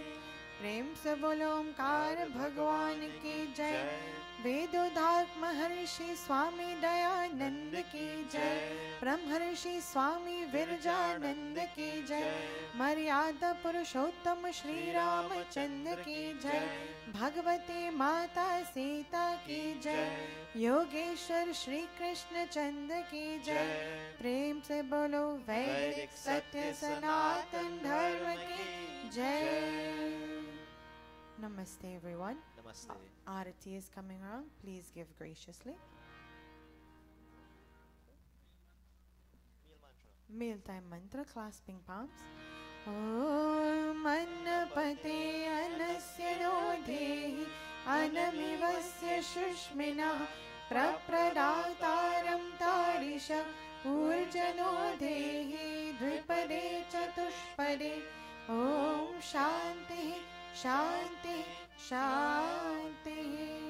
प्रेम से बोलो ओंकार भगवान की जय। वेदोदात महर्षि स्वामी दयानंद की जय। ब्रह्मर्षि स्वामी विरजानंद की जय। मर्यादा पुरुषोत्तम श्री रामचंद्र की जय। भगवती माता सीता की जय। योगेश्वर श्री कृष्ण चंद्र की जय। प्रेम से बोलो वैदिक सत्य सनातन धर्म की जय। Namaste everyone. Namaste. Arati is coming around. Please give graciously. Meal mantra. Mealtime mantra, clasping palms. Om annapate anasya dodhehi anamivasya shushmina prapradaataram tarisha urjano dehi dvipade chatushpade. Om shanti Shanti Shanti.